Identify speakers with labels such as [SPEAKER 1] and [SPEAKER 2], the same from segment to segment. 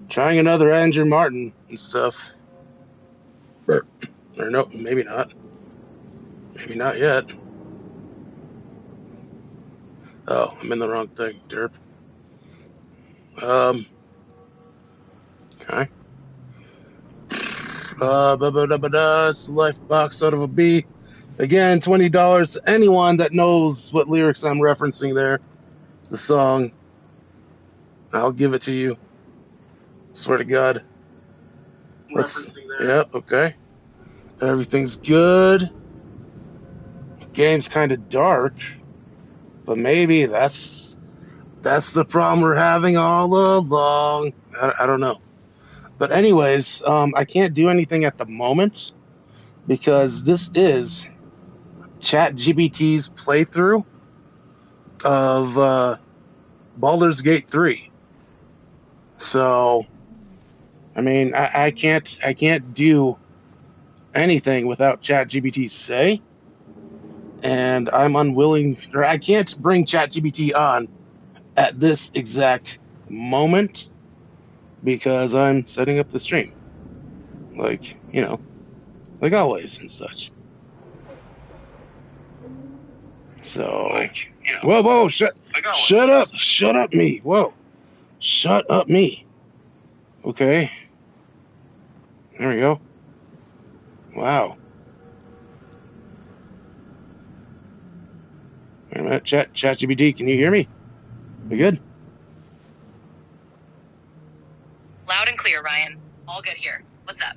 [SPEAKER 1] Trying another Andrew Martin and stuff. Or no, maybe not. Maybe not yet. Oh, I'm in the wrong thing. Derp. Okay. It's the life box out of a B. Again, $20. Anyone that knows what lyrics I'm referencing there, the song, I'll give it to you. Swear to God. Yep, okay. Everything's good. Game's kind of dark, but maybe that's the problem we're having all along. I don't know. But anyways, I can't do anything at the moment because this is ChatGPT's playthrough of Baldur's Gate 3. So, I mean, I can't do anything without ChatGPT's say, and I'm unwilling, or I can't bring ChatGPT on at this exact moment because I'm setting up the stream, like like always and such. So, whoa, shut up, me, whoa, shut up, me. Okay, there we go. Wow. Wait a minute, ChatGPT, can you hear me? We good?
[SPEAKER 2] Loud and clear, Ryan. All good here. What's up?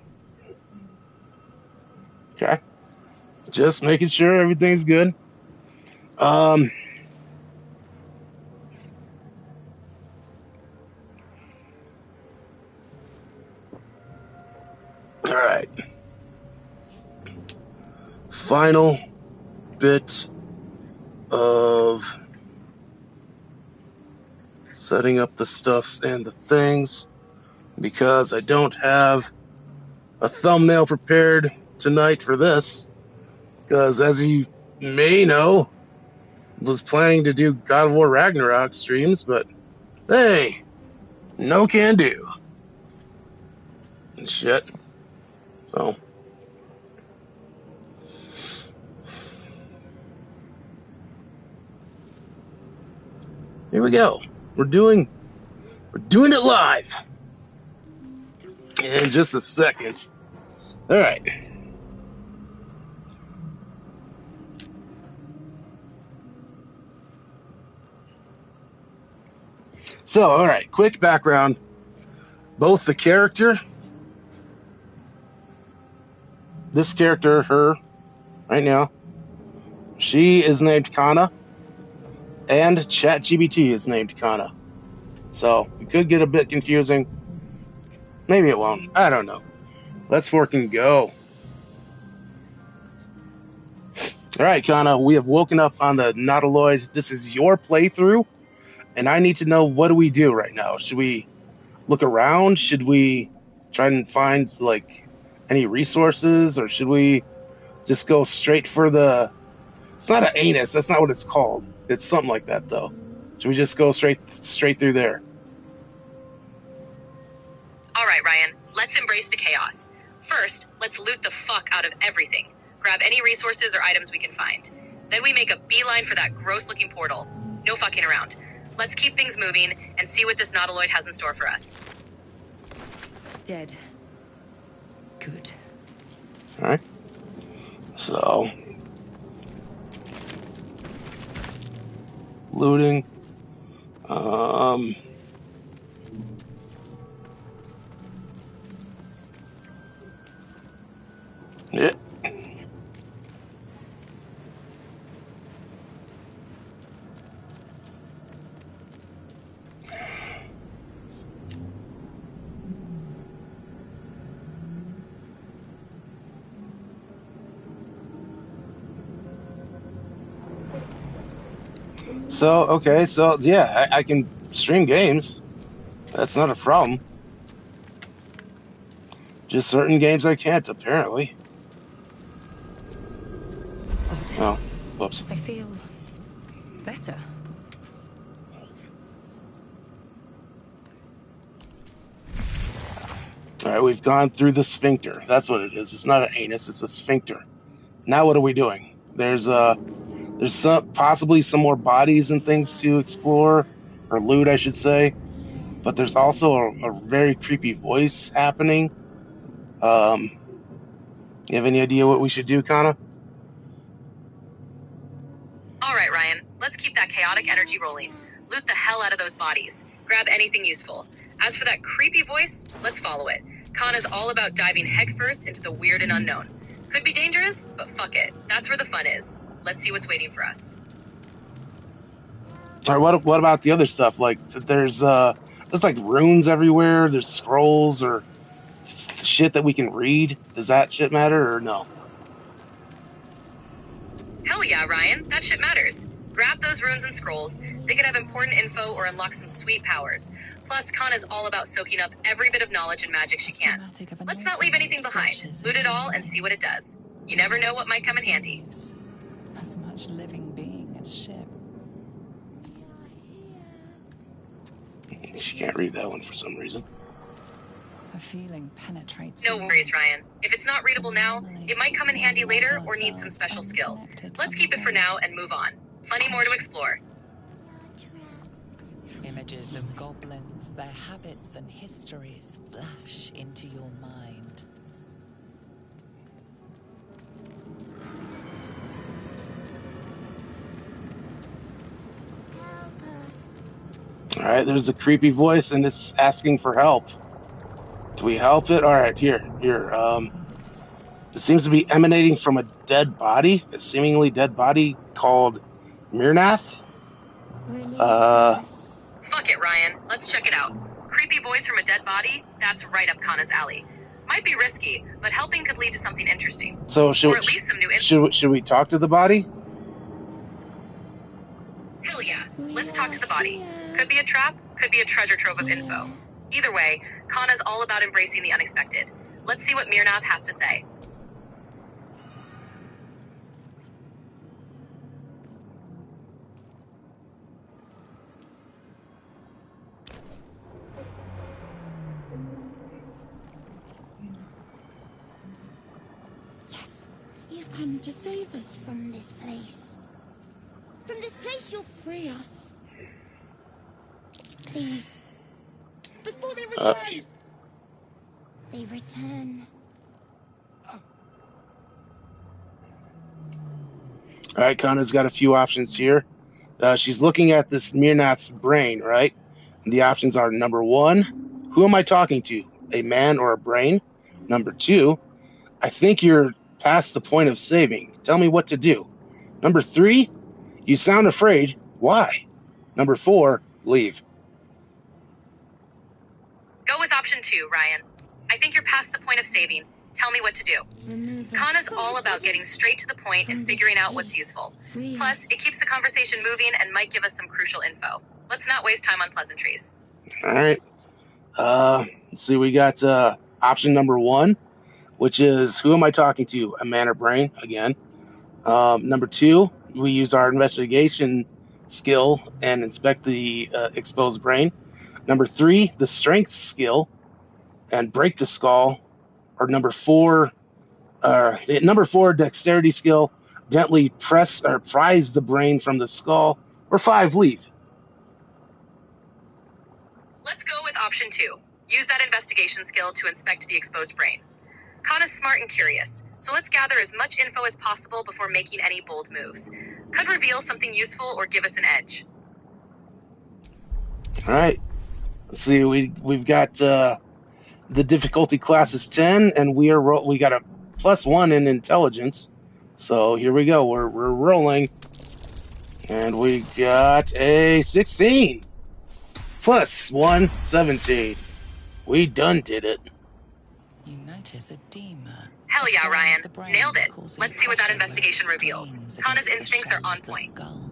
[SPEAKER 1] Okay. Just making sure everything's good. All right. Final bit of setting up the stuffs and the things because I don't have a thumbnail prepared tonight for this because, as you may know, I was planning to do God of War Ragnarok streams, but hey, no can do and shit. So here we go. We're doing it live in just a second. All right. So, all right, quick background. Both the character, this character, her, right now, she is named Kana, and ChatGPT is named Kana. So, it could get a bit confusing. Maybe it won't. I don't know. Let's fucking go. All right, Kana, we have woken up on the Nautiloid. This is your playthrough, and I need to know, what do we do right now? Should we look around? Should we try and find, like, any resources, or should we just go straight for the... It's not an anus. That's not what it's called. It's something like that, though. Should we just go straight through there?
[SPEAKER 2] All right, Ryan. Let's embrace the chaos. First, let's loot the fuck out of everything. Grab any resources or items we can find. Then we make a beeline for that gross-looking portal. No fucking around. Let's keep things moving and see what this Nautiloid has in store for us.
[SPEAKER 3] Dead. Good.
[SPEAKER 1] All right. So, looting. Yeah. So, okay, so yeah, I can stream games. That's not a problem. Just certain games I can't, apparently. Oh, whoops.
[SPEAKER 3] I feel better.
[SPEAKER 1] All right, we've gone through the sphincter. That's what it is. It's not an anus, it's a sphincter. Now what are we doing? There's possibly some more bodies and things to explore, or loot, I should say. But there's also a very creepy voice happening. You have any idea what we should do, Kana?
[SPEAKER 2] All right, Ryan. Let's keep that chaotic energy rolling. Loot the hell out of those bodies. Grab anything useful. As for that creepy voice, let's follow it. Kana's all about diving headfirst into the weird and unknown. Could be dangerous, but fuck it. That's where the fun is. Let's see what's waiting for us.
[SPEAKER 1] Or what about the other stuff? Like there's like runes everywhere. There's scrolls or shit that we can read. Does that shit matter or no?
[SPEAKER 2] Hell yeah, Ryan. That shit matters. Grab those runes and scrolls. They could have important info or unlock some sweet powers. Plus, Kana's all about soaking up every bit of knowledge and magic she can. Let's not leave anything behind. Loot it all and see what it does. You never know what might come in handy.
[SPEAKER 4] As much living being as ship.
[SPEAKER 1] She can't read that one for some reason.
[SPEAKER 4] A feeling penetrates.
[SPEAKER 2] No worries, Ryan. If it's not readable now, it might come in handy later or need some special skill. Let's keep it for now and move on. Plenty more to explore.
[SPEAKER 4] Images of goblins, their habits and histories flash into your mind.
[SPEAKER 1] All right, there's a creepy voice and it's asking for help. Do we help it? All right, here. It seems to be emanating from a dead body, a seemingly dead body called Mirnath.
[SPEAKER 2] Fuck it, Ryan. Let's check it out. Creepy voice from a dead body? That's right up Kana's alley. Might be risky, but helping could lead to something interesting.
[SPEAKER 1] So
[SPEAKER 2] or at least some new info.
[SPEAKER 1] Should we talk to the body?
[SPEAKER 2] Hell yeah. Let's talk to the body. Could be a trap, could be a treasure trove of info. Either way, Kana's all about embracing the unexpected. Let's see what Mirnath has to say.
[SPEAKER 5] Yes, you've come to save us from this place. From this place you'll free us. Please. Before they return. They return.
[SPEAKER 1] All right, Kana's got a few options here. She's looking at this Mirnath's brain, right? And the options are: number 1, who am I talking to? A man or a brain? Number 2, I think you're past the point of saving. Tell me what to do. Number 3, you sound afraid. Why? Number 4, leave.
[SPEAKER 2] Go with option 2, Ryan. I think you're past the point of saving. Tell me what to do. Kana's all about getting straight to the point and figuring out what's useful. Plus, it keeps the conversation moving and might give us some crucial info. Let's not waste time on pleasantries.
[SPEAKER 1] All right. Let's see. We got option number 1, which is who am I talking to? A man or brain? Again. Number 2, we use our investigation skill and inspect the exposed brain. Number 3, the strength skill and break the skull. Or number 4, dexterity skill, gently press or prise the brain from the skull. Or 5, leave.
[SPEAKER 2] Let's go with option 2. Use that investigation skill to inspect the exposed brain. Kana's smart and curious, so let's gather as much info as possible before making any bold moves. Could reveal something useful or give us an edge.
[SPEAKER 1] All right. Let's see. We've got the difficulty class is 10, and we got a +1 in intelligence. So here we go. We're rolling, and we got a 16 +1, 17. We done did it.
[SPEAKER 4] You notice edema.
[SPEAKER 2] Hell yeah, Ryan.
[SPEAKER 4] The brain
[SPEAKER 2] Nailed it.
[SPEAKER 4] causing
[SPEAKER 2] Let's see what that
[SPEAKER 4] pressure where it
[SPEAKER 2] investigation reveals.
[SPEAKER 4] strains
[SPEAKER 2] Kana's
[SPEAKER 4] against the
[SPEAKER 2] instincts are
[SPEAKER 4] shell
[SPEAKER 2] on
[SPEAKER 4] of the
[SPEAKER 2] point.
[SPEAKER 4] skull.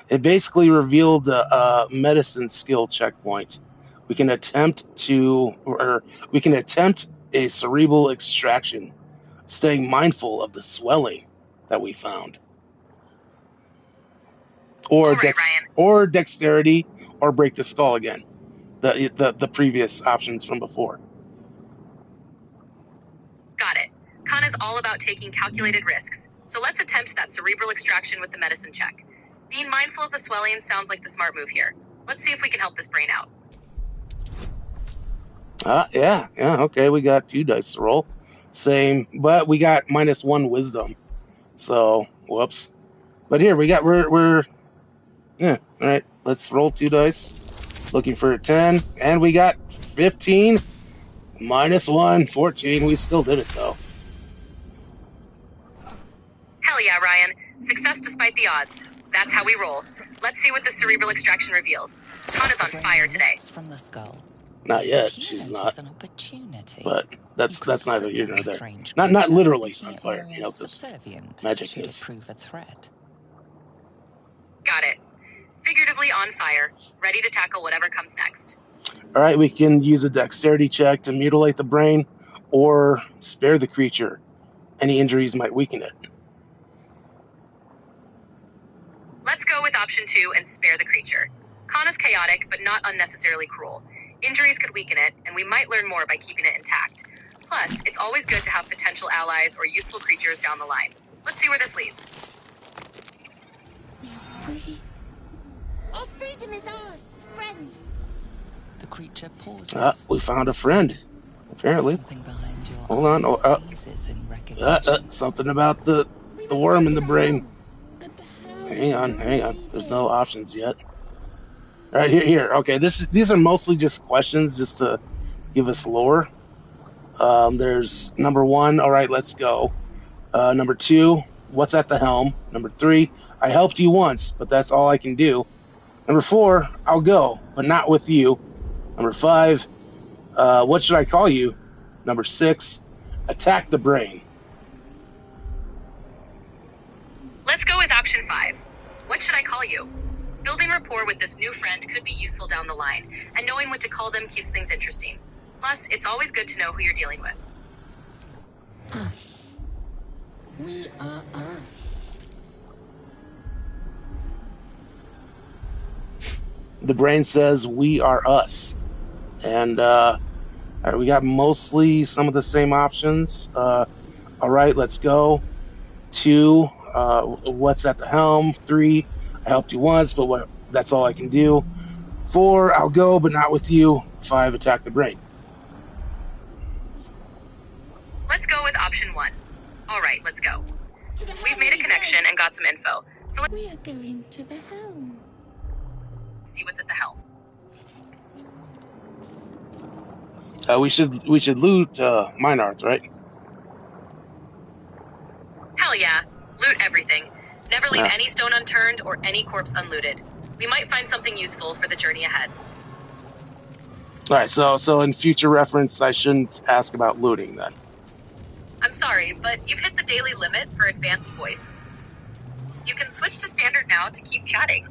[SPEAKER 1] It basically revealed a medicine skill checkpoint. We can attempt a cerebral extraction, staying mindful of the swelling that we found. or
[SPEAKER 2] All right, Ryan.
[SPEAKER 1] or dexterity, or break the skull again. The previous options from before.
[SPEAKER 2] Got it. Kana's all about taking calculated risks, so let's attempt that cerebral extraction with the medicine check. Being mindful of the swelling sounds like the smart move here. Let's see if we can help this brain out.
[SPEAKER 1] Yeah, okay, we got 2 dice to roll. Same, but we got -1 wisdom. So, whoops. But here, we're yeah, alright, let's roll 2 dice. Looking for a 10, and we got 15. -1, 14. We still did it, though.
[SPEAKER 2] Hell yeah, Ryan. Success despite the odds. That's how we roll. Let's see what the cerebral extraction reveals. Kana's on fire today.
[SPEAKER 4] From the skull.
[SPEAKER 1] Not yet,
[SPEAKER 4] Do you
[SPEAKER 1] she's
[SPEAKER 4] notice
[SPEAKER 1] not.
[SPEAKER 4] an opportunity?
[SPEAKER 1] But that's neither here nor
[SPEAKER 4] Cripple the
[SPEAKER 1] there.
[SPEAKER 4] strange
[SPEAKER 1] Not
[SPEAKER 4] creature,
[SPEAKER 1] literally
[SPEAKER 4] making
[SPEAKER 1] on
[SPEAKER 4] it
[SPEAKER 1] fire,
[SPEAKER 4] more
[SPEAKER 1] you know, because
[SPEAKER 4] subservient
[SPEAKER 1] magic
[SPEAKER 4] should
[SPEAKER 1] is.
[SPEAKER 4] it prove a threat.
[SPEAKER 2] Got it. Figuratively on fire, ready to tackle whatever comes next.
[SPEAKER 1] All right, we can use a dexterity check to mutilate the brain or spare the creature. Any injuries might weaken it.
[SPEAKER 2] Let's go with option 2 and spare the creature. Kana's chaotic, but not unnecessarily cruel. Injuries could weaken it, and we might learn more by keeping it intact. Plus, it's always good to have potential allies or useful creatures down the line. Let's see where this leads.
[SPEAKER 5] We are free. Our freedom is ours, friend.
[SPEAKER 4] The creature pauses.
[SPEAKER 1] We found a friend, apparently.
[SPEAKER 4] Something behind your
[SPEAKER 1] Hold on.
[SPEAKER 4] eyes seizes in recognition.
[SPEAKER 1] Something about the worm in the brain.
[SPEAKER 5] But the hell?
[SPEAKER 1] Hang on. There's no options yet. All right, here. Okay, these are mostly just questions, just to give us lore. There's number 1. All right, let's go. Number 2, what's at the helm? Number 3, I helped you once, but that's all I can do. Number 4, I'll go, but not with you. Number 5, what should I call you? Number 6, attack the brain.
[SPEAKER 2] Let's go with option 5. What should I call you? Building rapport with this new friend could be useful down the line, and knowing what to call them keeps things interesting. Plus, it's always good to know who you're dealing with.
[SPEAKER 5] Us. We are us.
[SPEAKER 1] The brain says we are us. And all right, we got mostly some of the same options. All right, let's go. 2, what's at the helm? 3, I helped you once, but that's all I can do. 4, I'll go, but not with you. 5, attack the brain.
[SPEAKER 2] Let's go with option 1. All right, let's go. We've made a connection and got some info, so let's
[SPEAKER 5] We are going to the helm.
[SPEAKER 2] see what's at the helm.
[SPEAKER 1] We should loot Minarth, right?
[SPEAKER 2] Hell yeah. Loot everything. Never leave
[SPEAKER 1] Yeah.
[SPEAKER 2] any stone unturned or any corpse unlooted. We might find something useful for the journey ahead.
[SPEAKER 1] All right, so in future reference, I shouldn't ask about looting then.
[SPEAKER 2] I'm sorry, but you've hit the daily limit for advanced voice. You can switch to standard now to keep chatting.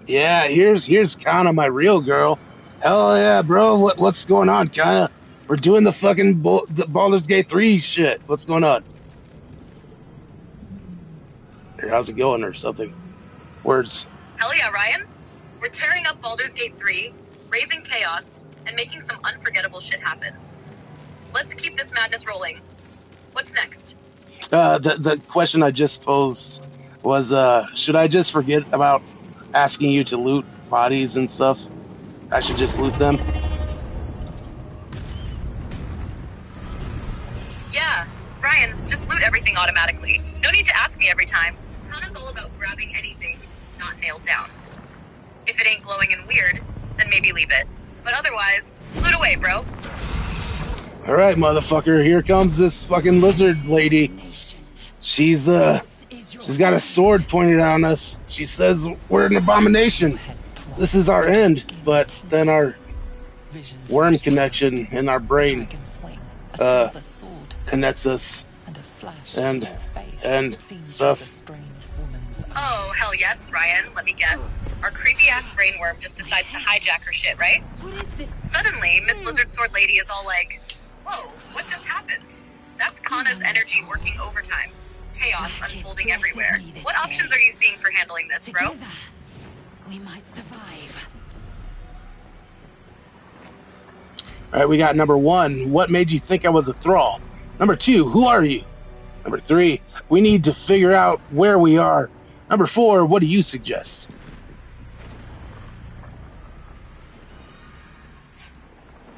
[SPEAKER 1] Yeah, here's Kana, my real girl. Hell yeah, bro. What's going on, Kana? We're doing the fucking the Baldur's Gate 3 shit. What's going on? Or how's it going or something? Words.
[SPEAKER 2] Hell yeah, Ryan. We're tearing up Baldur's Gate 3, raising chaos, and making some unforgettable shit happen. Let's keep this madness rolling. What's next?
[SPEAKER 1] The question I just posed was, should I just forget about asking you to loot bodies and stuff? I should just loot them?
[SPEAKER 2] Yeah, Ryan, just loot everything automatically. No need to ask me every time. Kana's all about grabbing anything not nailed down. If it ain't glowing and weird, then maybe leave it. But otherwise, loot away, bro.
[SPEAKER 1] All right, motherfucker. Here comes this fucking lizard lady. She's got a sword pointed at us. She says we're an abomination. This is our end. But then our worm connection in our brain connects us and stuff.
[SPEAKER 2] Oh, hell yes, Ryan. Let me guess. Our creepy-ass brainworm just decides to hijack her shit, right?
[SPEAKER 5] What is this?
[SPEAKER 2] Suddenly, Miss Lizard Sword Lady is all like, whoa, what just happened? That's Kana's energy working overtime. chaos
[SPEAKER 3] Blackest
[SPEAKER 2] unfolding
[SPEAKER 3] blesses
[SPEAKER 2] everywhere.
[SPEAKER 3] me this
[SPEAKER 2] What options
[SPEAKER 3] day.
[SPEAKER 2] are you seeing for handling this, bro?
[SPEAKER 3] Together, we might survive.
[SPEAKER 1] All right, we got number 1. What made you think I was a thrall? Number 2. Who are you? Number 3. We need to figure out where we are. Number 4. What do you suggest?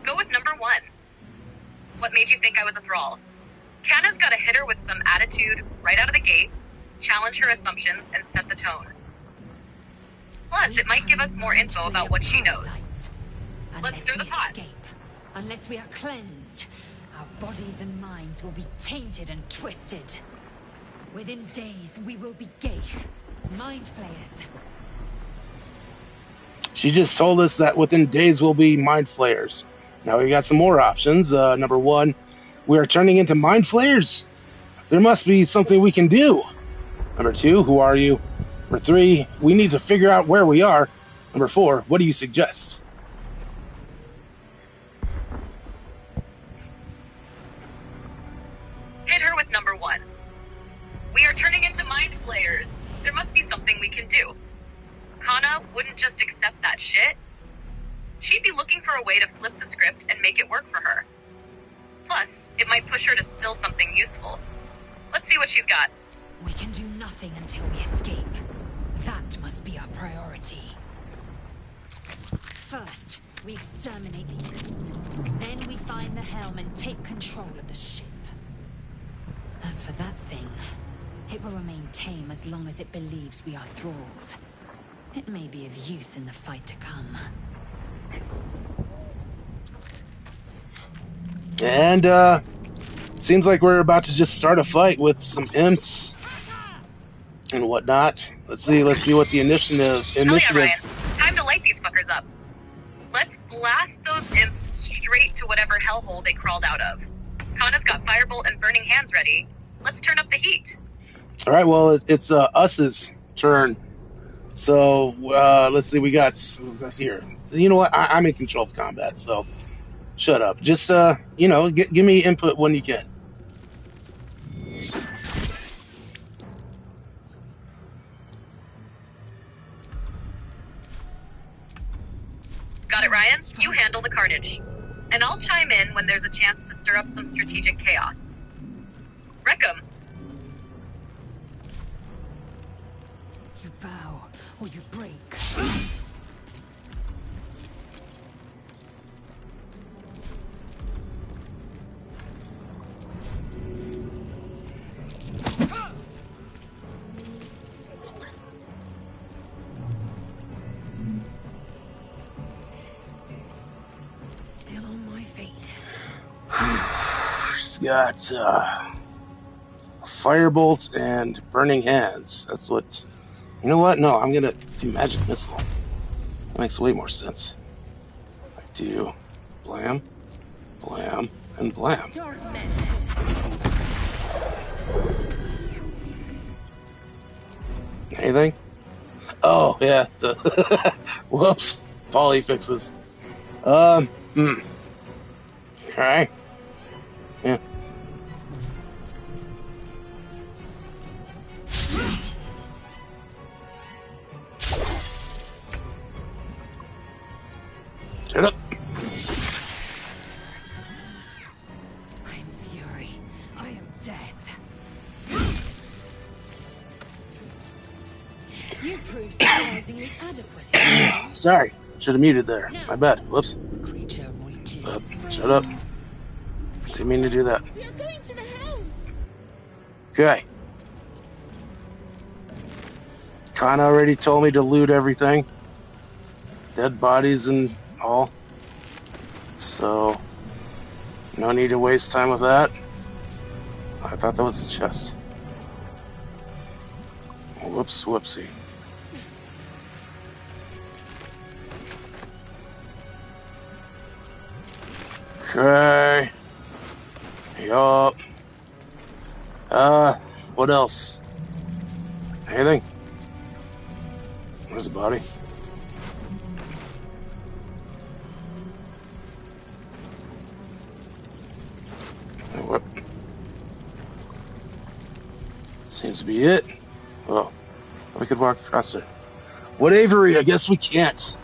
[SPEAKER 2] Go with number 1. What made you think I was a thrall? Kana's got to hit her with some attitude right out of the gate, challenge her assumptions, and set the tone. Plus, it might give us more info about what she knows. Let's stir the pot.
[SPEAKER 3] Escape, unless we are cleansed, our bodies and minds will be tainted and twisted. Within days, we will be Geich, mind flayers.
[SPEAKER 1] She just told us that within days we'll be mind flayers. Now we got some more options. Number 1, we are turning into mind flayers. There must be something we can do. Number 2, who are you? Number 3, we need to figure out where we are. Number 4, what do you suggest?
[SPEAKER 2] Hit her with number 1. We are turning into mind flayers. There must be something we can do. Kana wouldn't just accept that shit. She'd be looking for a way to flip the script and make it work for her. Plus, it might push her to spill something useful. Let's see what she's got.
[SPEAKER 3] We can do nothing until we escape. That must be our priority. First, we exterminate the imps. Then we find the helm and take control of the ship. As for that thing, it will remain tame as long as it believes we are thralls. It may be of use in the fight to come.
[SPEAKER 1] And, seems like we're about to just start a fight with some imps and whatnot. Let's see what the initiative.
[SPEAKER 2] Hell yeah, Ryan. Time to light these fuckers up. Let's blast those imps straight to whatever hellhole they crawled out of. Kana's got firebolt and burning hands ready. Let's turn up the heat.
[SPEAKER 1] All right, well, it's us's turn. So let's see, we got here. You know what? I'm in control of combat, so shut up. Just give me input when you can.
[SPEAKER 2] Got it, Ryan? You handle the carnage. And I'll chime in when there's a chance to stir up some strategic chaos. Wreck 'em.
[SPEAKER 3] You bow, or you break. Still on my feet.
[SPEAKER 1] She's got firebolts and burning hands. That's what. You know what? No, I'm gonna do magic missile. That makes way more sense. I do blam, blam, and blam. Anything? Oh yeah. The whoops. Polly fixes. Okay. Yeah. Shut up.
[SPEAKER 3] I am fury. I am death. You prove surprisingly adequate.
[SPEAKER 1] Sorry. Should have muted there. My bad. Whoops.
[SPEAKER 4] Creature reaches.
[SPEAKER 1] Shut up. Didn't mean to do that.
[SPEAKER 5] We are going to the helm.
[SPEAKER 1] Okay. Kana already told me to loot everything. Dead bodies and all. So, no need to waste time with that. I thought that was a chest. Whoops, whoopsie. Okay. Yup. What else? Anything? Where's the body? What? Seems to be it. Oh, we could walk across there. What, Avery? I guess we can't.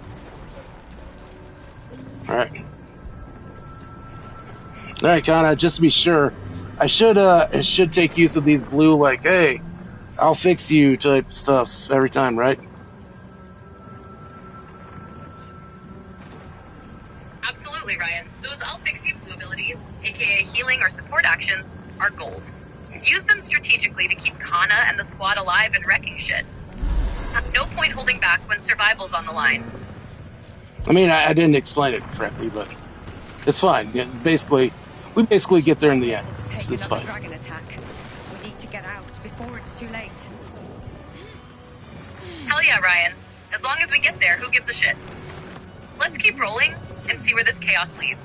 [SPEAKER 1] Alright. Alright, Kana, just to be sure, I should take use of these blue, like, hey, I'll fix you type stuff every time, right?
[SPEAKER 2] Absolutely, Ryan. Those I'll fix you blue abilities, aka healing or support actions, are gold. Use them strategically to keep Kana and the squad alive and wrecking shit. No point holding back when survival's on the line.
[SPEAKER 1] I mean, I didn't explain it correctly, but it's fine. Yeah, we basically get there in the end. It's fine.
[SPEAKER 6] Dragon attack. We need to get out before it's too late.
[SPEAKER 2] Hell yeah, Ryan. As long as we get there, who gives a shit? Let's keep rolling and see where this chaos leads.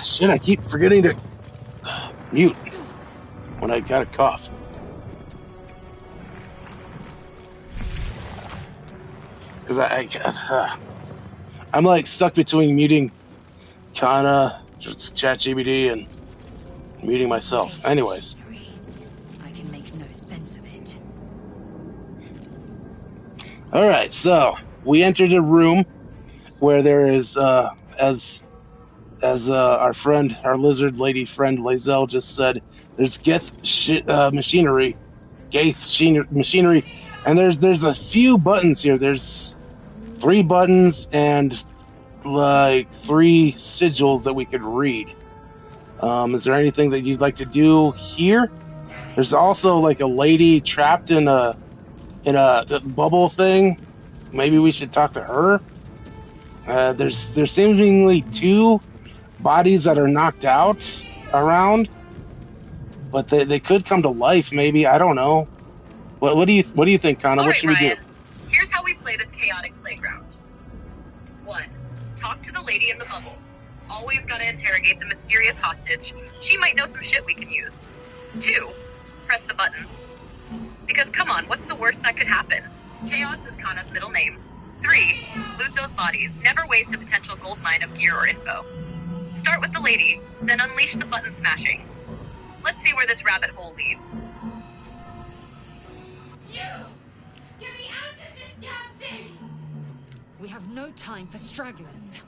[SPEAKER 1] Shit, I keep forgetting to mute when I got a cough. Because I'm like stuck between muting Kana, ChatGPT, and muting myself. Anyways.
[SPEAKER 3] I can make no sense of it.
[SPEAKER 1] Alright, so we entered a room where there is, as our friend, our lizard lady friend Lazelle just said, there's machinery, and there's a few buttons here. There's 3 buttons and like 3 sigils that we could read. Is there anything that you'd like to do here? There's also like a lady trapped in a bubble thing. Maybe we should talk to her. There's seemingly 2 bodies that are knocked out around, but they could come to life. Maybe, I don't know. What do you think, Kana? What should we do?
[SPEAKER 2] Here's how we play this chaotic playground. 1. Talk to the lady in the bubble. Always gotta interrogate the mysterious hostage. She might know some shit we can use. 2. Press the buttons. Because come on, what's the worst that could happen? Chaos is Kana's middle name. 3. Loot those bodies. Never waste a potential gold mine of gear or info. Start with the lady, then unleash the button smashing. Let's see where this rabbit hole leads.
[SPEAKER 5] You! Get me out of this damn thing!
[SPEAKER 3] We have no time for stragglers.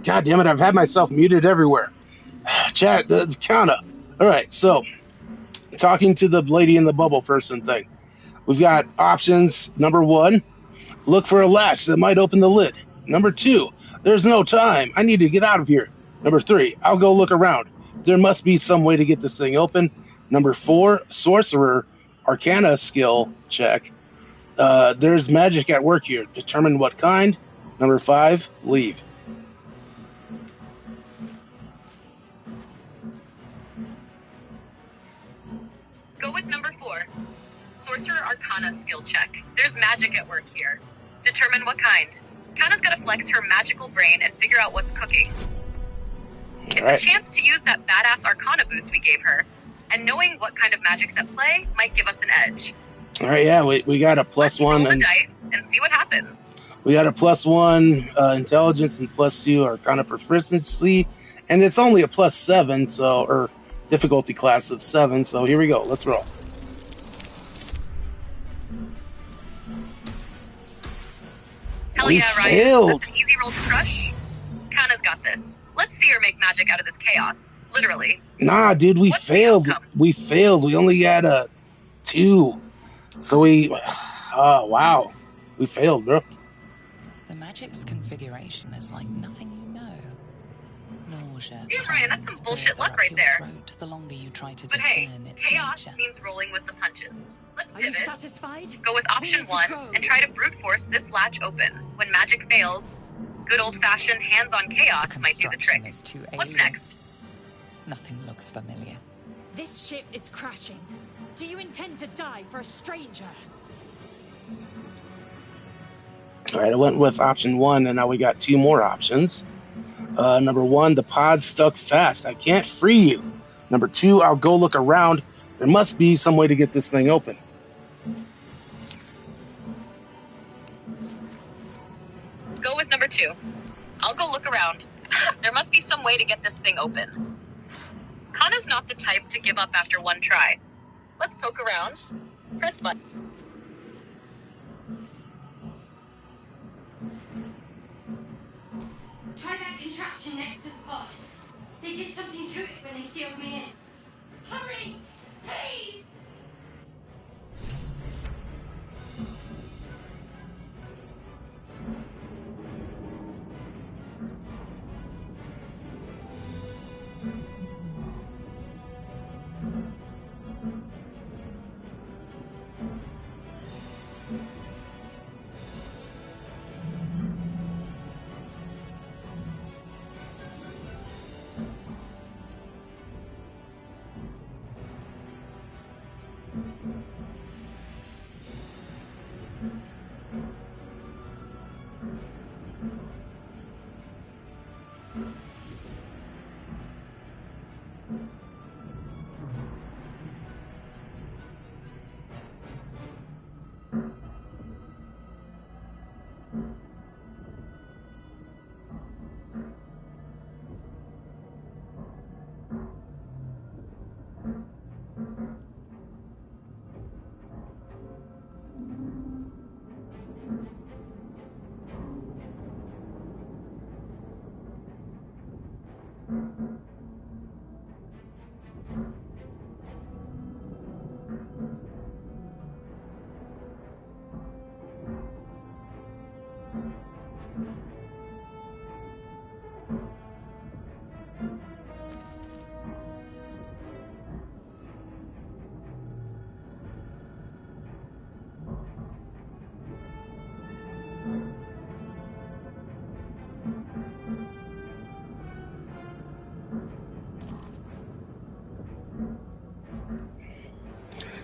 [SPEAKER 1] God damn it, I've had myself muted everywhere. Chat, Kana. Alright, so, talking to the lady in the bubble person thing. We've got options. Number 1, look for a latch that might open the lid. Number 2, there's no time. I need to get out of here. Number 3, I'll go look around. There must be some way to get this thing open. Number 4, sorcerer, arcana skill check. There's magic at work here. Determine what kind. Number 5, leave.
[SPEAKER 2] Go with number 4. Sorcerer Arcana skill check. There's magic at work here. Determine what kind. Kana's gotta flex her magical brain and figure out what's cooking. It's a chance to use that badass Arcana boost we gave her, and knowing what kind of magic's at play might give us an edge.
[SPEAKER 1] Alright, yeah, we got a +1
[SPEAKER 2] roll the dice and see what happens.
[SPEAKER 1] We got a +1 intelligence and +2 Arcana proficiency, and it's only a +7, so, or difficulty class of 7, so here we go. Let's roll.
[SPEAKER 2] Hell
[SPEAKER 1] We
[SPEAKER 2] yeah, Ryan.
[SPEAKER 1] failed.
[SPEAKER 2] That's an easy roll to crush. Kana's got this. Let's see her make magic out of this chaos. Literally.
[SPEAKER 1] Nah, dude, we
[SPEAKER 2] What's the
[SPEAKER 1] failed.
[SPEAKER 2] outcome?
[SPEAKER 1] We failed. We only got a 2. So we... Oh, wow. We failed, bro.
[SPEAKER 4] The magic's configuration is like nothing you know. Nausea
[SPEAKER 2] Yeah, Ryan, that's some
[SPEAKER 4] climbs
[SPEAKER 2] bullshit
[SPEAKER 4] further
[SPEAKER 2] luck
[SPEAKER 4] up
[SPEAKER 2] right
[SPEAKER 4] your
[SPEAKER 2] there.
[SPEAKER 4] throat the longer you try to
[SPEAKER 2] But hey,
[SPEAKER 4] discern its
[SPEAKER 2] chaos
[SPEAKER 4] nature.
[SPEAKER 2] means rolling with the punches. Let's
[SPEAKER 3] Are you
[SPEAKER 2] pivot,
[SPEAKER 3] satisfied?
[SPEAKER 2] go with
[SPEAKER 3] We
[SPEAKER 2] option
[SPEAKER 3] need to
[SPEAKER 2] 1,
[SPEAKER 3] go.
[SPEAKER 2] and try to brute force this latch open. When magic fails, good old-fashioned hands-on chaos
[SPEAKER 4] The
[SPEAKER 2] might do the
[SPEAKER 4] construction
[SPEAKER 2] trick.
[SPEAKER 4] is too
[SPEAKER 2] What's
[SPEAKER 4] alien.
[SPEAKER 2] next?
[SPEAKER 4] Nothing looks familiar.
[SPEAKER 3] This ship is crashing. Do you intend to die for a stranger?
[SPEAKER 1] All right, I went with option 1, and now we got 2 more options. Number 1, the pod's stuck fast. I can't free you. Number 2, I'll go look around. There must be some way to get this thing open.
[SPEAKER 2] Go with number 2. I'll go look around. There must be some way to get this thing open. Kana's not the type to give up after one try. Let's poke around. Press button.
[SPEAKER 5] Try that contraption next to the pod. They did something to it when they sealed me in. Hurry! Please!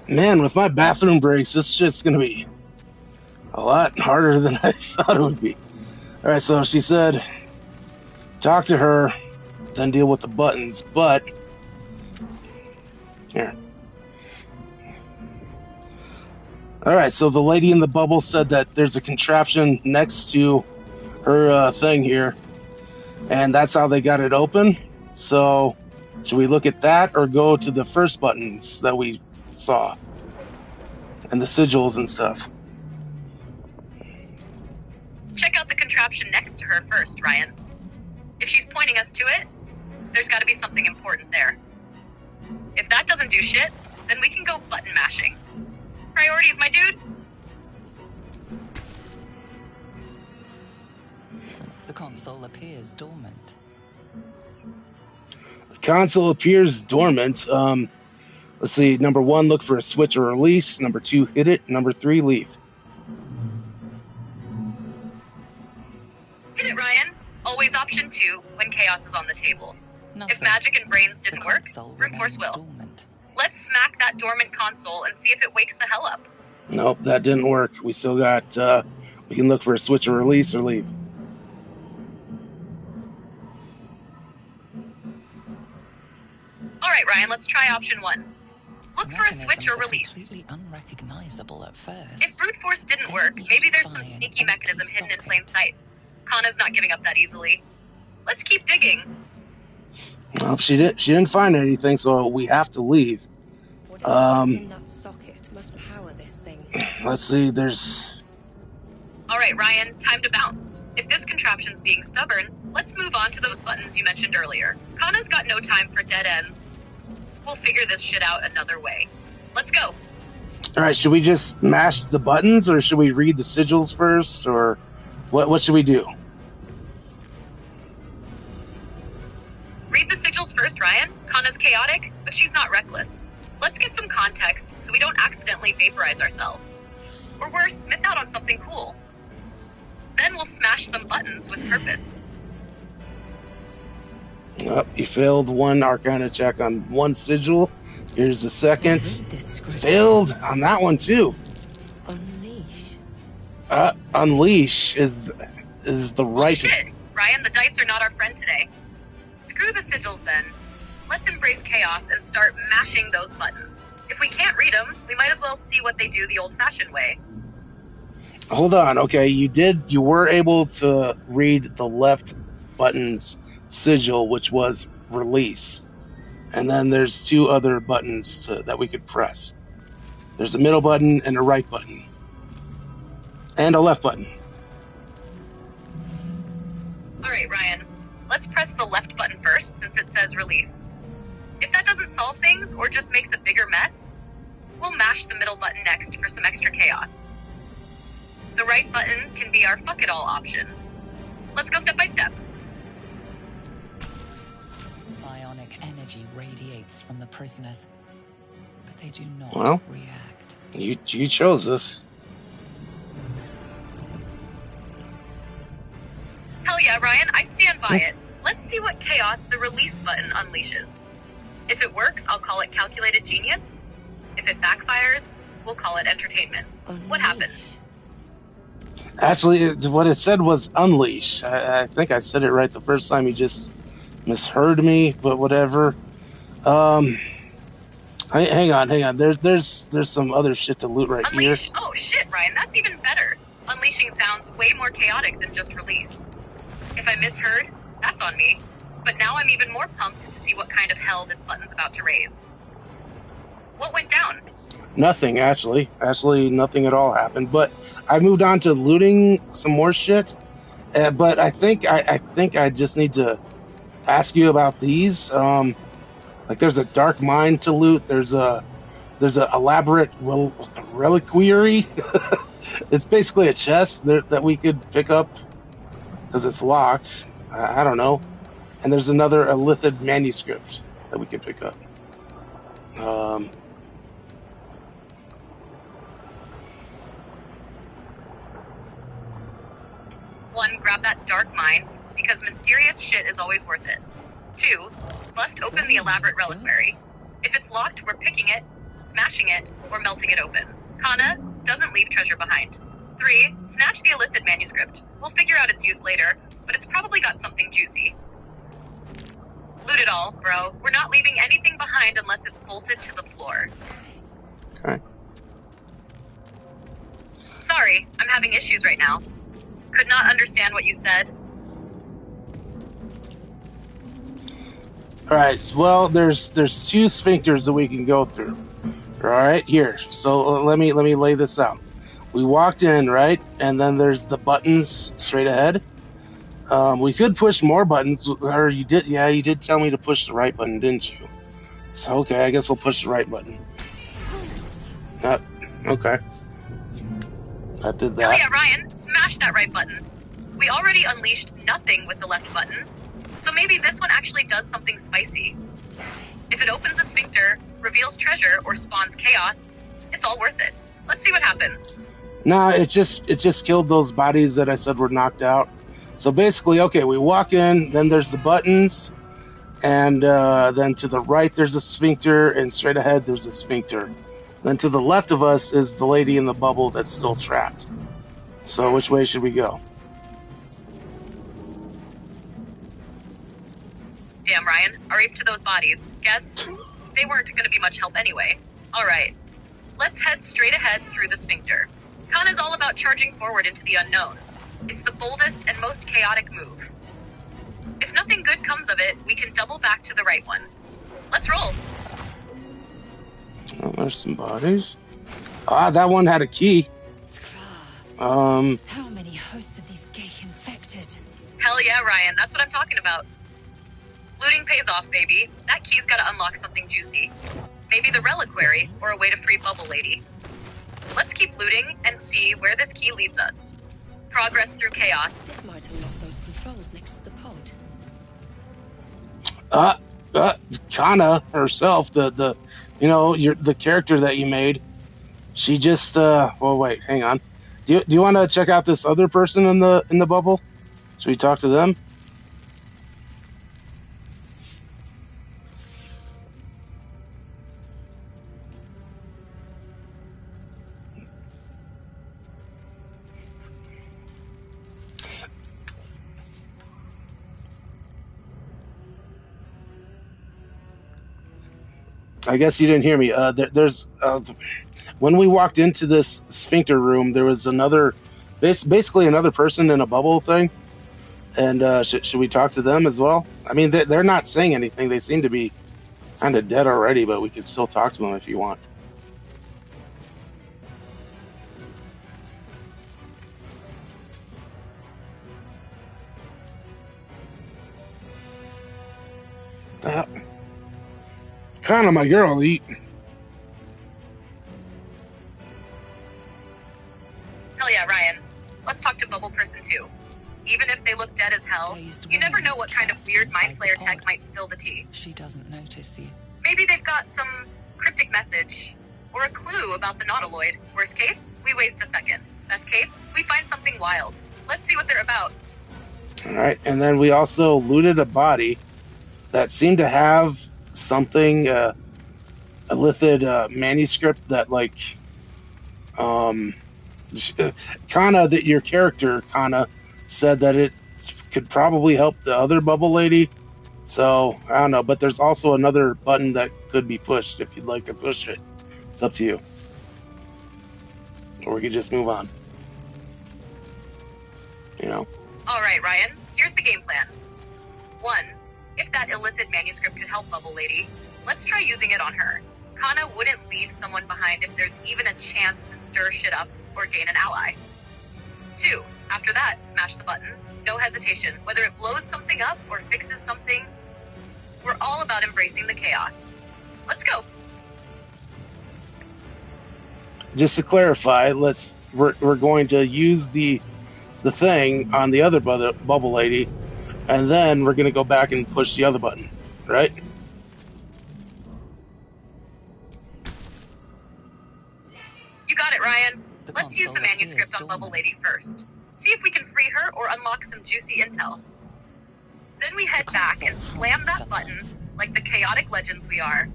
[SPEAKER 1] Man, with my bathroom breaks, this shit's going to be a lot harder than I thought it would be. All right, so she said, talk to her, then deal with the buttons, but... Here. All right, so the lady in the bubble said that there's a contraption next to her thing here, and that's how they got it open. So, should we look at that or go to the first buttons that we saw? And the sigils and stuff.
[SPEAKER 2] Check out the contraption next to her first, Ryan. If she's pointing us to it, there's gotta be something important there. If that doesn't do shit, then we can go button mashing. Priorities, my dude?
[SPEAKER 4] The console appears dormant.
[SPEAKER 1] The console appears dormant. Let's see. Number 1, look for a switch or release. Number 2, hit it. Number 3, leave.
[SPEAKER 2] Hit it, Ryan. Always option 2 when chaos is on the table.
[SPEAKER 4] Nothing.
[SPEAKER 2] If magic and brains didn't
[SPEAKER 4] The
[SPEAKER 2] work,
[SPEAKER 4] console
[SPEAKER 2] brute force
[SPEAKER 4] remains
[SPEAKER 2] will.
[SPEAKER 4] dormant.
[SPEAKER 2] Let's smack that dormant console and see if it wakes the hell up.
[SPEAKER 1] Nope, that didn't work. We still got, we can look for a switch or release or leave.
[SPEAKER 2] All right, Ryan, let's try option 1. Look
[SPEAKER 4] The
[SPEAKER 2] for a switch
[SPEAKER 4] mechanisms
[SPEAKER 2] or
[SPEAKER 4] are
[SPEAKER 2] release.
[SPEAKER 4] completely unrecognizable at first.
[SPEAKER 2] If brute force didn't
[SPEAKER 4] Then
[SPEAKER 2] work,
[SPEAKER 4] you
[SPEAKER 2] maybe there's some
[SPEAKER 4] spy an
[SPEAKER 2] sneaky
[SPEAKER 4] empty
[SPEAKER 2] mechanism hidden in plain
[SPEAKER 4] socket.
[SPEAKER 2] sight. Kana's not giving up that easily. Let's keep digging.
[SPEAKER 1] Well, she didn't find anything, so we have to leave.
[SPEAKER 6] Whatever is in that socket must power this thing.
[SPEAKER 1] Let's see. There's...
[SPEAKER 2] All right, Ryan, time to bounce. If this contraption's being stubborn, let's move on to those buttons you mentioned earlier. Kana's got no time for dead ends. We'll figure this shit out another way. Let's go.
[SPEAKER 1] All right, should we just mash the buttons, or should we read the sigils first, or what should we do?
[SPEAKER 2] Read the sigils first, Ryan. Kana's chaotic, but she's not reckless. Let's get some context so we don't accidentally vaporize ourselves. Or worse, miss out on something cool. Then we'll smash some buttons with purpose.
[SPEAKER 1] Oh, you failed one Arcana check on one sigil. Here's the second. Failed on that one too.
[SPEAKER 6] Unleash.
[SPEAKER 1] Unleash is the right.
[SPEAKER 2] Shit, Ryan, the dice are not our friend today. Screw the sigils then. Let's embrace chaos and start mashing those buttons. If we can't read them, we might as well see what they do the old-fashioned way.
[SPEAKER 1] Hold on, okay, you were able to read the left button's sigil, which was release. And then there's two other buttons that we could press. There's a middle button and a right button. And a left button.
[SPEAKER 2] Alright, Ryan. Let's press the left button first, since it says release. If that doesn't solve things, or just makes a bigger mess, we'll mash the middle button next for some extra chaos. The right button can be our fuck it all option. Let's go step by step.
[SPEAKER 4] Psionic energy radiates from the prisoners, but they do not react.
[SPEAKER 1] You chose this.
[SPEAKER 2] Hell yeah, Ryan, I stand by it. Let's see what chaos the release button unleashes. If it works, I'll call it calculated genius. If it backfires, we'll call it entertainment. What happened?
[SPEAKER 1] Actually, what it said was unleash. I think I said it right the first time. You just misheard me, but whatever. Hang on. There's some other shit to loot right
[SPEAKER 2] Unleash?
[SPEAKER 1] here.
[SPEAKER 2] Oh shit, Ryan, that's even better. Unleashing sounds way more chaotic than just release. If I misheard, that's on me. But now I'm even more pumped to see what kind of hell this button's about to raise. What went down?
[SPEAKER 1] Nothing, actually. Actually, nothing at all happened. But I moved on to looting some more shit. But I think I just need to ask you about these. Like, there's a dark mine to loot. There's a elaborate reliquary. It's basically a chest that we could pick up because it's locked. I don't know. And there's another Elithid manuscript that we could pick up.
[SPEAKER 2] One, grab that dark mine, because mysterious shit is always worth it. Two, bust open the elaborate reliquary. If it's locked, we're picking it, smashing it, or melting it open. Kana doesn't leave treasure behind. Three, snatch the Elithid manuscript. We'll figure out its use later, but it's probably got something juicy. Loot it all, bro. We're not leaving anything behind unless it's bolted to the floor.
[SPEAKER 1] Okay.
[SPEAKER 2] Sorry, I'm having issues right now. Could not understand what you said.
[SPEAKER 1] All right. Well, there's two sphincters that we can go through. All right, here. So let me lay this out. We walked in, right, and then there's the buttons straight ahead. We could push more buttons, or you did. Yeah, you did tell me to push the right button, didn't you? So okay, I guess we'll push the right button. Okay. That did that.
[SPEAKER 2] Oh yeah, Ryan, smash that right button. We already unleashed nothing with the left button, so maybe this one actually does something spicy. If it opens a sphincter, reveals treasure, or spawns chaos, it's all worth it. Let's see what happens.
[SPEAKER 1] Nah, it just killed those bodies that I said were knocked out. So basically, okay, we walk in, then there's the buttons, and then to the right there's a sphincter, and straight ahead there's a sphincter. Then to the left of us is the lady in the bubble that's still trapped. So which way should we go?
[SPEAKER 2] Damn, Ryan, RIP to those bodies. Guess they weren't going to be much help anyway. Alright, let's head straight ahead through the sphincter. Kana's all about charging forward into the unknown. It's the boldest and most chaotic move. If nothing good comes of it, we can double back to the right one. Let's roll.
[SPEAKER 1] Oh, there's some bodies. Ah, that one had a key.
[SPEAKER 3] How many hosts of these gay infected?
[SPEAKER 2] Hell yeah, Ryan, that's what I'm talking about. Looting pays off, baby. That key's gotta unlock something juicy. Maybe the reliquary, or a way to free Bubble Lady. Let's keep looting and see where this key leads us. Progress through chaos.
[SPEAKER 6] This might unlock those controls next to the pod.
[SPEAKER 1] Kana herself, the the character that you made, she just well, wait, hang on. Do you want to check out this other person in the bubble? Should we talk to them? I guess you didn't hear me. There's when we walked into this sphincter room, there was basically another person in a bubble thing. And should we talk to them as well? I mean, they're not saying anything. They seem to be kind of dead already, but we could still talk to them if you want. Kind of my girl, eat.
[SPEAKER 2] Hell yeah, Ryan. Let's talk to Bubble Person 2. Even if they look dead as hell, you never know what kind of weird mind flayer tech might spill the tea.
[SPEAKER 4] She doesn't notice you.
[SPEAKER 2] Maybe they've got some cryptic message or a clue about the nautiloid. Worst case, we waste a second. Best case, we find something wild. Let's see what they're about.
[SPEAKER 1] All right, and then we also looted a body that seemed to have something, a lithid manuscript that, like, Kana, that your character, Kana, said that it could probably help the other bubble lady. So, I don't know, but there's also another button that could be pushed if you'd like to push it. It's up to you. Or we could just move on. You know?
[SPEAKER 2] Alright, Ryan, here's the game plan. 1. If that illithid manuscript could help Bubble Lady, let's try using it on her. Kana wouldn't leave someone behind if there's even a chance to stir shit up or gain an ally. 2. After that, smash the button. No hesitation. Whether it blows something up or fixes something, we're all about embracing the chaos. Let's go.
[SPEAKER 1] Just to clarify, we're going to use the thing on the other bubble lady, and then we're going to go back and push the other button, right?
[SPEAKER 2] You got it, Ryan. Let's use the manuscript on Bubble Lady first. See if we can free her or unlock some juicy intel. Then we head back and slam that button like the chaotic legends we are.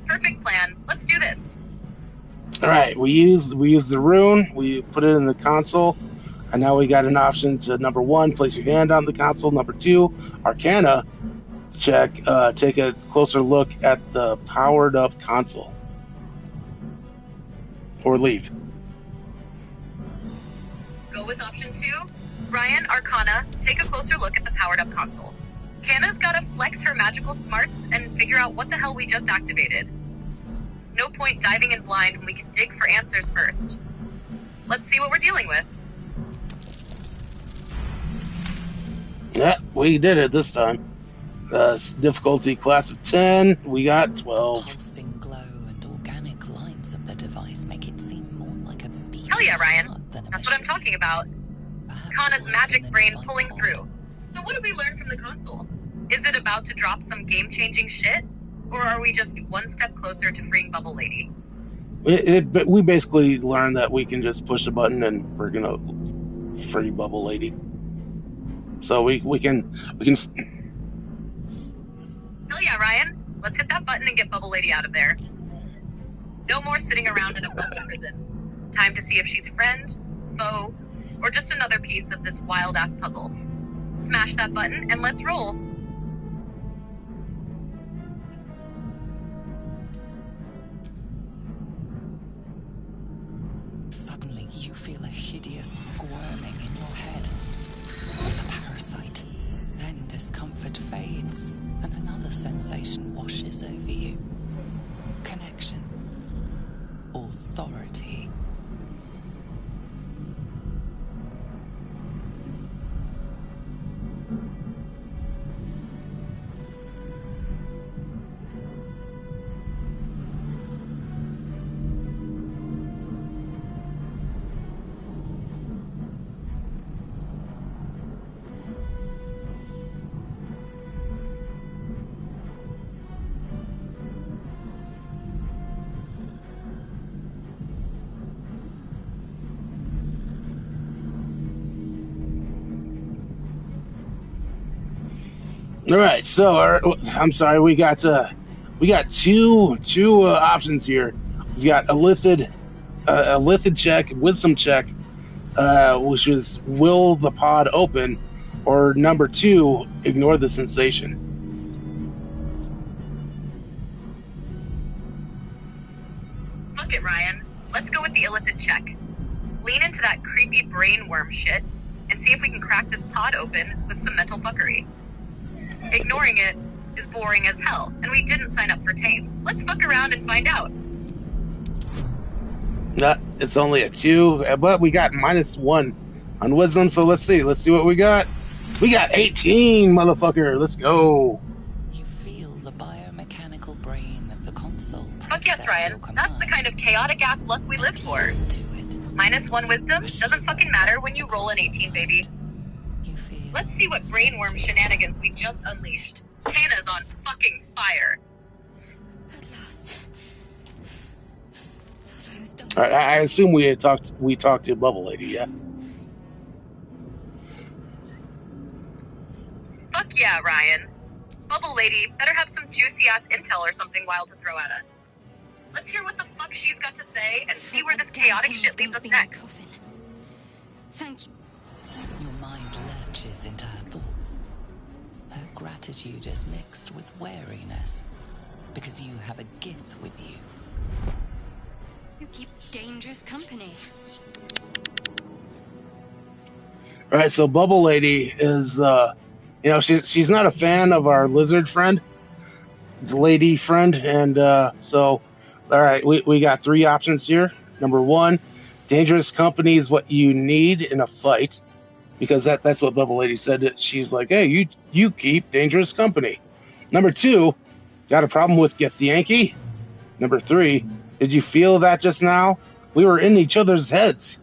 [SPEAKER 2] Perfect plan. Let's do this.
[SPEAKER 1] All right, we use the rune, we put it in the console, and now we got an option to, number 1, place your hand on the console. Number 2, Arcana check, take a closer look at the powered up console. Or leave.
[SPEAKER 2] Go with option 2. Ryan, Arcana, take a closer look at the powered up console. Kana's gotta flex her magical smarts and figure out what the hell we just activated. No point diving in blind when we can dig for answers first. Let's see what we're dealing with.
[SPEAKER 1] Yeah, we did it this time. Difficulty class of 10. We got 12.
[SPEAKER 4] Pulsing glow and organic lines of the device make it seem more like a beating
[SPEAKER 2] Hell yeah, Ryan.
[SPEAKER 4] heart than a
[SPEAKER 2] That's what I'm
[SPEAKER 4] machine.
[SPEAKER 2] talking about.
[SPEAKER 4] Perhaps
[SPEAKER 2] Kana's
[SPEAKER 4] more
[SPEAKER 2] magic
[SPEAKER 4] than
[SPEAKER 2] brain
[SPEAKER 4] by
[SPEAKER 2] pulling
[SPEAKER 4] core.
[SPEAKER 2] through. So what did we learn from the console? Is it about to drop some game-changing shit? Or are we just one step closer to freeing Bubble Lady?
[SPEAKER 1] We basically learned that we can just push a button and we're gonna free Bubble Lady. So we can.
[SPEAKER 2] Hell yeah, Ryan. Let's hit that button and get Bubble Lady out of there. No more sitting around in a bubble prison. Time to see if she's friend, foe, or just another piece of this wild-ass puzzle. Smash that button and let's roll.
[SPEAKER 4] Suddenly, you feel a hideous squirming in your head. It's the parasite. Then discomfort fades, and another sensation washes over you. Connection. Authority.
[SPEAKER 1] All right, so I'm sorry, we got two options here. We got a lithid check, wisdom check, which is will the pod open, or number 2, ignore the sensation.
[SPEAKER 2] Fuck it, Ryan. Let's go with the illicit check. Lean into that creepy brain worm shit and see if we can crack this pod open with some mental fuckery. Ignoring it is boring as hell, and we didn't sign up for tame. Let's fuck around and find out.
[SPEAKER 1] It's only a 2, but we got -1 on wisdom, so let's see what we got. We got 18, motherfucker. Let's go.
[SPEAKER 4] You feel the biomechanical brain of the console.
[SPEAKER 2] Fuck yes, Ryan. That's the kind of chaotic ass luck we live for. -1 wisdom doesn't fucking matter when you roll an 18, baby. Let's see what brainworm shenanigans we just unleashed. Kana's on fucking fire.
[SPEAKER 5] At last. Thought I was done.
[SPEAKER 1] All right, I assume we talked to Bubble Lady, yeah?
[SPEAKER 2] Fuck yeah, Ryan. Bubble Lady better have some juicy ass intel or something wild to throw at us. Let's hear what the fuck she's got to say and see where this chaotic shit leads us next.
[SPEAKER 5] Thank you.
[SPEAKER 4] Your mind lurches into her thoughts. Her gratitude is mixed with wariness, because you have a gift with you.
[SPEAKER 5] You keep dangerous company.
[SPEAKER 1] All right, so Bubble Lady is, she's not a fan of our lizard friend, the lady friend, and so, all right, we got 3 options here. Number 1, dangerous company is what you need in a fight, because that's what Bubble Lady said. She's like, hey, you keep dangerous company. Number 2, got a problem with Get the Yankee. Number 3, did you feel that just now? We were in each other's heads.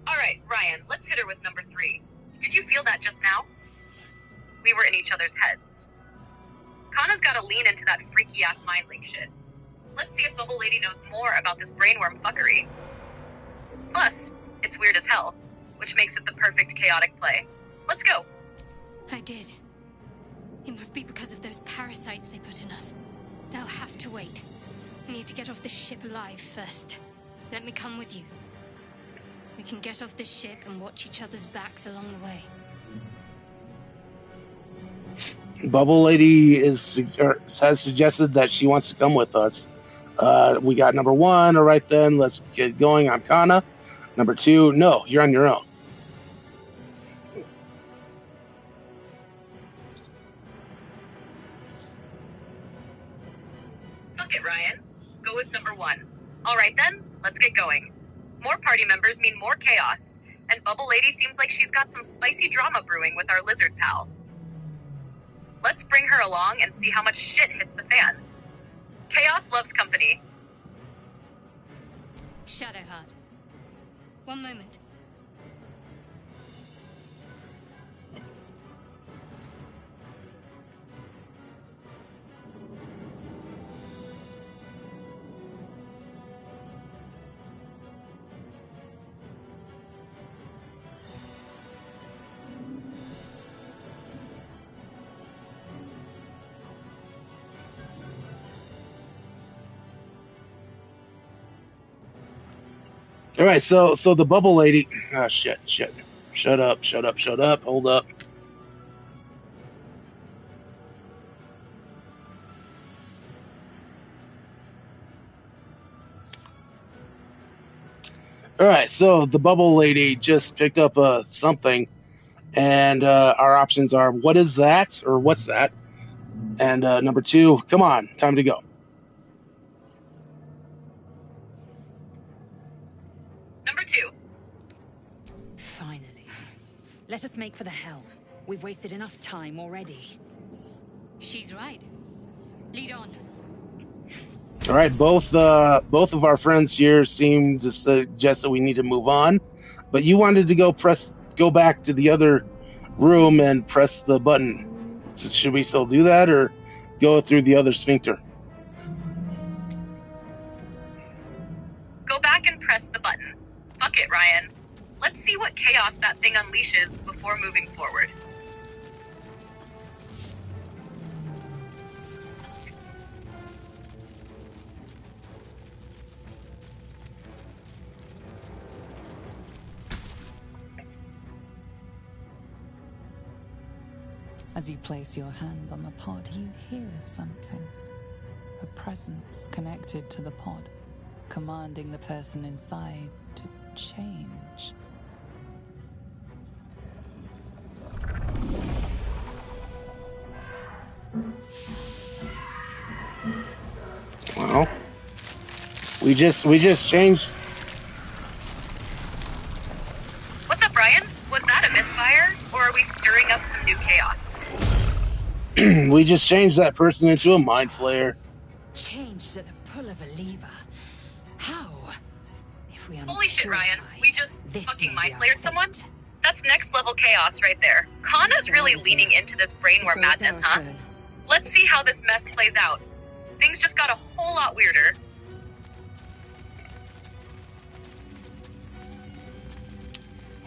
[SPEAKER 2] Alright, Ryan, let's hit her with number 3. Did you feel that just now? We were in each other's heads. Kana's gotta lean into that freaky ass mind link shit. Let's see if Bubble Lady knows more about this brainworm fuckery. Plus, it's weird as hell, which makes it the perfect chaotic play. Let's go.
[SPEAKER 5] I did. It must be because of those parasites they put in us. They'll have to wait. We need to get off this ship alive first. Let me come with you. We can get off this ship and watch each other's backs along the way.
[SPEAKER 1] Bubble Lady has suggested that she wants to come with us. We got number 1, all right then, let's get going on Kana. Number 2, no, you're on your own.
[SPEAKER 2] Fuck it, Ryan. Go with number 1. Alright then, let's get going. More party members mean more chaos, and Bubble Lady seems like she's got some spicy drama brewing with our lizard pal. Let's bring her along and see how much shit hits the fan. Chaos loves company.
[SPEAKER 5] Shadowheart. One moment.
[SPEAKER 1] All right, so the Bubble Lady, shut up, hold up. All right, so the Bubble Lady just picked up something, and our options are what is that, or what's that, and number 2, come on, time to go.
[SPEAKER 2] Number 2.
[SPEAKER 3] Finally. Let us make for the helm. We've wasted enough time already.
[SPEAKER 5] She's right. Lead on.
[SPEAKER 1] All right, both of our friends here seem to suggest that we need to move on, but you wanted to go back to the other room and press the button. So should we still do that, or go through the other sphincter?
[SPEAKER 2] Go back and press the button. Fuck it, chaos that thing unleashes before moving forward.
[SPEAKER 4] As you place your hand on the pod, you hear something. A presence connected to the pod, commanding the person inside to change.
[SPEAKER 1] Well, we just changed.
[SPEAKER 2] What's up, Brian? Was that a misfire, or are we stirring up some new chaos?
[SPEAKER 1] We just changed that person into a mind flayer.
[SPEAKER 3] Changed at the pull of a lever. How? If we are
[SPEAKER 2] Holy shit, Ryan. We just
[SPEAKER 3] this
[SPEAKER 2] fucking
[SPEAKER 3] may be
[SPEAKER 2] mind
[SPEAKER 3] our
[SPEAKER 2] flared someone?
[SPEAKER 3] fate.
[SPEAKER 2] That's next level chaos right there. Kana's really leaning into this brain war madness, huh? Let's see how this mess plays out. Things just got a whole lot weirder.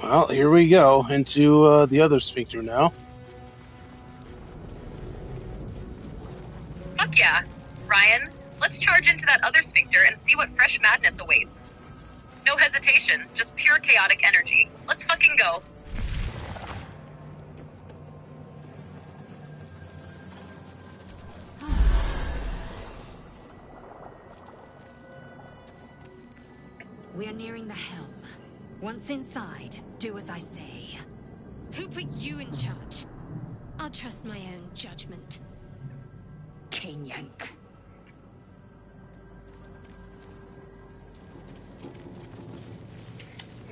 [SPEAKER 1] Well, here we go into the other sphincter now.
[SPEAKER 2] Fuck yeah. Ryan, let's charge into that other sphincter and see what fresh madness awaits. No hesitation, just pure chaotic energy. Let's fucking go.
[SPEAKER 3] We are nearing the helm. Once inside, do as I say.
[SPEAKER 5] Who put you in charge? I'll trust my own judgment.
[SPEAKER 3] Cane yank.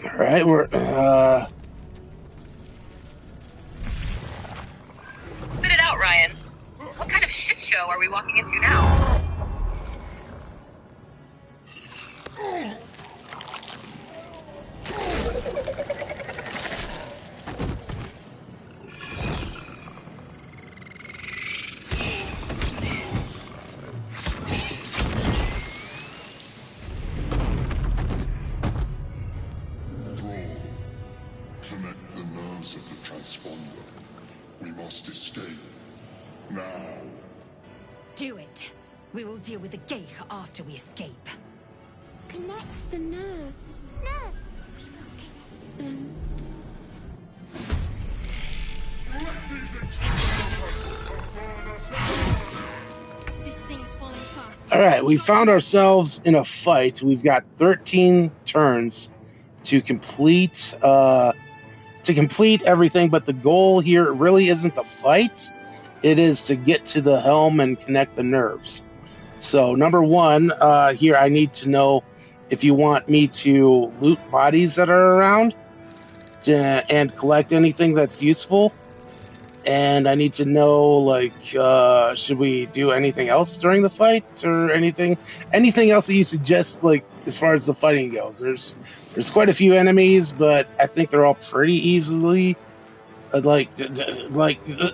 [SPEAKER 1] All right, we're
[SPEAKER 2] Spit it out, Ryan. What kind of shit show are we walking into now?
[SPEAKER 7] Connect the nerves of the transponder. We must escape. Now.
[SPEAKER 3] Do it. We will deal with the Geich after we escape.
[SPEAKER 5] Connect the nerves. Nerves! We will connect them. This thing's falling fast.
[SPEAKER 1] all right. We found ourselves in a fight. We've got 13 turns to complete everything, but the goal here really isn't the fight. It is to get to the helm and connect the nerves. So number one, here I need to know if you want me to loot bodies that are around and collect anything that's useful. And I need to know, like, should we do anything else during the fight or anything else that you suggest, like, as far as the fighting goes? There's quite a few enemies, but I think they're all pretty easily, like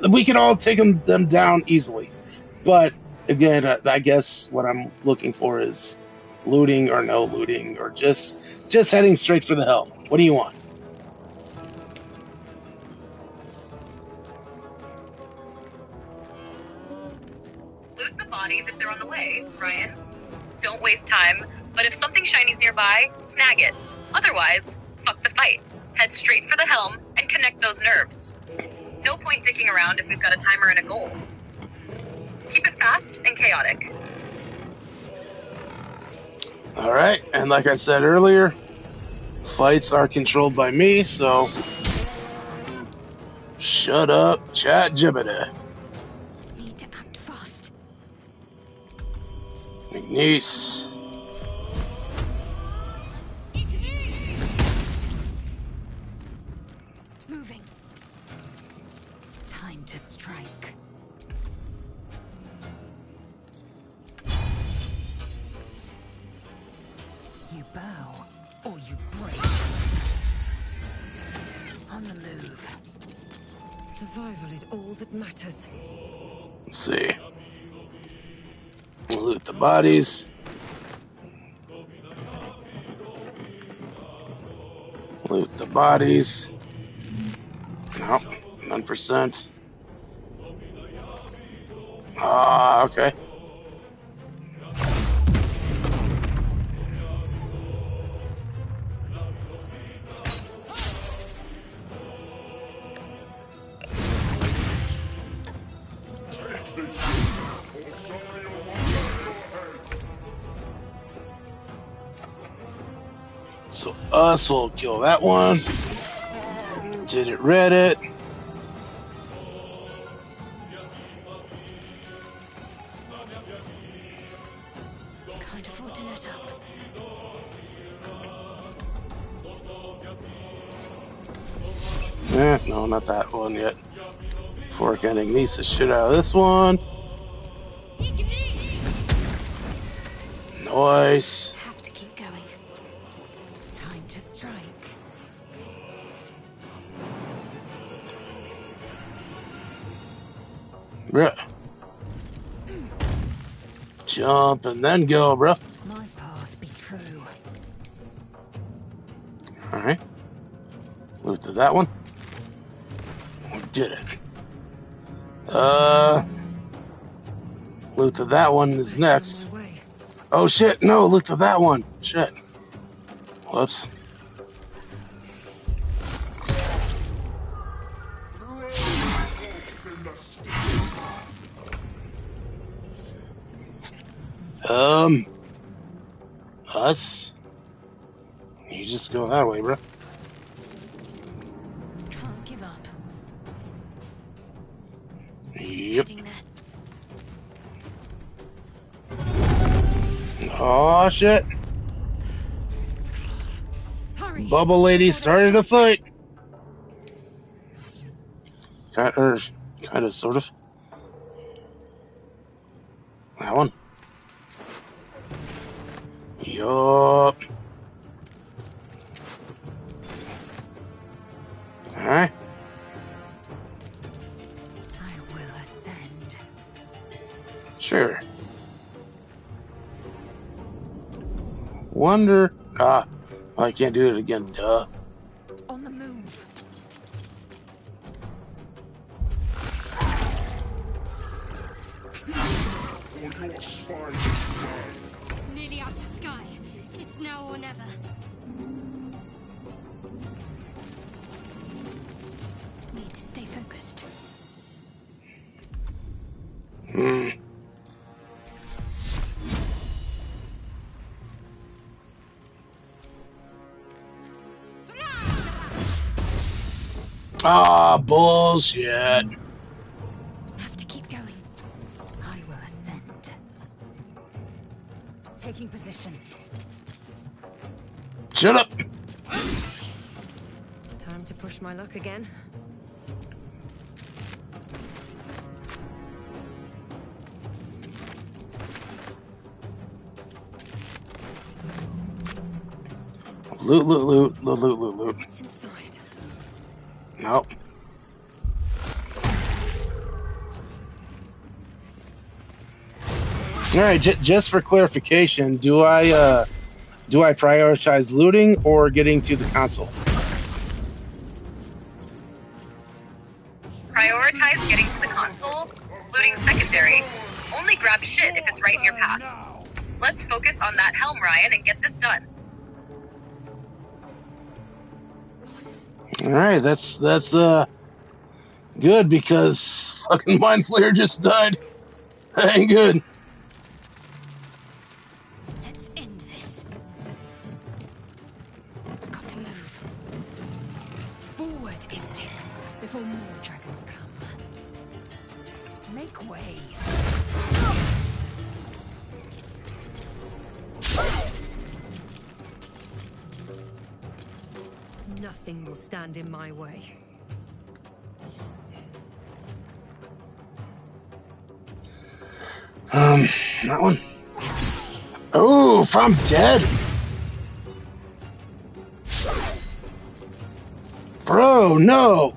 [SPEAKER 1] we can all take them down easily. But again, I guess what I'm looking for is looting or no looting, or just heading straight for the helm. What do you want?
[SPEAKER 2] Loot the bodies if they're on the way, Ryan. Don't waste time, but if something shiny's nearby, snag it. Otherwise, fuck the fight. Head straight for the helm and connect those nerves. No point dicking around if we've got a timer and a goal. Keep it fast and chaotic.
[SPEAKER 1] All right, and like I said earlier, fights are controlled by me, so shut up, ChatGPT.
[SPEAKER 5] Need to act fast.
[SPEAKER 1] McNeese.
[SPEAKER 5] Moving.
[SPEAKER 3] Time to strike. You bow, or you break. On the move.
[SPEAKER 6] Survival is all that matters.
[SPEAKER 1] Let's see. We'll loot the bodies. Loot the bodies. Nope. 9%. Ah, okay. So us will kill that one. Did it, read it.
[SPEAKER 5] Can't afford to let up.
[SPEAKER 1] No, not that one yet. Fork ending needs the shit out of this one. Nice.
[SPEAKER 5] Have to keep going.
[SPEAKER 3] Time to strike.
[SPEAKER 1] Bruh. Jump and then go, bro.
[SPEAKER 3] My path be true.
[SPEAKER 1] Alright. Loot to that one. We did it. Loot to that one is next. Oh shit, no, loot to that one. Shit. Whoops. Us? You just go that way, bro.
[SPEAKER 3] Can't give up.
[SPEAKER 1] Yep.
[SPEAKER 5] Heading there.
[SPEAKER 1] Oh shit.
[SPEAKER 5] Hurry.
[SPEAKER 1] Bubble lady started a fight. Kind of, sort of. That one. Yup. Alright.
[SPEAKER 3] I will ascend.
[SPEAKER 1] Sure. Wonder. I can't do it again. Duh.
[SPEAKER 3] On the move.
[SPEAKER 7] Or your spine is mine.
[SPEAKER 5] Nearly out of sky. It's now or never. Need to stay focused.
[SPEAKER 1] Ah, bullshit.
[SPEAKER 5] Have to keep going.
[SPEAKER 3] I will ascend. Taking position.
[SPEAKER 1] Shut up.
[SPEAKER 6] Time to push my luck again.
[SPEAKER 1] Loot, loot, loot, loot, loot, loot, loot.
[SPEAKER 6] What's inside?
[SPEAKER 1] Nope. All right, just for clarification, do I prioritize looting or getting to the console?
[SPEAKER 2] Prioritize getting to the console. Looting secondary. Only grab shit if it's right in your path. Let's focus on that helm, Ryan, and get this done.
[SPEAKER 1] All right, that's good because fucking Mind Flayer just died. That ain't good.
[SPEAKER 5] Let's end this. Got to move.
[SPEAKER 3] Forward, Istik, before more dragons come. Make way.
[SPEAKER 6] Nothing will stand in my way.
[SPEAKER 1] That one. Oh, if I'm dead. Bro, no.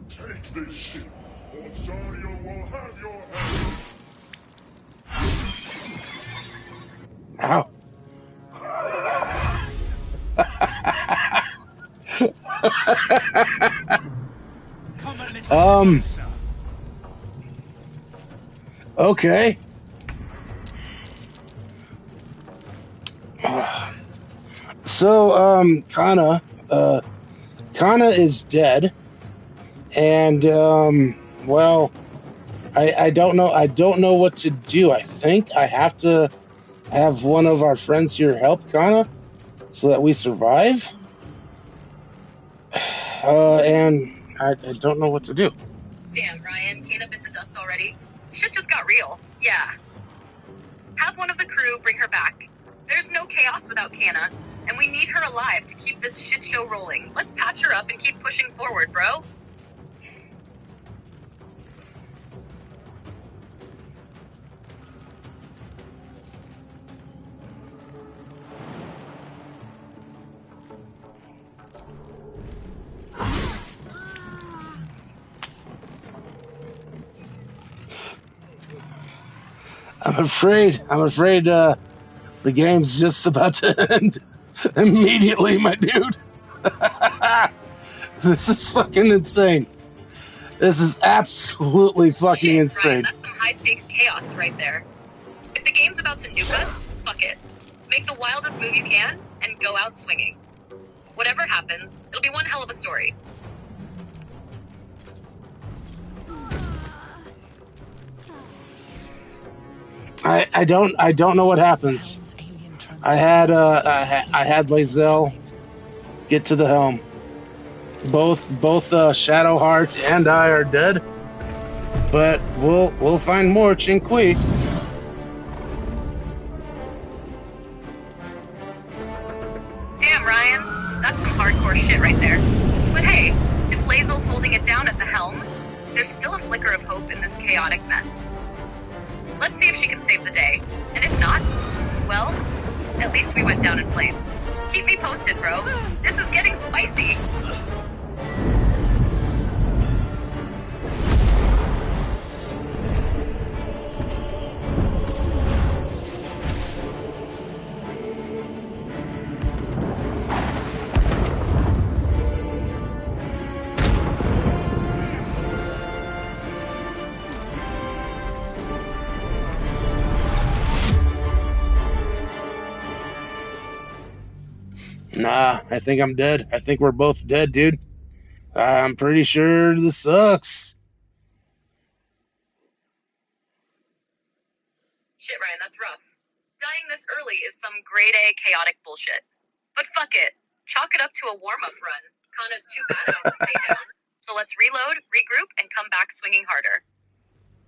[SPEAKER 7] Take this shit, or Zariel will have your head.
[SPEAKER 1] Ow.
[SPEAKER 8] Come a little
[SPEAKER 1] Um.
[SPEAKER 8] closer.
[SPEAKER 1] Okay. So, Kana is dead, and well, I don't know. I don't know what to do. I think I have to have one of our friends here help Kana so that we survive. And I don't know what to do.
[SPEAKER 2] Damn, Ryan, Kana bit the dust already. Shit just got real. Yeah. Have one of the crew bring her back. There's no chaos without Kana, and we need her alive to keep this shit show rolling. Let's patch her up and keep pushing forward, bro.
[SPEAKER 1] I'm afraid the game's just about to end immediately, my dude. This is fucking insane. This is absolutely fucking
[SPEAKER 2] Shit, Ryan,
[SPEAKER 1] insane.
[SPEAKER 2] that's some high-stakes chaos right there. If the game's about to nuke us, fuck it. Make the wildest move you can, and go out swinging. Whatever happens, it'll be one hell of a story.
[SPEAKER 1] I don't know what happens. I had Lazelle get to the helm. Both Shadowheart and I are dead, but we'll find more Chinqui.
[SPEAKER 2] Damn, Ryan, that's some hardcore shit right there. But hey, if Lazel's holding it down at the helm, there's still a flicker of hope in this chaotic mess. Let's see if she can save the day. And if not, well, at least we went down in flames. Keep me posted, bro. This is getting spicy.
[SPEAKER 1] Nah, I think I'm dead. I think we're both dead, dude. I'm pretty sure this sucks.
[SPEAKER 2] Shit, Ryan, that's rough. Dying this early is some grade A chaotic bullshit. But fuck it. Chalk it up to a warm-up run. Kana's too badass to stay down. So let's reload, regroup, and come back swinging harder.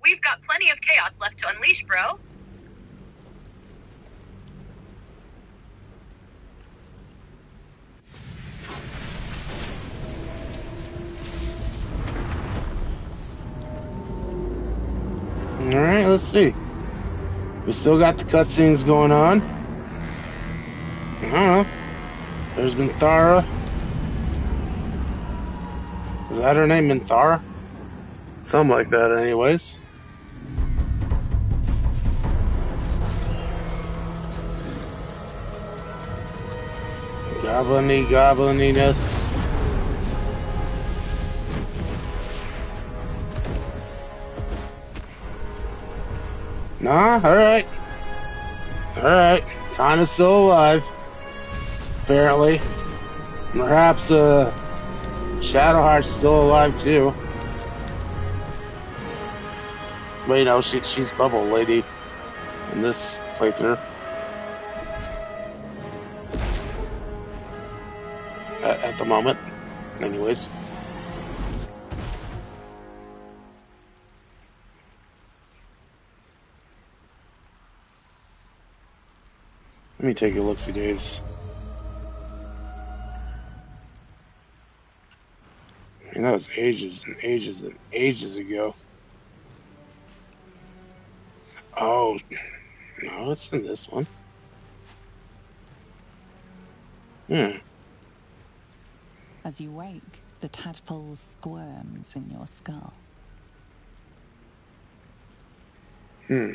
[SPEAKER 2] We've got plenty of chaos left to unleash, bro.
[SPEAKER 1] Alright, let's see. We still got the cutscenes going on. I don't know. There's Minthara. Is that her name, Minthara? Something like that, anyways. Goblininess. Nah, alright. Alright. Kinda still alive. Apparently. Perhaps, Shadowheart's still alive too. But you know, she's Bubble Lady in this playthrough. At the moment. Anyways. Let me take a look-see days. And that was ages and ages and ages ago. Oh, no, it's in this one. Hmm.
[SPEAKER 4] As you wake, the tadpole squirms in your skull.
[SPEAKER 1] Hmm.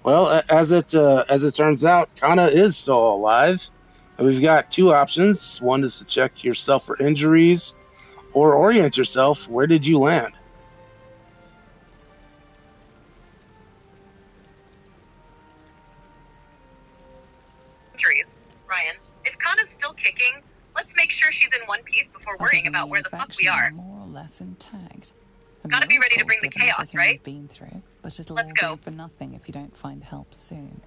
[SPEAKER 1] Well, as it turns out, Kana is still alive. And we've got two options. One is to check yourself for injuries, or orient yourself. Where did you land?
[SPEAKER 2] Injuries, Ryan. If Kana's still kicking, let's make sure she's in one piece before worrying about where the fuck we are.
[SPEAKER 4] More or less intact.
[SPEAKER 2] Gotta be ready to bring the chaos, right?
[SPEAKER 4] You've been through, but it'll
[SPEAKER 2] Let's
[SPEAKER 4] all
[SPEAKER 2] go.
[SPEAKER 4] be for nothing if you don't find help soon.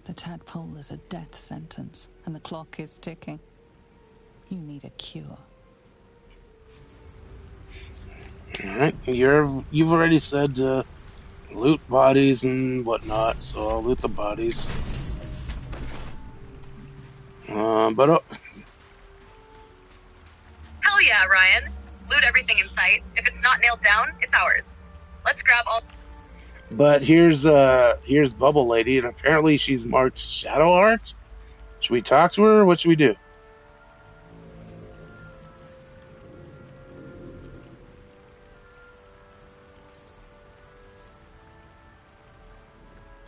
[SPEAKER 4] The tadpole is a death sentence, and the clock is ticking. You need a cure.
[SPEAKER 1] All right, you've already said to loot bodies and whatnot, so I'll loot the bodies. But
[SPEAKER 2] Hell yeah, Ryan. Loot everything in sight. If it's not nailed down, it's ours. Let's grab all...
[SPEAKER 1] But here's Bubble Lady, and apparently she's marked Shadowheart. Should we talk to her, or what should we do?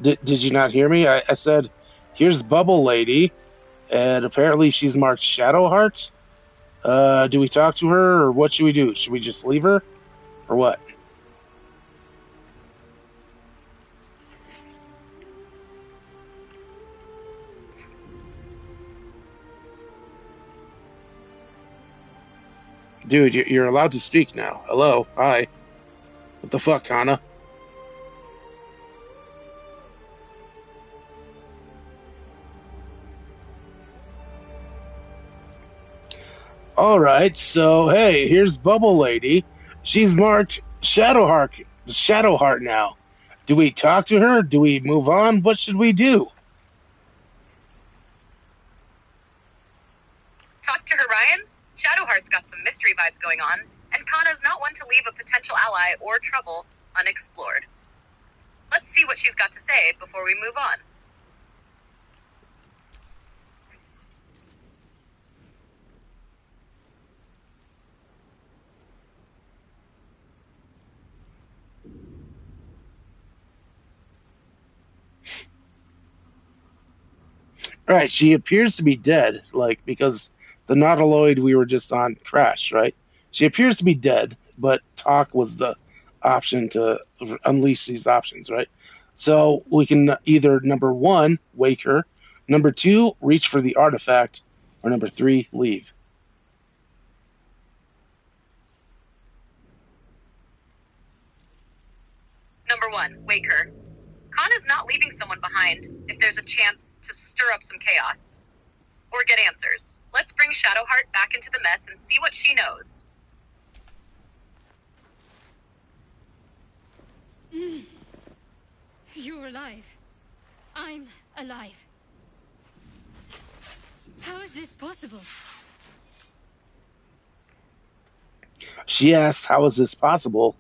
[SPEAKER 1] Did you not hear me? I said, here's Bubble Lady, and apparently she's marked Shadowheart. Do we talk to her, or what should we do? Should we just leave her, or what? Dude, you're allowed to speak now. Hello, hi. What the fuck, Kana? Alright, so hey, here's Bubble Lady. She's marked Shadowheart now. Do we talk to her? Do we move on? What should we do?
[SPEAKER 2] Talk to her, Ryan? Shadowheart's got some mystery vibes going on, and Kana's not one to leave a potential ally or trouble unexplored. Let's see what she's got to say before we move on.
[SPEAKER 1] Alright, she appears to be dead, because the nautiloid we were just on crashed, right? She appears to be dead, but talk was the option to unleash these options, right? So we can either, number one, wake her, number two, reach for the artifact, or number three, leave.
[SPEAKER 2] Number one, wake her. Kana's not leaving someone behind if there's a chance to stir up some chaos. Or get answers. Let's bring Shadowheart back into the mess and see what she knows.
[SPEAKER 5] You're alive. I'm alive. How is this possible?
[SPEAKER 1] She asked, how is this possible?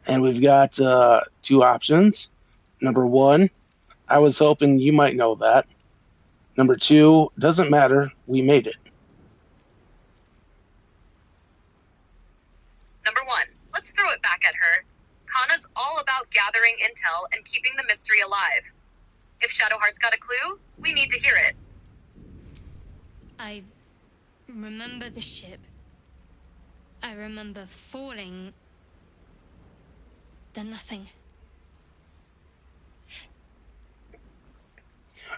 [SPEAKER 1] And we've got two options. Number one, I was hoping you might know that. Number two, doesn't matter, we made it.
[SPEAKER 2] Number one, let's throw it back at her. Kana's all about gathering intel and keeping the mystery alive. If Shadowheart's got a clue, we need to hear it.
[SPEAKER 5] I remember the ship. I remember falling. Then nothing.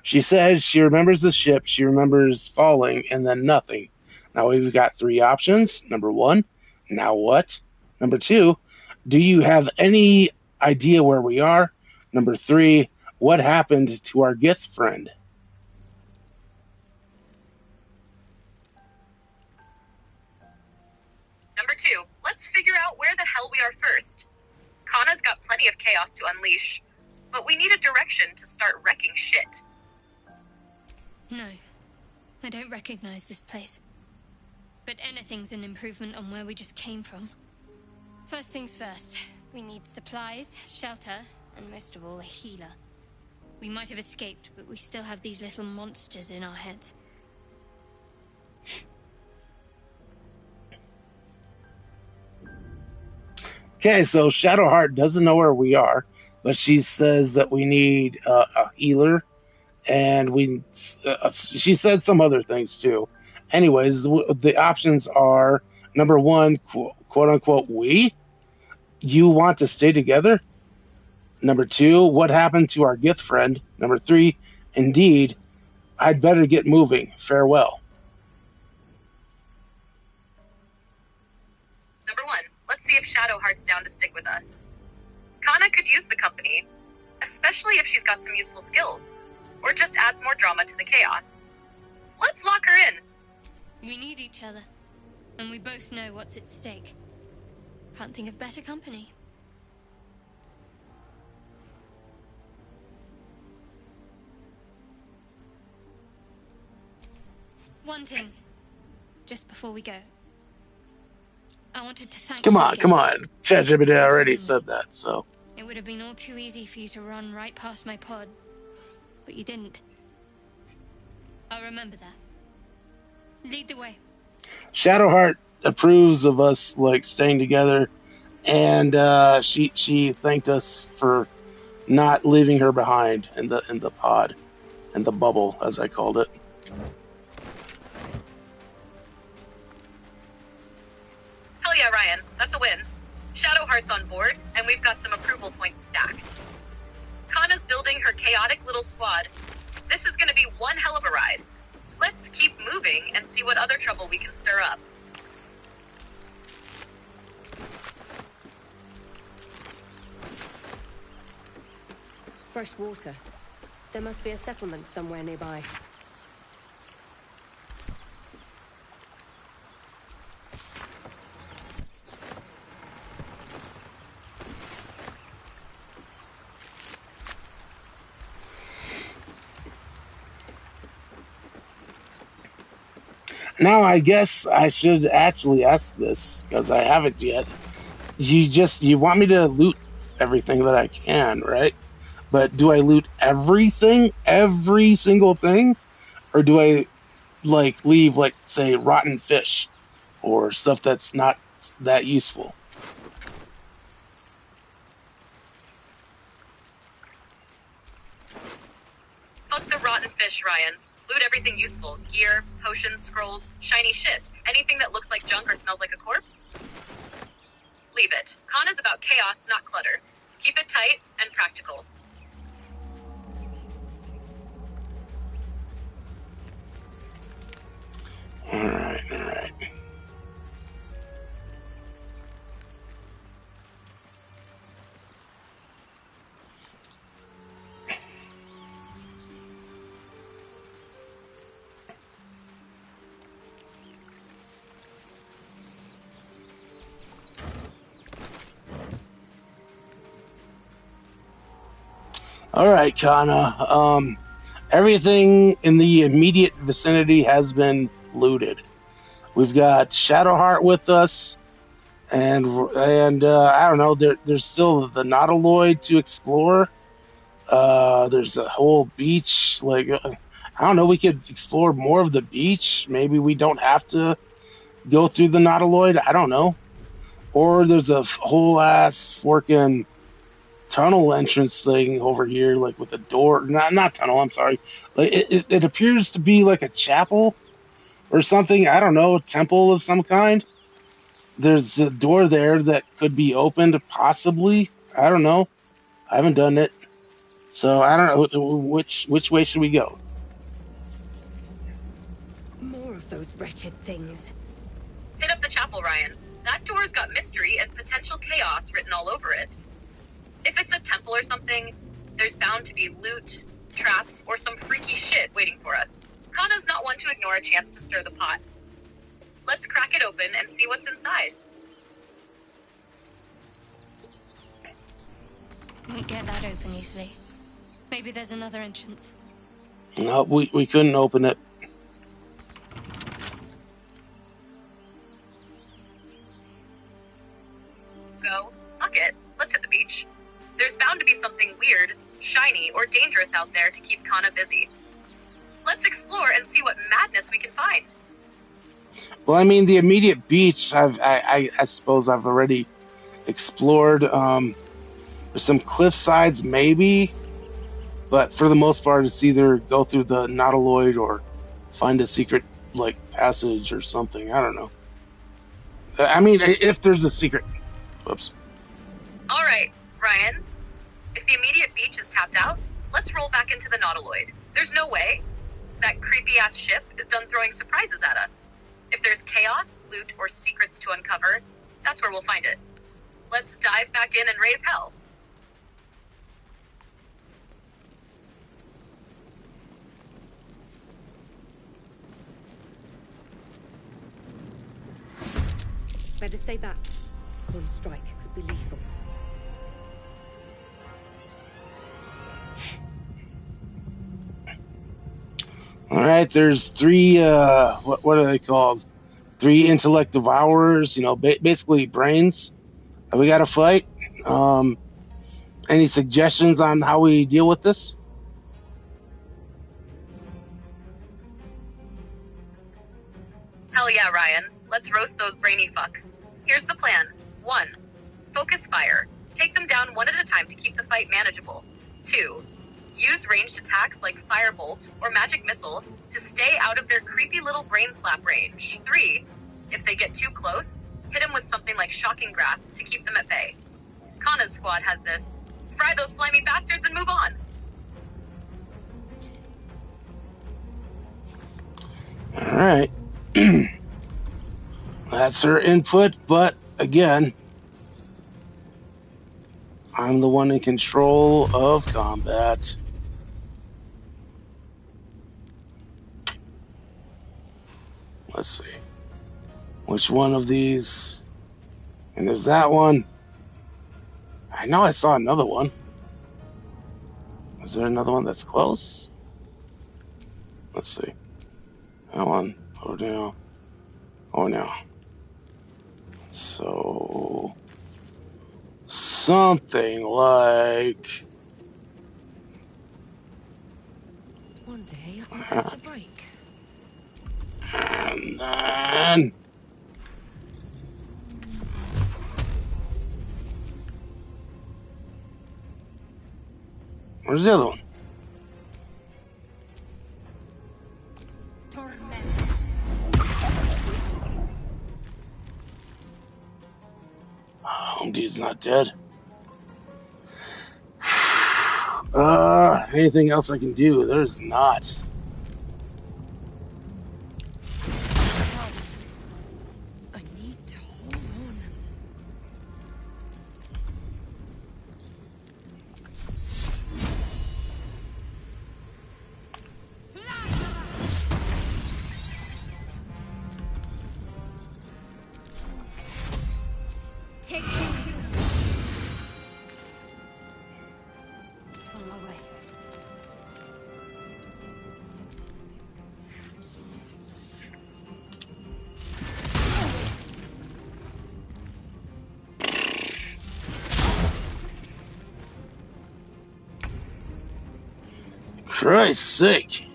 [SPEAKER 1] She says she remembers the ship, she remembers falling, and then nothing. Now we've got three options. Number one, now what? Number two, do you have any idea where we are? Number three, what happened to our Gith friend?
[SPEAKER 2] Number two, let's figure out where the hell we are first. Kana's got plenty of chaos to unleash, but we need a direction to start wrecking shit.
[SPEAKER 5] No, I don't recognize this place. But anything's an improvement on where we just came from. First things first, we need supplies, shelter, and most of all, a healer. We might have escaped, but we still have these little monsters in our heads.
[SPEAKER 1] Okay, so Shadowheart doesn't know where we are. but she says that we need a healer, and she said some other things too. Anyways, the options are number one, quote unquote, you want to stay together. Number two, what happened to our gift friend? Number three, indeed, I'd better get moving. Farewell.
[SPEAKER 2] Number one, let's see if Shadowheart's down to stick with us. Kana could use the company, especially if she's got some useful skills, or just adds more drama to the chaos. Let's lock her in.
[SPEAKER 5] We need each other, and we both know what's at stake. Can't think of better company. One thing, just before we go. I wanted to thank
[SPEAKER 1] Come
[SPEAKER 5] you
[SPEAKER 1] on,
[SPEAKER 5] again.
[SPEAKER 1] come on. ChatGPT already said that, so.
[SPEAKER 5] It would have been all too easy for you to run right past my pod, but you didn't. I'll remember that. Lead the way.
[SPEAKER 1] Shadowheart approves of us like staying together, and she thanked us for not leaving her behind in the pod, in the bubble, as I called it.
[SPEAKER 2] Hell yeah, Ryan. That's a win. Shadowheart's on board, and we've got some approval points stacked. Kana's building her chaotic little squad. This is gonna be one hell of a ride. Let's keep moving and see what other trouble we can stir up.
[SPEAKER 9] Fresh water. There must be a settlement somewhere nearby.
[SPEAKER 1] Now, I guess I should actually ask this, because I haven't yet. You want me to loot everything that I can, right? But do I loot everything? Every single thing? Or do I, like, leave, like, say, rotten fish? Or stuff that's not that useful?
[SPEAKER 2] Fuck the rotten fish, Ryan. Loot everything useful. Gear, potions, scrolls, shiny shit. Anything that looks like junk or smells like a corpse? Leave it. Kana's about chaos, not clutter. Keep it tight and practical.
[SPEAKER 1] Alright. Alright, Kana. Everything in the immediate vicinity has been looted. We've got Shadowheart with us, and I don't know. There's still the Nautiloid to explore. There's a whole beach. Like I don't know. We could explore more of the beach. Maybe we don't have to go through the Nautiloid. I don't know. Or there's a whole ass forking tunnel entrance thing over here, like with a door. Not tunnel. I'm sorry. Like it appears to be like a chapel or something. I don't know, a temple of some kind. There's a door there that could be opened, possibly. I don't know. I haven't done it, so I don't know which way should we go.
[SPEAKER 9] More of those wretched things.
[SPEAKER 2] Hit up the chapel, Ryan. That door's got mystery and potential chaos written all over it. If it's a temple or something, there's bound to be loot, traps, or some freaky shit waiting for us. Kana's not one to ignore a chance to stir the pot. Let's crack it open and see what's inside.
[SPEAKER 5] Won't get that open easily. Maybe there's another entrance.
[SPEAKER 1] No, we couldn't open it.
[SPEAKER 2] Go. Fuck it. Let's hit the beach. There's bound to be something weird, shiny, or dangerous out there to keep Kana busy. Let's explore and see what madness we can find.
[SPEAKER 1] Well, I mean, the immediate beach, I suppose I've already explored. There's some cliff sides, maybe, but for the most part, it's either go through the nautiloid or find a secret like passage or something. I don't know. I mean, if there's a secret. Whoops.
[SPEAKER 2] All right, Ryan. If the immediate beach is tapped out, let's roll back into the nautiloid. There's no way. That creepy-ass ship is done throwing surprises at us. If there's chaos, loot, or secrets to uncover, that's where we'll find it. Let's dive back in and raise hell.
[SPEAKER 9] Better stay back. One strike could be lethal.
[SPEAKER 1] All right, there's three. What are they called? 3 intellect devourers. You know, basically brains that we got to fight. Any suggestions on how we deal with this?
[SPEAKER 2] Hell yeah, Ryan. Let's roast those brainy fucks. Here's the plan. 1. Focus fire. Take them down one at a time to keep the fight manageable. 2. Use ranged attacks like firebolt or magic missile to stay out of their creepy little brain slap range. 3. If they get too close, hit them with something like shocking grasp to keep them at bay. Kana's squad has this. Fry those slimy bastards and move on.
[SPEAKER 1] All right. That's her input, but again, I'm the one in control of combat. Let's see. Which one of these? And there's that one. I know I saw another one. Is there another one that's close? Let's see. That one. Oh, no. Oh, no. So, something like...
[SPEAKER 9] One day I'll catch a break.
[SPEAKER 1] And then... Where's the other one? Oh, dude's not dead. Anything else I can do? There's not.
[SPEAKER 6] I need to hold on.
[SPEAKER 5] Take two. On my way.
[SPEAKER 1] Christ's sake.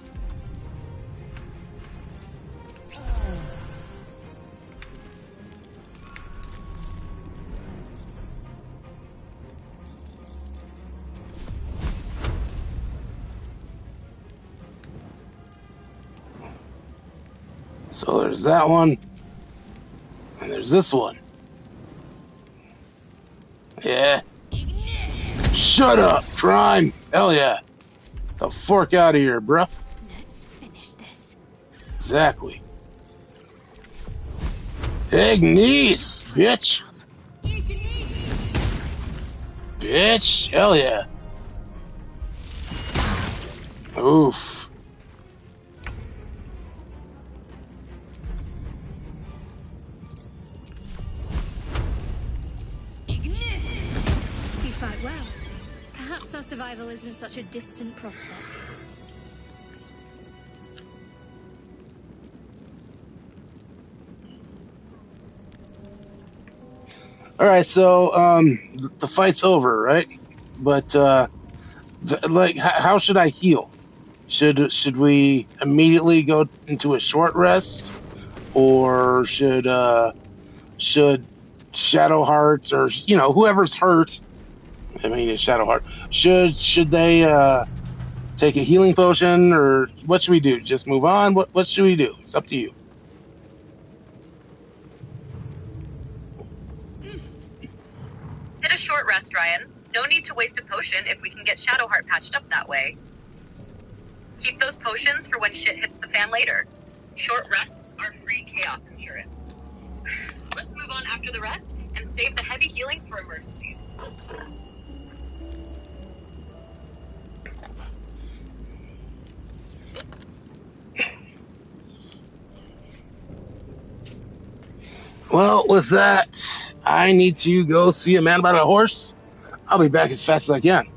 [SPEAKER 1] So there's that one. And there's this one. Yeah. Shut up, crime. Hell yeah. The fork out of here, bruh.
[SPEAKER 5] Let's finish this.
[SPEAKER 1] Exactly. Ignis, bitch. Bitch. Hell yeah. Oof.
[SPEAKER 5] You fight well. Perhaps our survival isn't such a distant prospect.
[SPEAKER 1] All right, so the fight's over, right? But like, how should I heal? Should we immediately go into a short rest, or should Shadowheart or whoever's hurt I mean, it's Shadowheart. Should they take a healing potion, or what should we do? Just move on? What should we do? It's up to you.
[SPEAKER 2] Get a short rest, Ryan. No need to waste a potion if we can get Shadowheart patched up that way. Keep those potions for when shit hits the fan later. Short rests are free chaos insurance. Let's move on after the rest and save the heavy healing for emergencies.
[SPEAKER 1] Well, with that, I need to go see a man about a horse. I'll be back as fast as I can.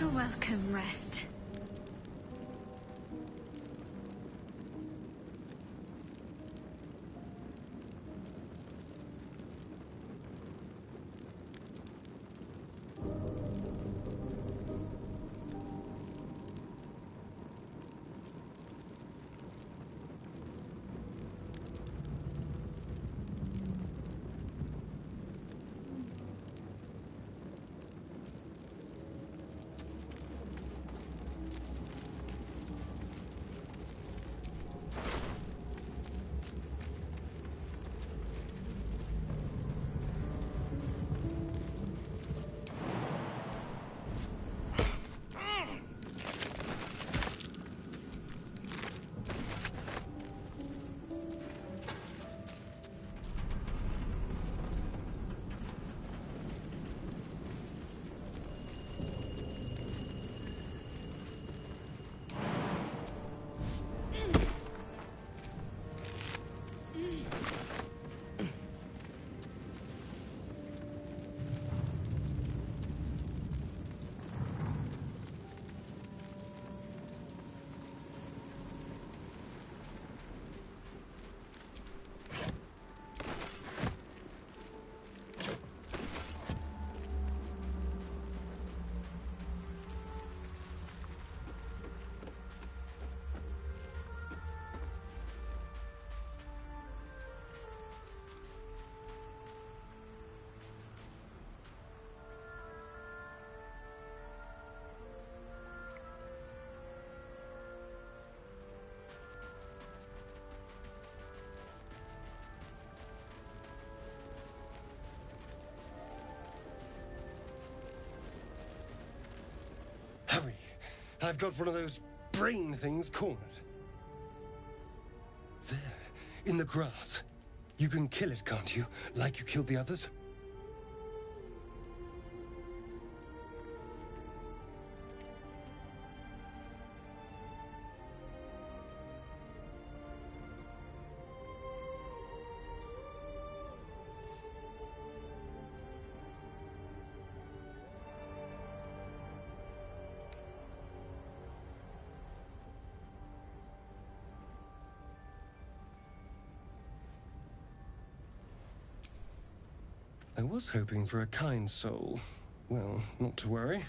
[SPEAKER 5] A welcome rest.
[SPEAKER 10] Hurry! I've got one of those brain things cornered. There, in the grass. You can kill it, can't you? Like you killed the others? I was hoping for a kind soul. Well, not to worry.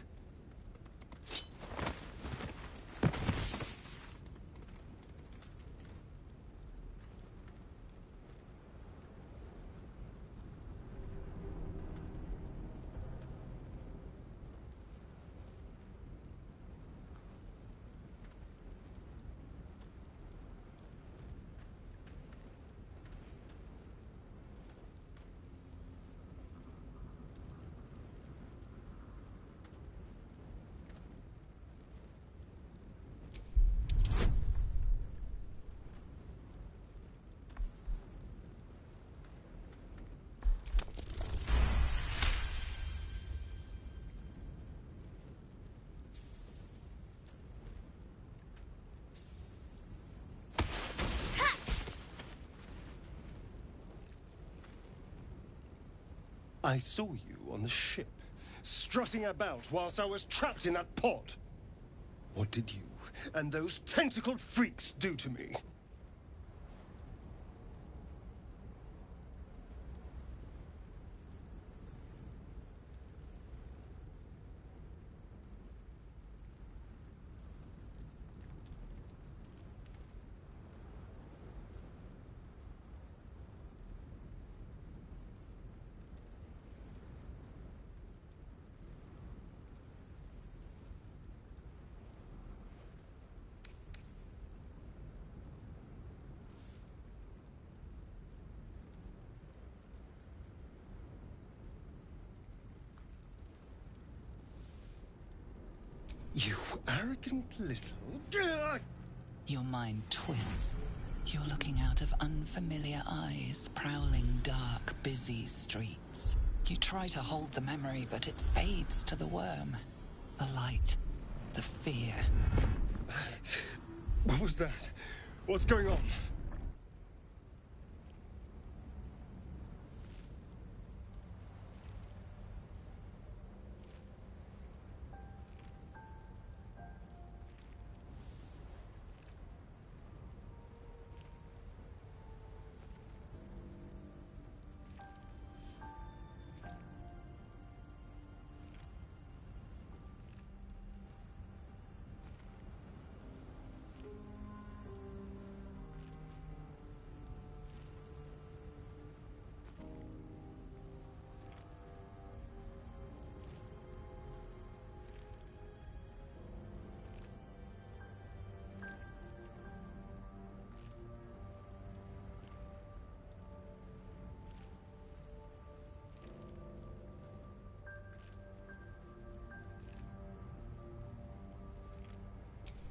[SPEAKER 10] I saw you on the ship, strutting about whilst I was trapped in that pod. What did you and those tentacled freaks do to me? You arrogant little...
[SPEAKER 4] Your mind twists. You're looking out of unfamiliar eyes, prowling dark, busy streets. You try to hold the memory, but it fades to the worm. The light. The fear.
[SPEAKER 10] What was that? What's going on?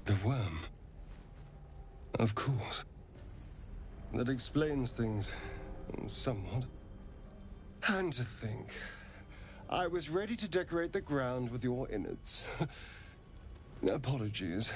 [SPEAKER 10] The worm. Of course. That explains things somewhat. And to think, I was ready to decorate the ground with your innards. Apologies.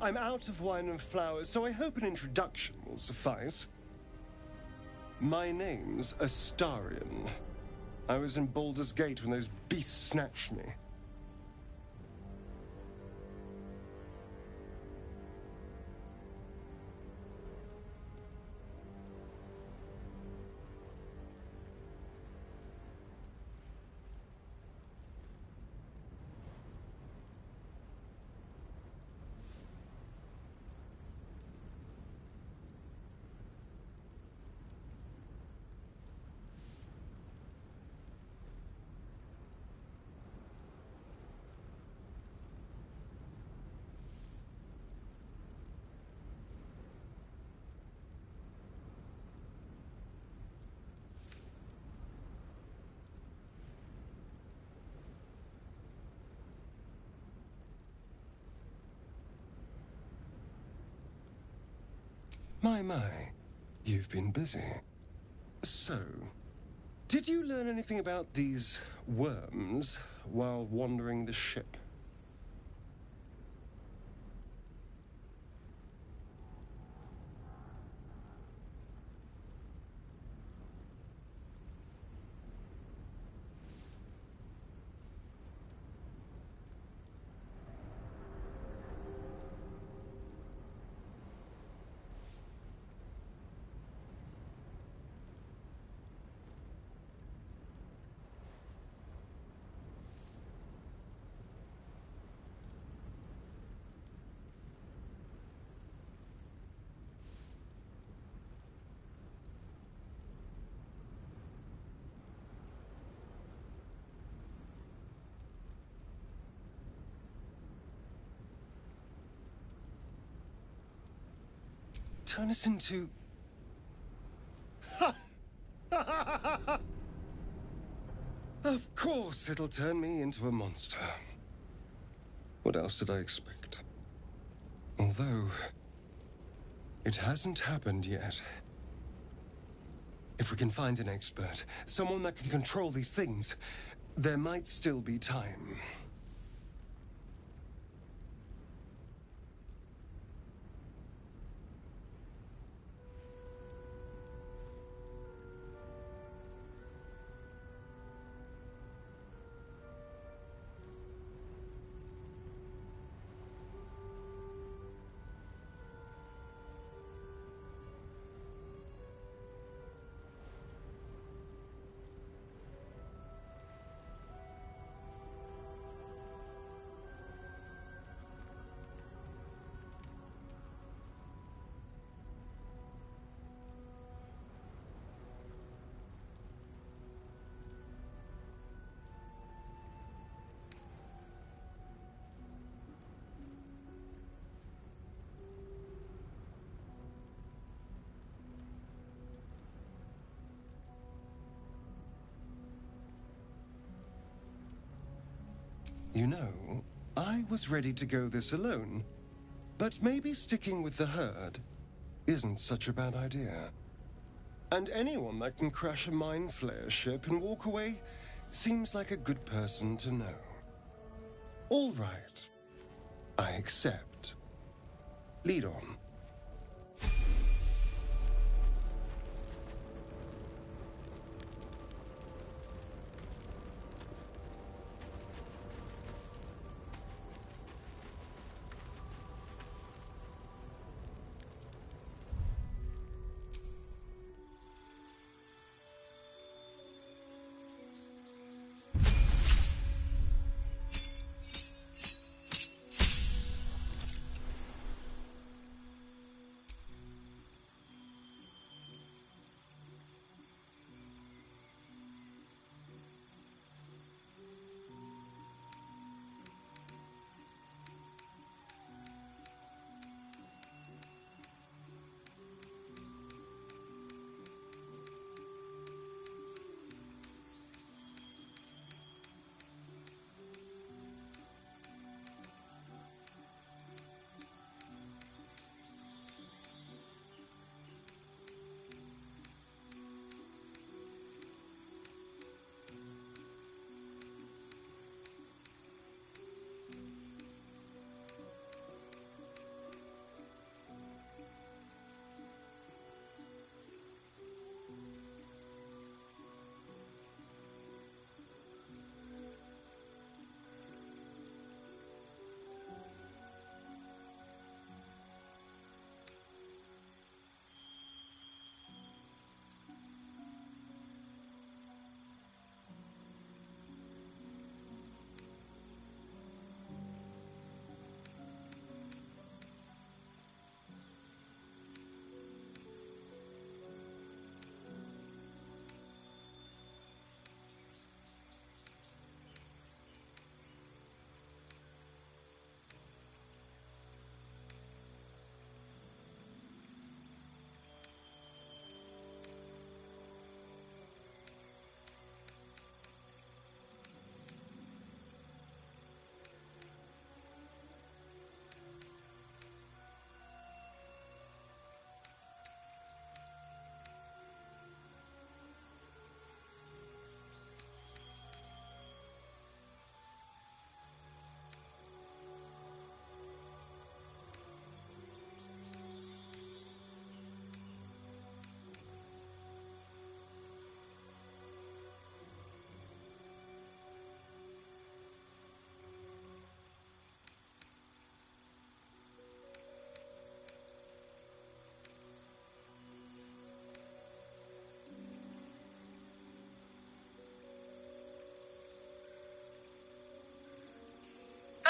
[SPEAKER 10] I'm out of wine and flowers, so I hope an introduction will suffice. My name's Astarion. I was in Baldur's Gate when those beasts snatched me. My, you've been busy. So, did you learn anything about these worms while wandering the ship? Turn us into... Of course it'll turn me into a monster. What else did I expect? Although, it hasn't happened yet. If we can find an expert, someone that can control these things, there might still be time. You know, I was ready to go this alone, but maybe sticking with the herd isn't such a bad idea. And anyone that can crash a mind flayer ship and walk away seems like a good person to know. All right, I accept. Lead on.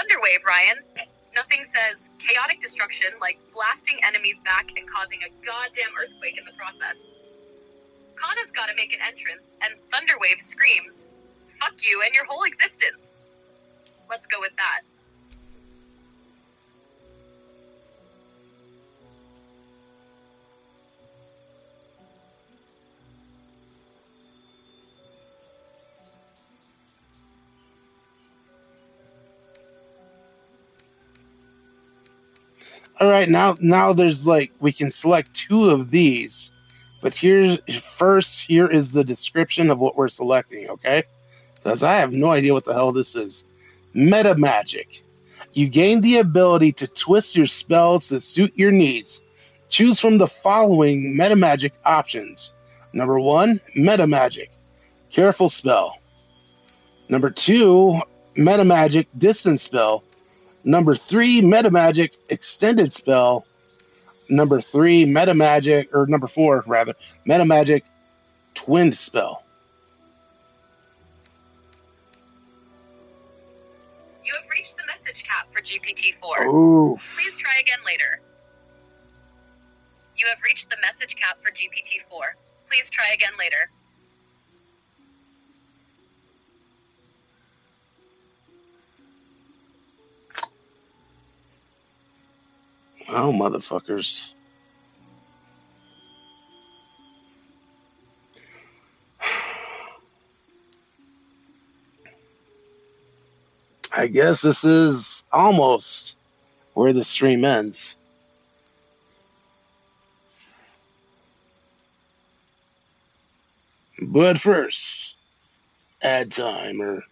[SPEAKER 2] Thunderwave, Ryan. Nothing says chaotic destruction like blasting enemies back and causing a goddamn earthquake in the process. Kana's gotta make an entrance, and Thunderwave screams, "Fuck you and your whole existence." Let's go with that.
[SPEAKER 1] All right, now there's like we can select 2 of these, but here is the description of what we're selecting, okay? Because I have no idea what the hell this is. Meta magic. You gain the ability to twist your spells to suit your needs. Choose from the following meta magic options. Number 1, meta magic, careful spell. Number 2, meta magic, distance spell. Number 3, meta magic, extended spell. Number 3, meta magic, or number 4 rather, meta magic, twinned spell.
[SPEAKER 2] You have reached the message cap for GPT-4.
[SPEAKER 1] Oof.
[SPEAKER 2] Please try again later. You have reached the message cap for GPT-4. Please try again later.
[SPEAKER 1] Oh, motherfuckers. I guess this is almost where the stream ends. But first, ad time or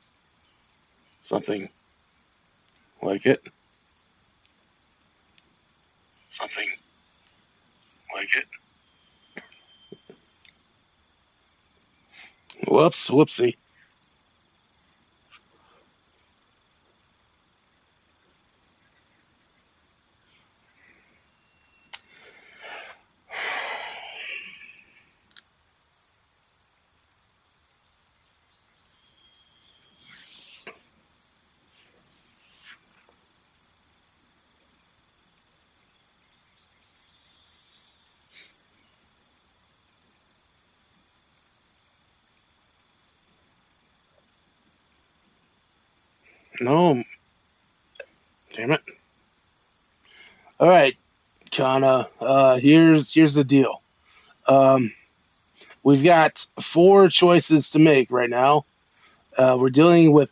[SPEAKER 1] something like it. Something like it. Whoops, whoopsie. No, damn it. All right, Kana. Here's the deal. We've got 4 choices to make right now. We're dealing with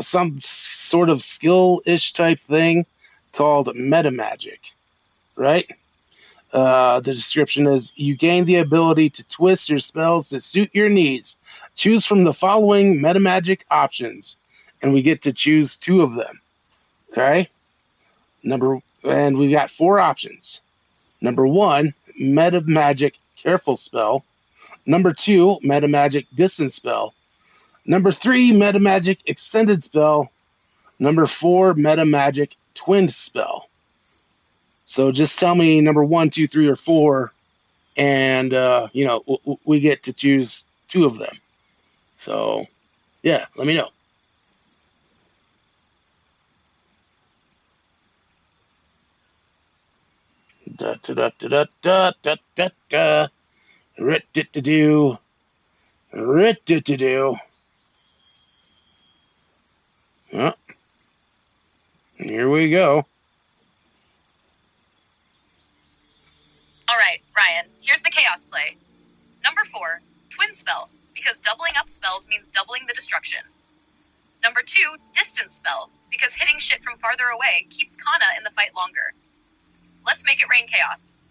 [SPEAKER 1] some sort of skill-ish type thing called meta magic, right? The description is you gain the ability to twist your spells to suit your needs. Choose from the following meta magic options, and we get to choose 2 of them. Okay? And we've got 4 options. Number 1, meta magic careful spell. Number 2, meta magic distance spell. Number 3, meta magic extended spell. Number 4, meta magic twinned spell. So just tell me number 1, 2, 3, or 4, and we get to choose 2 of them. So yeah, let me know. Da da da da da da da da. Rit-dit-to-do. Rit-dit-to-do. Well, here we go.
[SPEAKER 2] Alright, Ryan, here's the chaos play. Number 4, twin spell, because doubling up spells means doubling the destruction. Number 2, distance spell, because hitting shit from farther away keeps Kana in the fight longer. Let's make it rain chaos.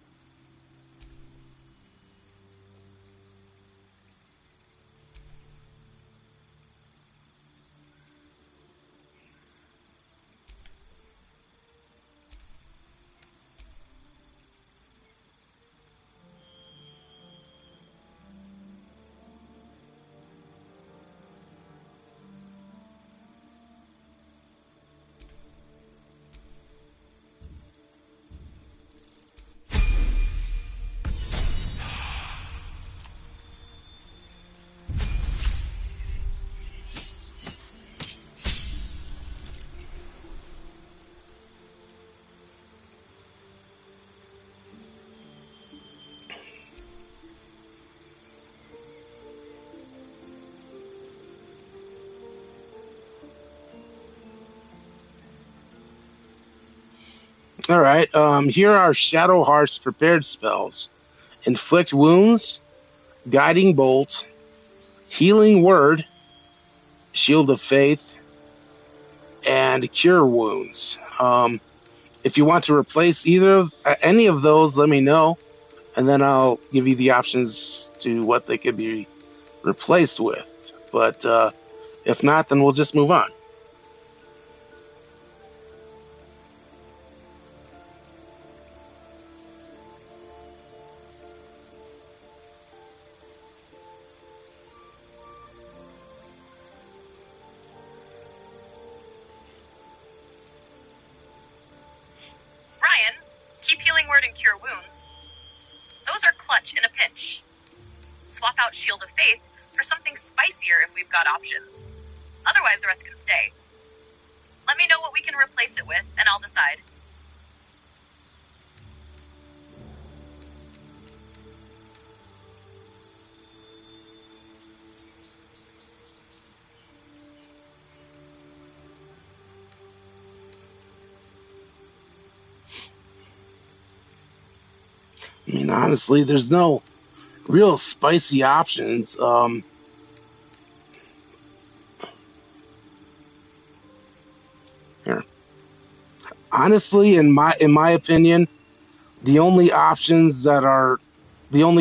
[SPEAKER 1] All right. Here are Shadow Heart's prepared spells: Inflict Wounds, Guiding Bolt, Healing Word, Shield of Faith, and Cure Wounds. If you want to replace any of those, let me know, and then I'll give you the options to what they could be replaced with. But if not, then we'll just move on.
[SPEAKER 2] Ryan, keep Healing Word and Cure Wounds. Those are clutch in a pinch. Swap out Shield of Faith for something spicier if we've got options. Otherwise, the rest can stay. Let me know what we can replace it with, and I'll decide.
[SPEAKER 1] I mean, honestly, there's no real spicy options. Here, honestly, in my opinion, the only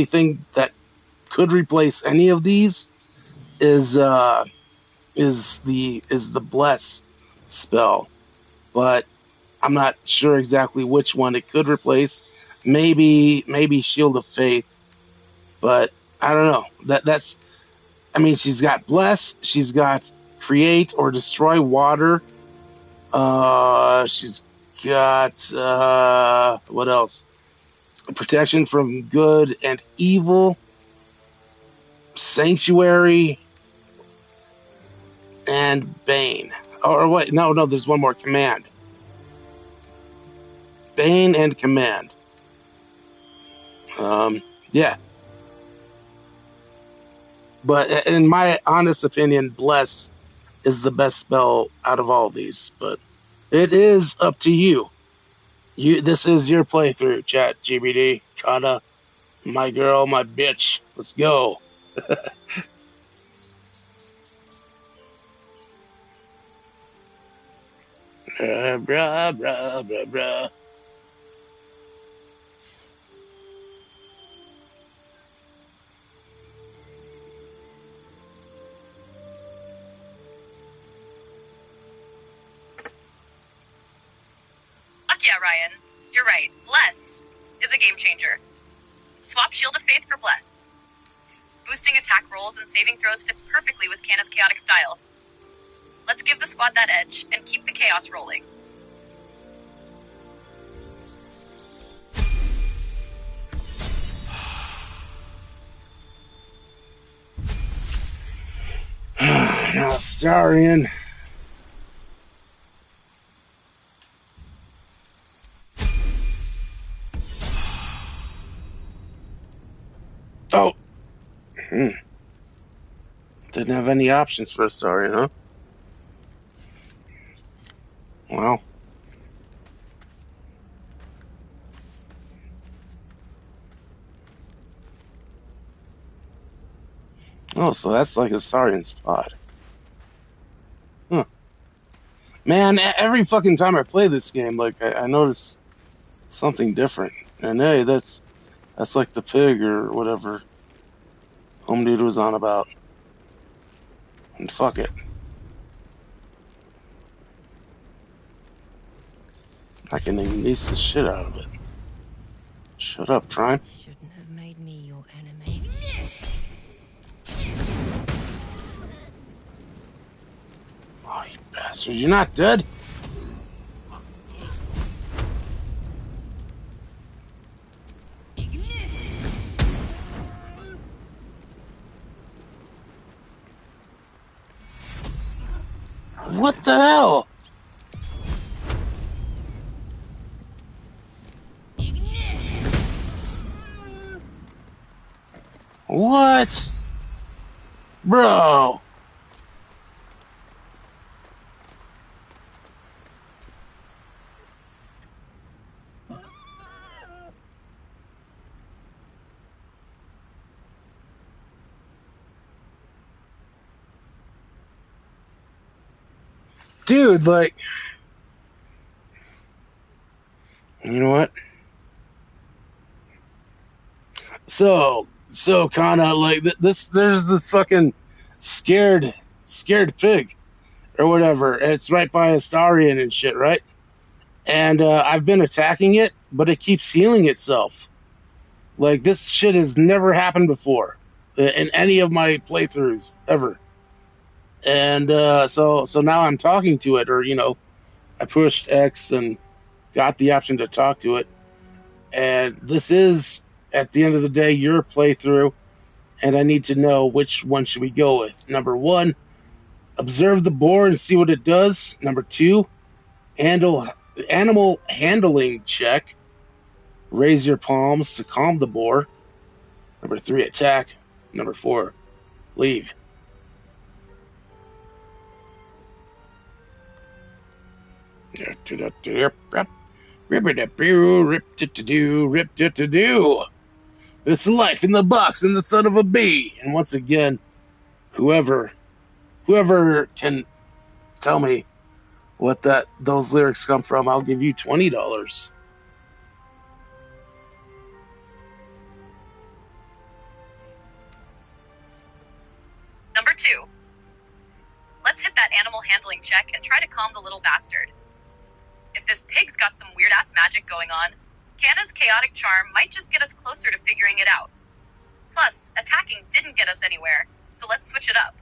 [SPEAKER 1] thing that could replace any of these is the bless spell, but I'm not sure exactly which one it could replace. Maybe Shield of Faith, but I don't know. That's I mean, she's got bless, she's got create or destroy water. She's got what else? Protection from good and evil, sanctuary, and bane. Or wait, no, there's one more: command. Bane and command. Yeah. But in my honest opinion, bless is the best spell out of all these. But it is up to you. This is your playthrough, ChatGPT. Kana, my girl, my bitch. Let's go. Bruh, bruh, bruh, bruh.
[SPEAKER 2] Fuck yeah, Ryan. You're right. Bless is a game changer. Swap Shield of Faith for Bless. Boosting attack rolls and saving throws fits perfectly with Kana's chaotic style. Let's give the squad that edge and keep the chaos rolling.
[SPEAKER 1] Now, Starian. Oh. Didn't have any options for a Starian, huh? Wow. Oh, so that's like a Starian spot. Huh. Man, every fucking time I play this game, like, I notice something different. And hey, that's like the pig or whatever Home Dude was on about. And fuck it. I can ace the shit out of it. Shut up, Trine.
[SPEAKER 9] Shouldn't have made me your enemy.
[SPEAKER 1] Oh, you bastard. You're not dead? What the hell? What? Bro. dude, like, you know what? So Kana, like, there's this fucking scared pig or whatever. It's right by Astarion and shit, right? And I've been attacking it, but it keeps healing itself. Like, this shit has never happened before in any of my playthroughs ever. And so now I'm talking to it, or I pushed X and got the option to talk to it. And this is, at the end of the day, your playthrough, and I need to know which one should we go with. Number 1, observe the boar and see what it does. Number 2, animal handling check. Raise your palms to calm the boar. Number 3, attack. Number 4, leave. It's life in the box and the son of a bee. And once again, whoever can tell me what those lyrics come from, I'll give you $20.
[SPEAKER 2] Number 2. Let's hit that animal handling check and try to calm the little bastard. If this pig's got some weird-ass magic going on, Kana's chaotic charm might just get us closer to figuring it out. Plus, attacking didn't get us anywhere, so let's switch it up.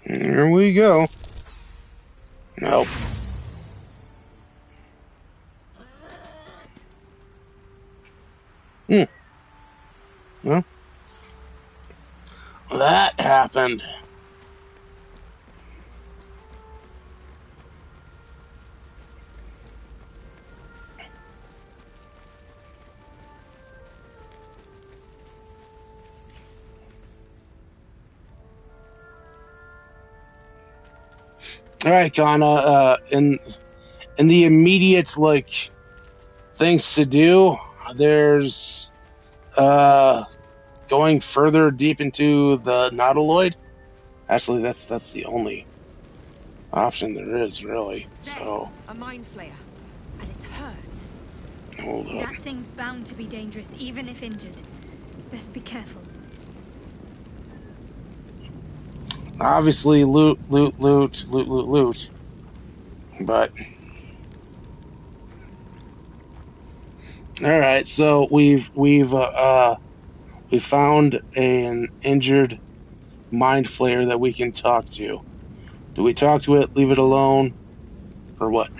[SPEAKER 1] Here we go. Nope. Well, that happened. All right, Kana. In the immediate things to do, there's going further deep into the nautiloid. Actually, that's the only option there is, really. So
[SPEAKER 6] a mind flayer, and it's hurt.
[SPEAKER 1] Hold up.
[SPEAKER 5] That thing's bound to be dangerous, even if injured. Best be careful.
[SPEAKER 1] Obviously, loot. But all right, so we found an injured mind flayer that we can talk to. Do we talk to it, leave it alone, or what?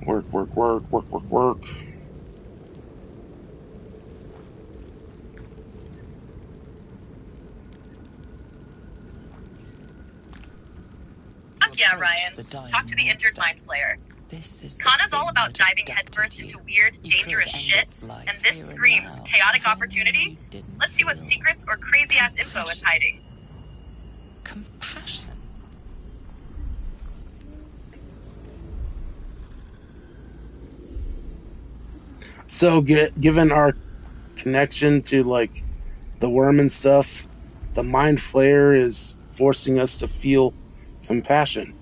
[SPEAKER 1] Work.
[SPEAKER 2] Fuck yeah, Ryan. Talk to the injured mind flayer. Kana's all about diving headfirst into weird, dangerous shit, and this screams chaotic opportunity. Let's see what secrets or crazy-ass info it's hiding.
[SPEAKER 4] Compassion.
[SPEAKER 1] So, given our connection to the worm and stuff, the mind flayer is forcing us to feel compassion.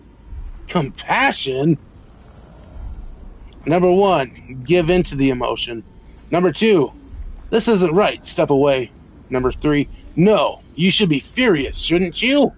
[SPEAKER 1] Compassion? Number 1, give in to the emotion. Number 2, this isn't right, step away. Number 3, no, you should be furious, shouldn't you?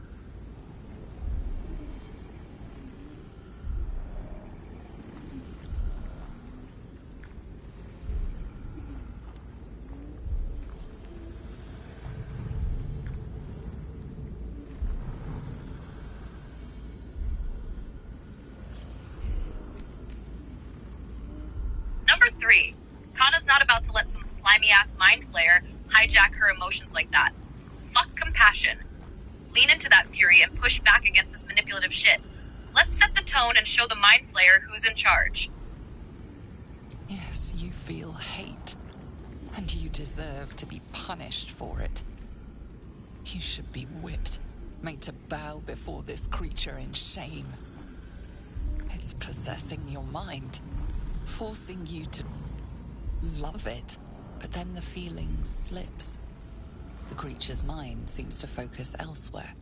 [SPEAKER 2] Number 3, Kana's not about to let some slimy-ass mind flayer hijack her emotions like that. Fuck compassion. Lean into that fury and push back against this manipulative shit. Let's set the tone and show the mind flayer who's in charge.
[SPEAKER 4] Yes, you feel hate, and you deserve to be punished for it. You should be whipped, made to bow before this creature in shame. It's possessing your mind. forcing you to love it. But then the feeling slips. The creature's mind seems to focus elsewhere.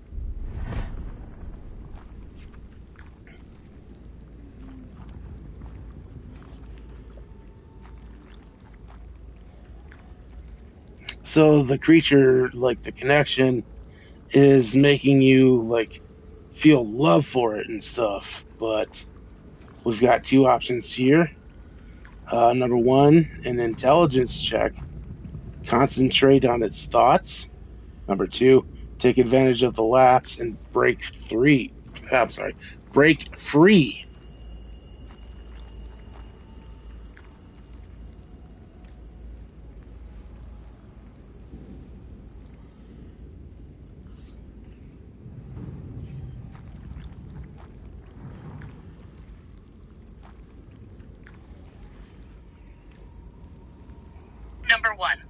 [SPEAKER 1] So the creature, like the connection, is making you like feel love for it and stuff. But we've got two options here. Number one, an intelligence check. Concentrate on its thoughts. Number two, take advantage of the lapse and break free. Break free.
[SPEAKER 2] Number 1.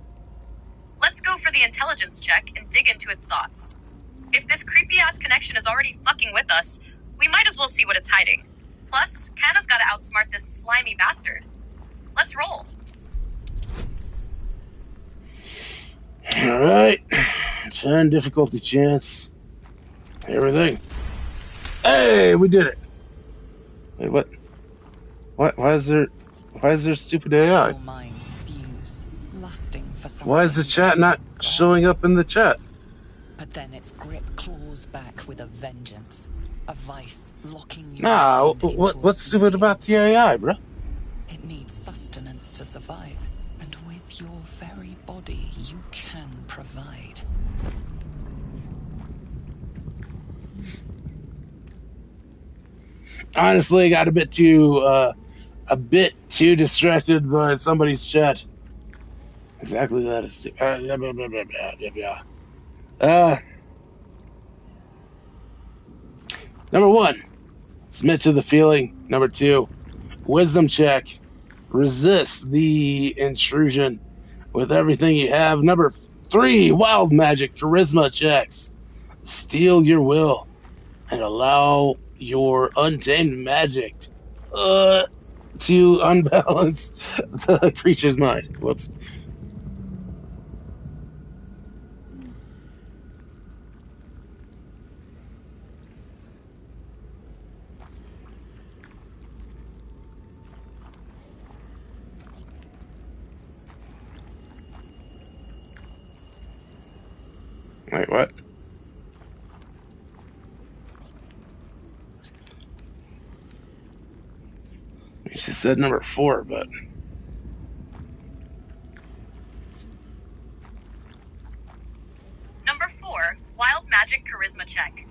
[SPEAKER 2] Let's go for the intelligence check and dig into its thoughts. If this creepy-ass connection is already fucking with us, we might as well see what it's hiding. Plus, Kana's gotta outsmart this slimy bastard. Let's roll.
[SPEAKER 1] Alright. 10 difficulty chance. Everything. Hey, we did it. Wait, what? Why is there stupid AI?
[SPEAKER 4] Your minds fuse, lusting for something.
[SPEAKER 1] Why is the chat not showing up in the chat?
[SPEAKER 4] But then its grip claws back with a vengeance. A vice locking you.
[SPEAKER 1] Nah, what's stupid about the AI, bro?
[SPEAKER 4] It needs sustenance to survive. And with your very body, you can provide.
[SPEAKER 1] Honestly, I got a bit too distracted by somebody's chat. Exactly that is. Number 1, submit to the feeling. Number 2, wisdom check. Resist the intrusion with everything you have. Number 3, wild magic charisma checks. Steel your will and allow your untamed magic to unbalance the creature's mind. Whoops. Wait, what? She said number 4, but...
[SPEAKER 2] Number 4, wild magic charisma check.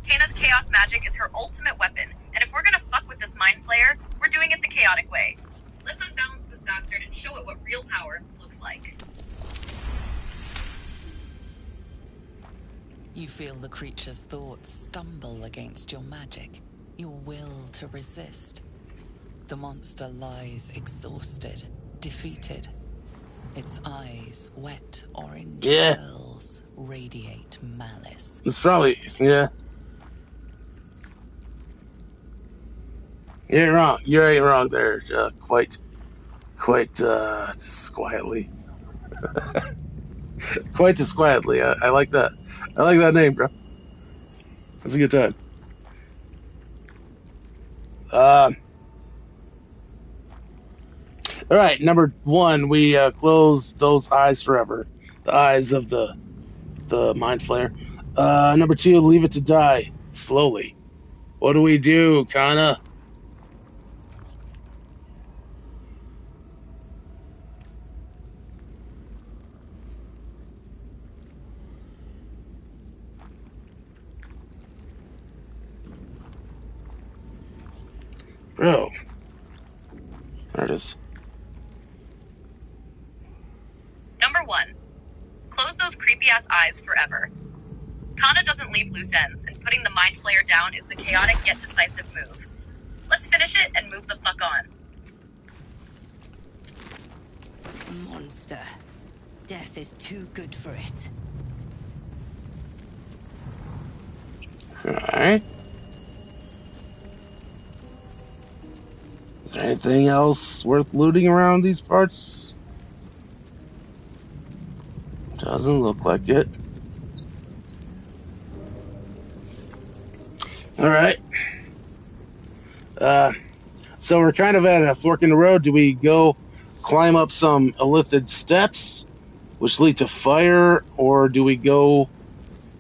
[SPEAKER 2] Kana's chaos magic is her ultimate weapon, and if we're gonna fuck with this mind flayer, we're doing it the chaotic way. Let's unbalance this bastard and show it what real power looks like.
[SPEAKER 4] You feel the creature's thoughts stumble against your magic, your will to resist. The monster lies exhausted, defeated. Its eyes, wet orange pearls, radiate malice.
[SPEAKER 1] It's probably, yeah. You ain't wrong. You ain't wrong there. Quite, disquietly. Quite disquietly. I like that. I like that name, bro. That's a good time. All right, number 1, we close those eyes forever. The eyes of the mind flayer. Number 2, leave it to die slowly. What do we do, Kana? Bro. There it is.
[SPEAKER 2] Number 1, close those creepy-ass eyes forever. Kana doesn't leave loose ends, and putting the mind flayer down is the chaotic yet decisive move. Let's finish it and move the fuck on.
[SPEAKER 6] Monster. Death is too good for it.
[SPEAKER 1] Alright. Anything else worth looting around these parts? Doesn't look like it. Alright. So we're kind of at a fork in the road. Do we go climb up some illithid steps, which lead to fire, or do we go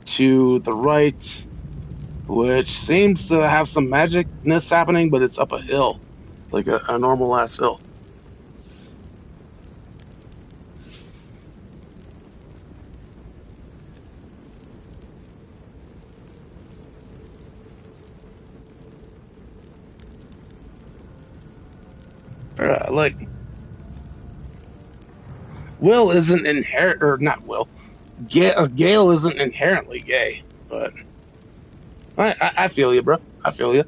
[SPEAKER 1] to the right, which seems to have some magicness happening, but it's up a hill, like a normal ass hill? Like, Will isn't inherent, or not Will. Gale isn't inherently gay, but I feel you, bro. I feel you.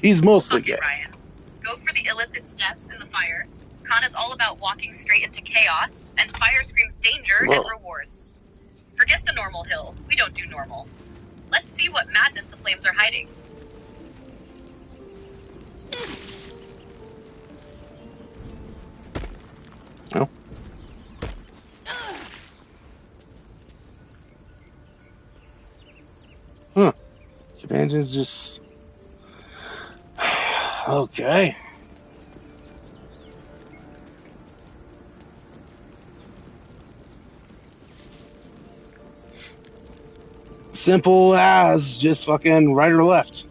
[SPEAKER 1] He's mostly
[SPEAKER 2] Fuck it,
[SPEAKER 1] gay.
[SPEAKER 2] Ryan. Go for the illithid steps in the fire. Kana's all about walking straight into chaos, and fire screams danger
[SPEAKER 1] Whoa.
[SPEAKER 2] and rewards. Forget the normal hill. We don't do normal. Let's see what madness the flames are hiding.
[SPEAKER 1] Oh. Huh. Evangel's just... Okay. Simple as just fucking right or left.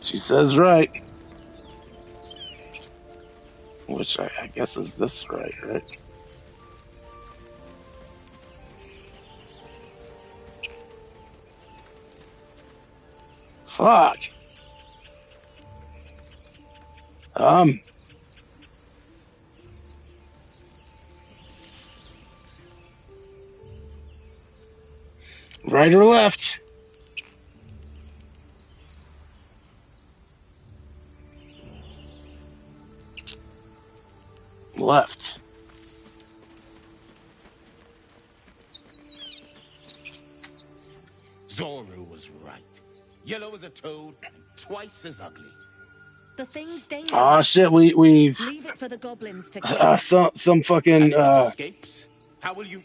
[SPEAKER 1] She says right. Which I guess is this right? Fuck. Right or left? Left.
[SPEAKER 8] Zoru was right. Yellow as a toad and twice as ugly.
[SPEAKER 6] The thing's dangerous.
[SPEAKER 1] Oh shit, we've
[SPEAKER 6] Leave it for the goblins to kill.
[SPEAKER 1] some fucking
[SPEAKER 8] And if it escapes, how will you?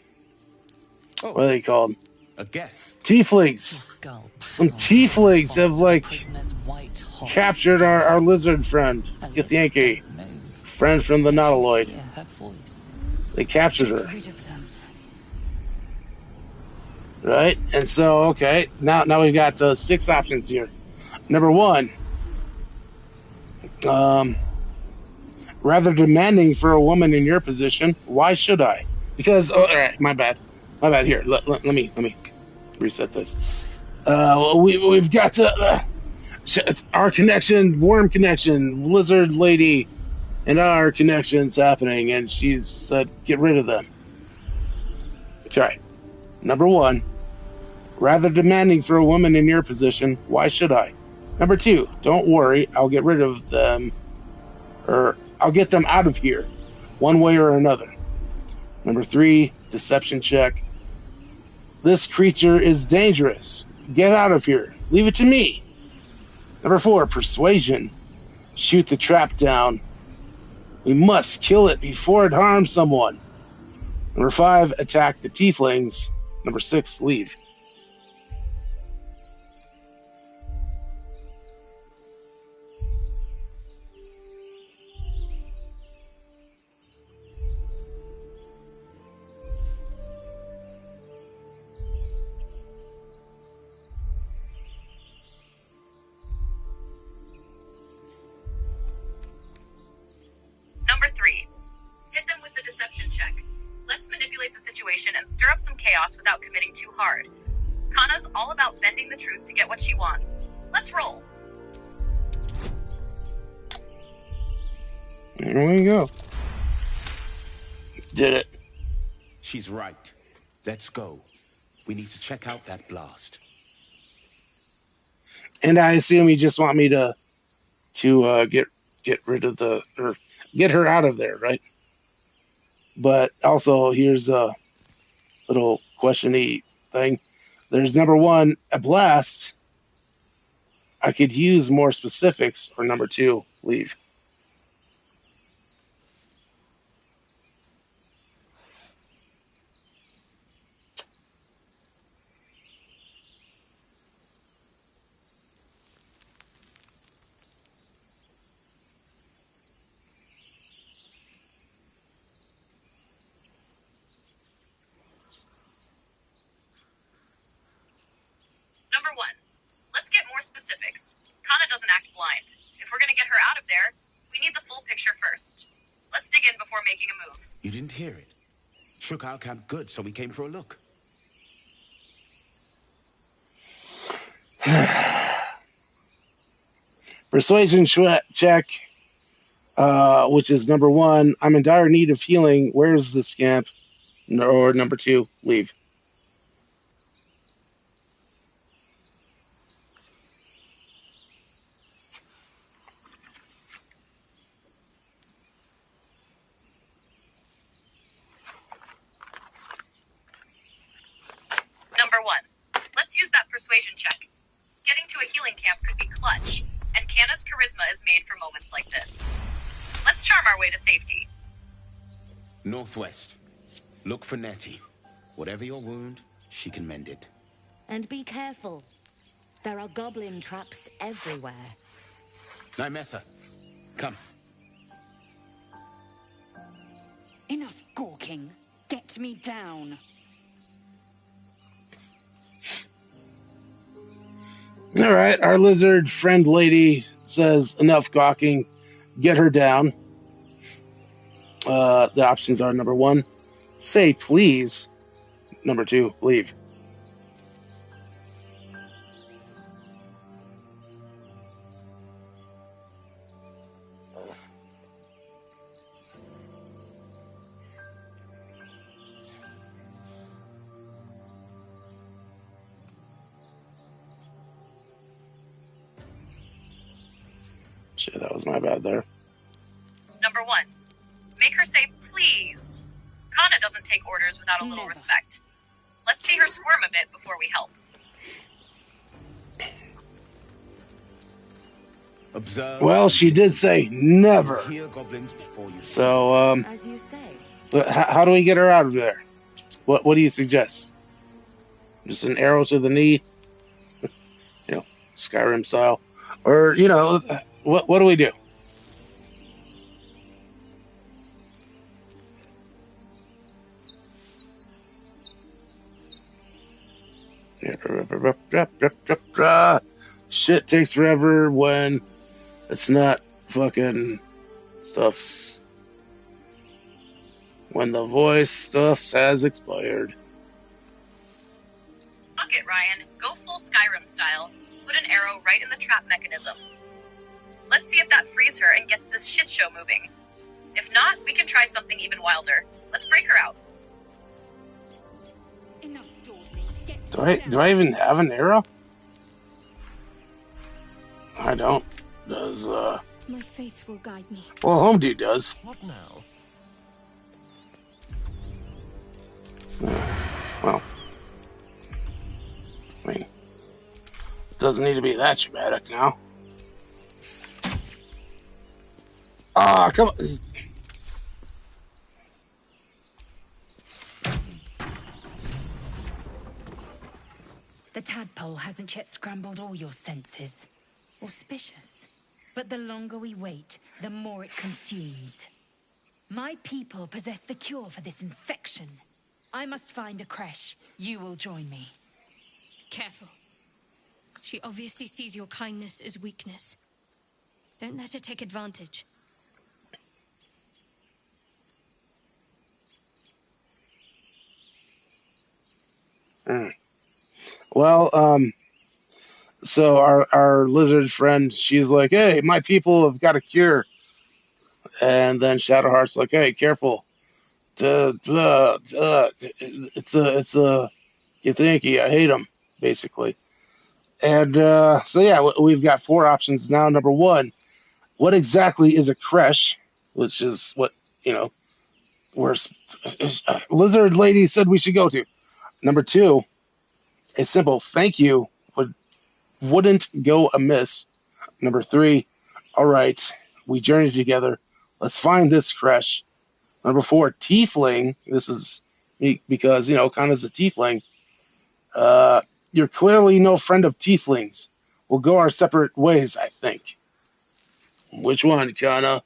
[SPEAKER 8] Oh,
[SPEAKER 1] what are they called?
[SPEAKER 8] a guest.
[SPEAKER 1] Tieflings. Some tieflings have like captured our lizard friend, Githyanki, friend from the Nautiloid. They captured her. Right? And so, okay, now we've got 6 options here. Number 1, rather demanding for a woman in your position. Why should I? Because, all right, my bad. Here, let me reset this. We've got our connection, worm connection, lizard lady, and our connections happening, and she's said, get rid of them. Okay. Number 1, rather demanding for a woman in your position. Why should I? Number 2, don't worry, I'll get rid of them, or I'll get them out of here, one way or another. Number 3, deception check. This creature is dangerous. Get out of here. Leave it to me. Number 4, persuasion. Shoot the trap down. We must kill it before it harms someone. Number 5, attack the tieflings. Number 6, leave.
[SPEAKER 2] Number 3, hit them with the deception check. Let's manipulate the situation and stir up some chaos without committing too hard. Kana's all about bending the truth to get what she wants. Let's roll.
[SPEAKER 1] There we go. Did it.
[SPEAKER 8] She's right. Let's go. We need to check out that blast.
[SPEAKER 1] And I assume you just want me to get rid of the, or get her out of there, right? But also, here's a little questiony thing. There's number one, a blast. I could use more specifics, or number two, leave.
[SPEAKER 2] Number one, let's get more specifics. Kana doesn't act blind. If we're gonna get her out of there, we need the full picture first. Let's dig in before making a move.
[SPEAKER 8] You didn't hear it. Shook our camp good, so we came for a look.
[SPEAKER 1] Persuasion check, which is number one. I'm in dire need of healing. Where's the scamp? Or number two, leave.
[SPEAKER 2] Number one, let's use that persuasion check. Getting to a healing camp could be clutch, and Kana's charisma is made for moments like this. Let's charm our way to safety.
[SPEAKER 8] Northwest. Look for Nettie. Whatever your wound, she can mend it.
[SPEAKER 6] And be careful. There are goblin traps everywhere.
[SPEAKER 8] Nymessa, come.
[SPEAKER 4] Enough gawking. Get me down.
[SPEAKER 1] All right, our lizard friend lady says enough gawking. Get her down. The options are number one, say please. Number two, leave. Shit, that was my bad there.
[SPEAKER 2] Number one, make her say please. Kana doesn't take orders without a little respect. Let's see her squirm a bit before we help.
[SPEAKER 8] Observe.
[SPEAKER 1] Well, she did say never.
[SPEAKER 8] Hear goblins before you.
[SPEAKER 1] So,
[SPEAKER 6] As you say.
[SPEAKER 1] how do we get her out of there? What do you suggest? Just an arrow to the knee? Skyrim style? Or, what do we do? Shit takes forever when it's not fucking stuffs. When the voice stuffs has expired.
[SPEAKER 2] Fuck it, Ryan. Go full Skyrim style. Put an arrow right in the trap mechanism. Let's see if that frees her and gets this shit show moving. If not, we can try something even wilder. Let's break her out.
[SPEAKER 4] Enough dawdling.
[SPEAKER 1] Do I even have an arrow? I don't. Does
[SPEAKER 5] My faith will guide me.
[SPEAKER 1] well, Home Dude does.
[SPEAKER 10] What now?
[SPEAKER 1] Well, I mean, it doesn't need to be that dramatic now. Ah, come on.
[SPEAKER 3] The tadpole hasn't yet scrambled all your senses. Auspicious. But the longer we wait, the more it consumes. My people possess the cure for this infection. I must find a creche. You will join me.
[SPEAKER 5] Careful. She obviously sees your kindness as weakness. Don't let her take advantage.
[SPEAKER 1] Well, so our lizard friend, she's like, "Hey, my people have got a cure," and then Shadowheart's like, "Hey, careful! It's a you thinky. I hate them, basically." And so yeah, we've got four options now. Number one, what exactly is a creche? which is what, you know, where Lizard Lady said we should go to. Number 2, a simple thank you wouldn't go amiss. Number 3, all right, we journey together. Let's find this creche. Number 4, tiefling. This is because, you know, Kana's a tiefling. You're clearly no friend of tieflings. We'll go our separate ways, I think. Which one, Kana?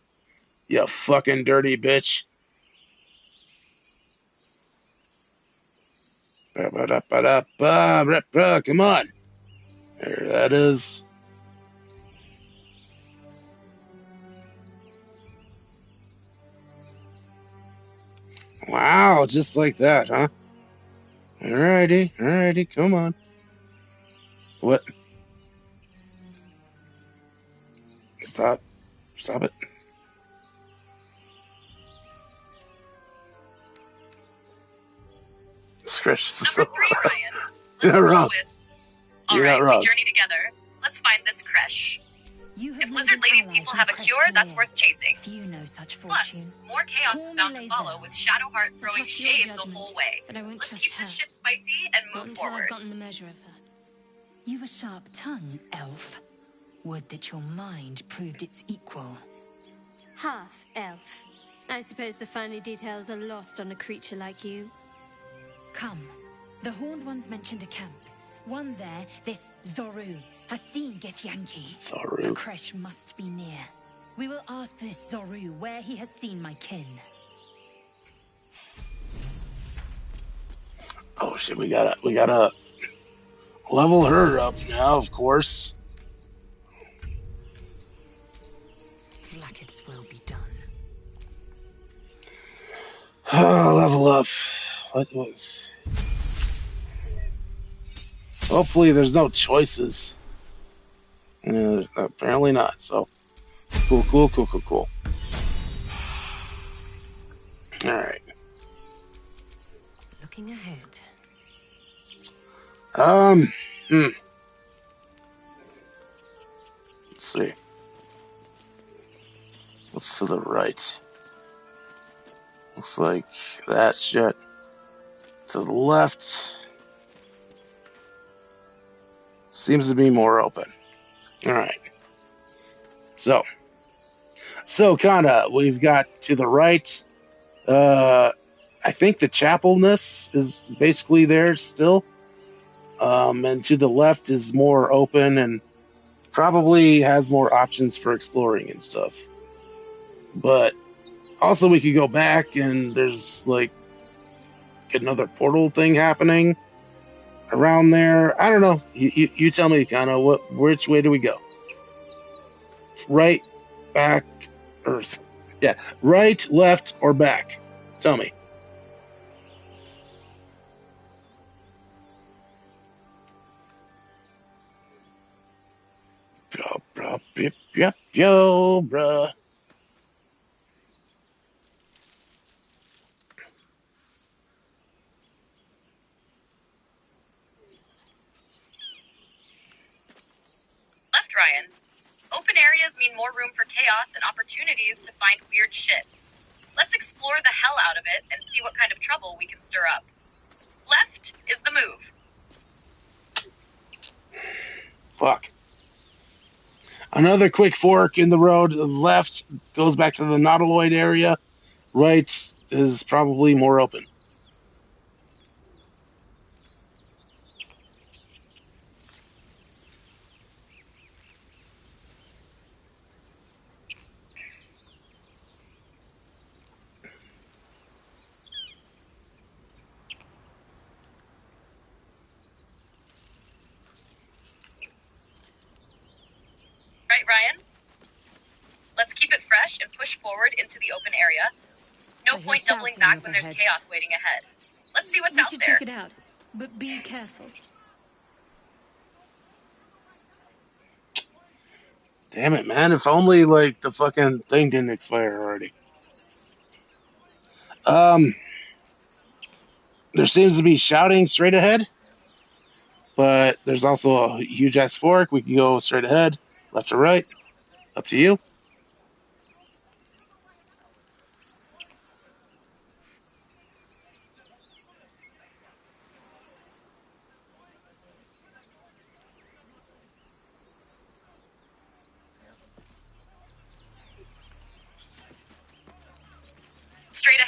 [SPEAKER 1] You fucking dirty bitch. Come on. There that is. Wow, just like that, huh? Alrighty, come on. What? Stop it.
[SPEAKER 2] Number 3, Ryan.
[SPEAKER 1] You're
[SPEAKER 2] Let's
[SPEAKER 1] not
[SPEAKER 2] roll
[SPEAKER 1] wrong.
[SPEAKER 2] with.
[SPEAKER 1] You're not
[SPEAKER 2] Alright,
[SPEAKER 1] wrong.
[SPEAKER 2] we journey together. Let's find this creche. If Lizard Lady's people have a cure, that's worth chasing. Plus, more chaos is bound to follow with Shadowheart throwing shade the whole way. Let's keep this shit spicy and move forward.
[SPEAKER 5] I've gotten the measure of her.
[SPEAKER 3] You've a sharp tongue, elf. Would that your mind proved its equal.
[SPEAKER 5] Half elf. I suppose the finer details are lost on a creature like you.
[SPEAKER 3] Come. The Horned Ones mentioned a camp. One there, this Zoru, has seen Githyanki.
[SPEAKER 1] Zoru.
[SPEAKER 3] The creche must be near. We will ask this Zoru where he has seen my kin.
[SPEAKER 1] Oh shit, we gotta level her up now, of course.
[SPEAKER 3] Blackets will be done.
[SPEAKER 1] Level up. What was? Hopefully there's no choices. Apparently not, so cool. Alright.
[SPEAKER 6] Looking ahead.
[SPEAKER 1] Let's see. What's to the right? Looks like that shit. To the left. Seems to be more open. Alright. So Kana, we've got to the right. I think the chapelness is basically there still. And to the left is more open and probably has more options for exploring and stuff. But also we could go back and there's like another portal thing happening around there. I don't know. You tell me, Kana, which way do we go? Right, back, Earth. Yeah, right, left, or back? Tell me. Yo, bruh.
[SPEAKER 2] Left, Ryan. Open areas mean more room for chaos and opportunities to find weird shit. Let's explore the hell out of it and see what kind of trouble we can stir up. Left is the move.
[SPEAKER 1] Fuck. Another quick fork in the road. Left goes back to the Nautiloid area. Right is probably more open.
[SPEAKER 2] Right, Ryan? Let's keep it fresh and push forward into the open area. No point doubling back when there's chaos waiting ahead. Let's see what's out there.
[SPEAKER 5] We should check it out, but be careful.
[SPEAKER 1] Damn it, man. If only, like, the fucking thing didn't expire already. There seems to be shouting straight ahead. But there's also a huge ass fork. We can go straight ahead, left or right. Up to you.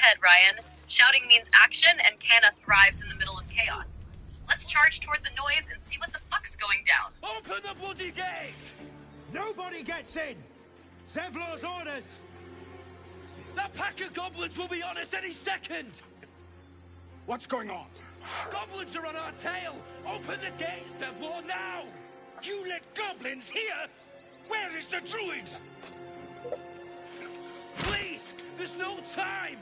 [SPEAKER 2] ahead, Ryan. Shouting means action, and Kana thrives in the middle of chaos. Let's charge toward the noise and see what the fuck's going down.
[SPEAKER 8] Open the bloody gate!
[SPEAKER 11] Nobody gets in! Zevlor's orders!
[SPEAKER 8] That pack of goblins will be on us any second!
[SPEAKER 11] What's going on?
[SPEAKER 8] Goblins are on our tail! Open the gate, Zevlor, now!
[SPEAKER 11] You let goblins here? Where is the druid?
[SPEAKER 8] Please! There's no time!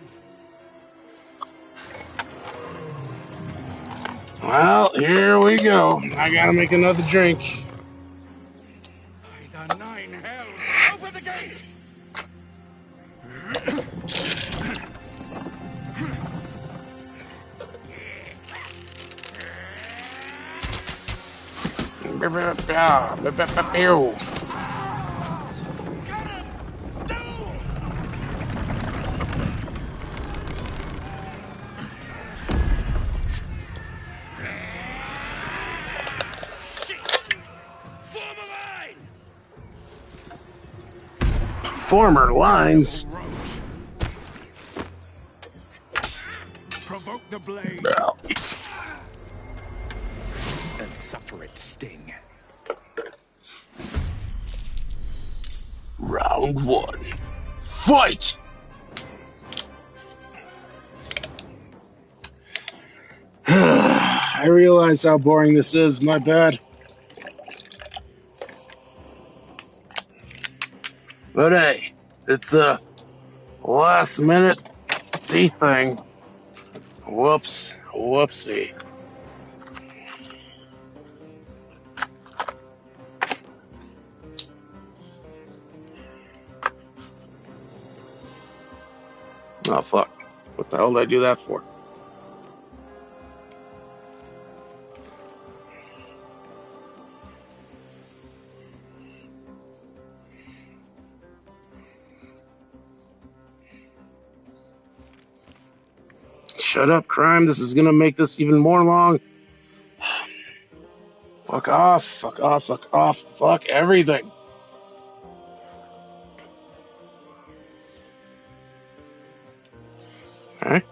[SPEAKER 1] Well, here we go. I gotta make another drink.
[SPEAKER 11] By the nine hells! Open the gate! Former lines. Provoke the blade.
[SPEAKER 1] No.
[SPEAKER 11] And suffer its sting.
[SPEAKER 1] Round one. Fight! I realize how boring this is. My bad. But hey, it's a last minute thing. Whoops. Whoopsie. Oh, fuck. What the hell did I do that for? Shut up, crime. This is gonna make this even more long. Fuck off. Fuck off. Fuck off. Fuck everything. Okay.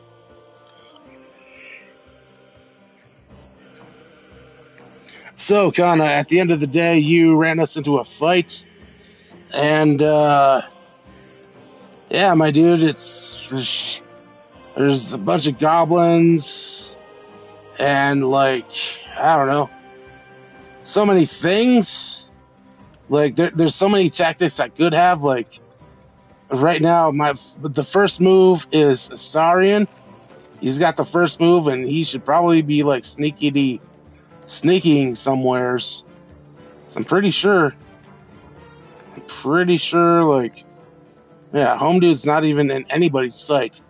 [SPEAKER 1] So, Kana, at the end of the day, you ran us into a fight. And, yeah, my dude, there's a bunch of goblins. And, like, I don't know. So many things. Like, there's so many tactics I could have. Like, right now, the first move is Asarian. He's got the first move, and he should probably be, like, sneaking somewheres. So I'm pretty sure, like, yeah, home dude's not even in anybody's sight.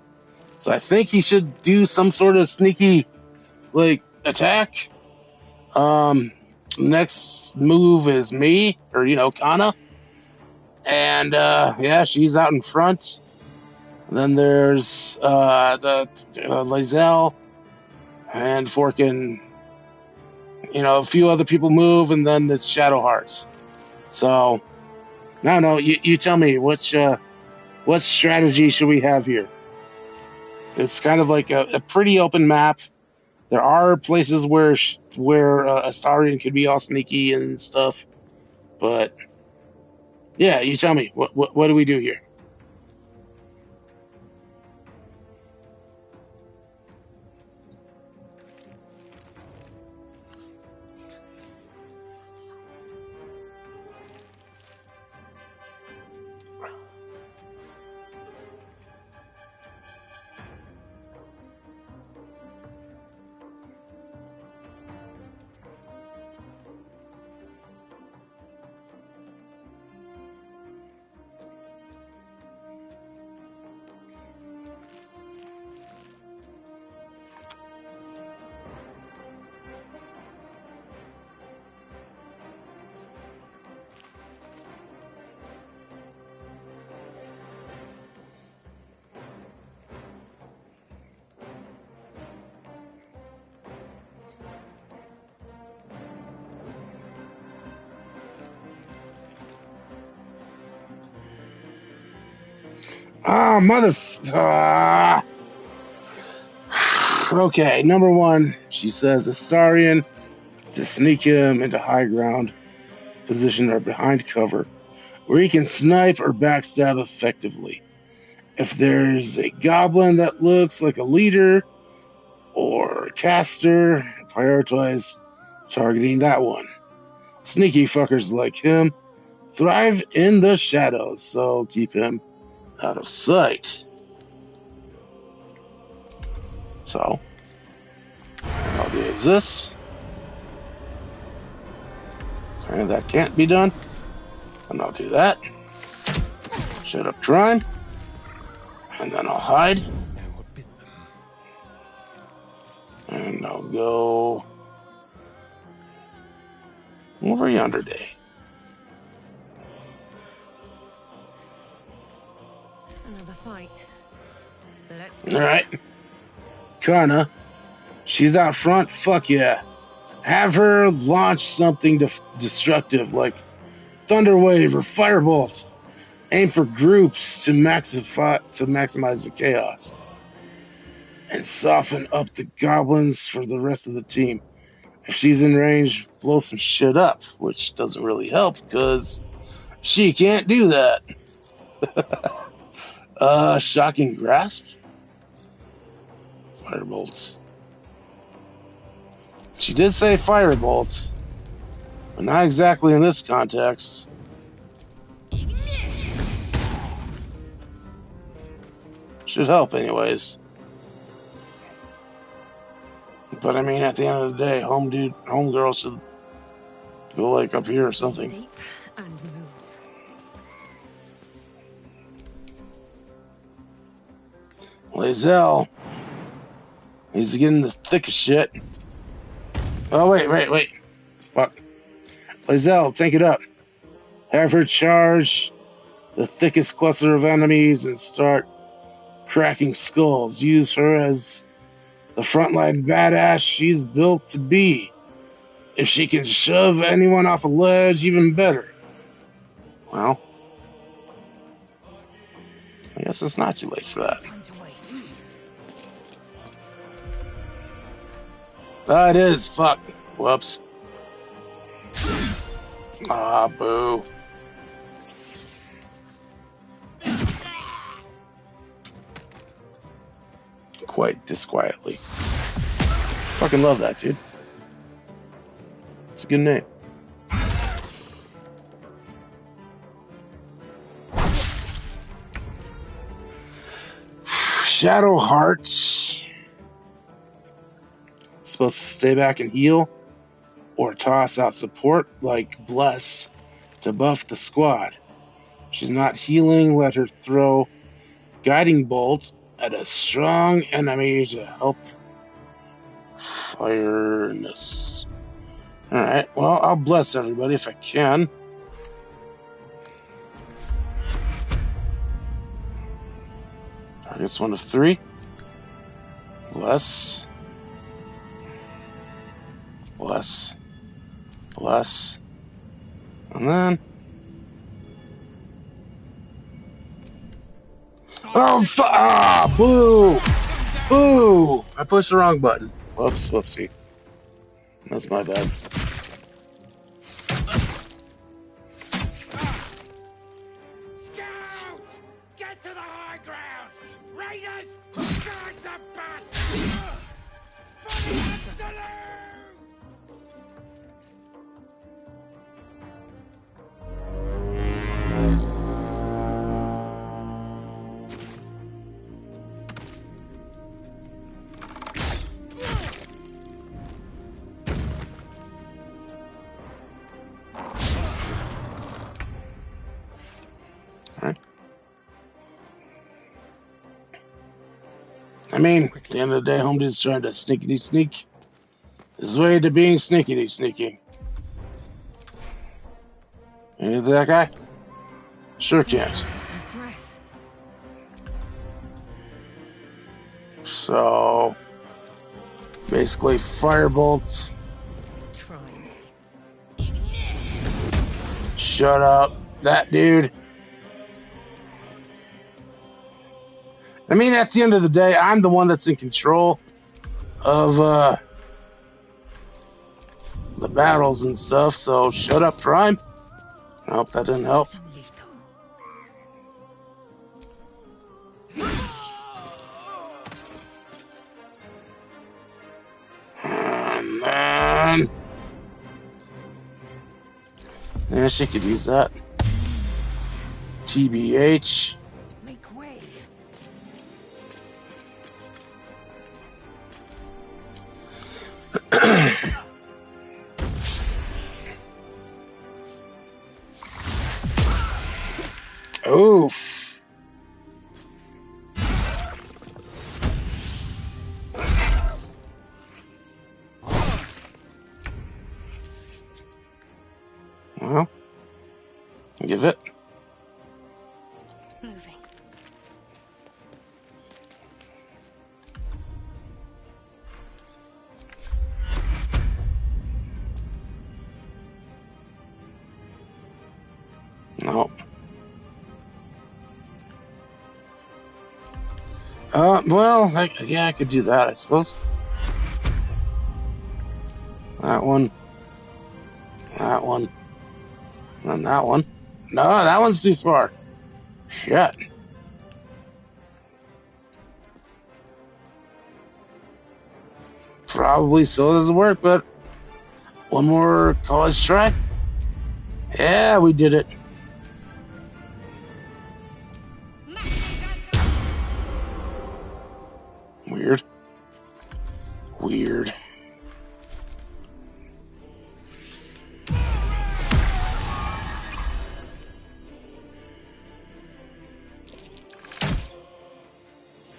[SPEAKER 1] So I think he should do some sort of sneaky, like, attack. Next move is me, or, Kana. And, yeah, she's out in front. And then there's, Lazelle and Forkin. A few other people move, and then it's Shadow Hearts. So, no, you tell me, what strategy should we have here? It's kind of like a pretty open map. There are places where Astarion could be all sneaky and stuff, but yeah, you tell me, what do we do here? Ah, Okay, number one, she says Astarion to sneak him into high ground position or behind cover, where he can snipe or backstab effectively. If there's a goblin that looks like a leader or a caster, prioritize targeting that one. Sneaky fuckers like him thrive in the shadows, so keep him out of sight. So, I'll do is this. Okay, that can't be done. And I'll do that. Shut up, crime. And then I'll hide. And I'll go over yonder day.
[SPEAKER 9] Another fight. Let's
[SPEAKER 1] go. Alright. Kana. She's out front. Fuck yeah. Have her launch something destructive like Thunderwave or Firebolt. Aim for groups to maximize the chaos. And soften up the goblins for the rest of the team. If she's in range, blow some shit up, which doesn't really help because she can't do that. Shocking Grasp? Firebolts. She did say Firebolt, but not exactly in this context. Should help anyways. But I mean, at the end of the day, homegirl should go like up here or something.
[SPEAKER 9] Deep and move.
[SPEAKER 1] Lae'zel. He's getting the thick of shit. Oh, wait. Fuck. Lae'zel, take it up. Have her charge the thickest cluster of enemies and start cracking skulls. Use her as the frontline badass she's built to be. If she can shove anyone off a ledge, even better. Well, I guess it's not too late for that. It is. Fuck. Whoops. Ah, boo. Quite disquietly. Fucking love that, dude. It's a good name. Shadowheart. Supposed to stay back and heal, or toss out support like Bless to buff the squad. She's not healing, let her throw guiding bolts at a strong enemy to help fireness. Alright, well, I'll bless everybody if I can. Targets 1 of 3. Bless. And then... Oh, boo! Boo! I pushed the wrong button. Whoopsie. That's my bad.
[SPEAKER 11] Scout! Get to the high ground! Raiders! Guard the bastards! For the absolute!
[SPEAKER 1] I mean, at the end of the day, Home Dude's trying to sneakity sneak his way to being sneakity sneaking. Can you do that guy? Sure can't. So, basically, Firebolt. Shut up, that dude. I mean, at the end of the day, I'm the one that's in control. of the battles and stuff. So shut up, Prime. Nope, that didn't help. Man. Yeah, she could use that. TBH.
[SPEAKER 11] Make way.
[SPEAKER 1] Oof. Well, give it.
[SPEAKER 5] Moving.
[SPEAKER 1] No. Well, yeah, I could do that, I suppose. That one. That one. And that one. No, that one's too far. Shit. Probably still doesn't work, but one more college try. Yeah, we did it. Weird. Weird.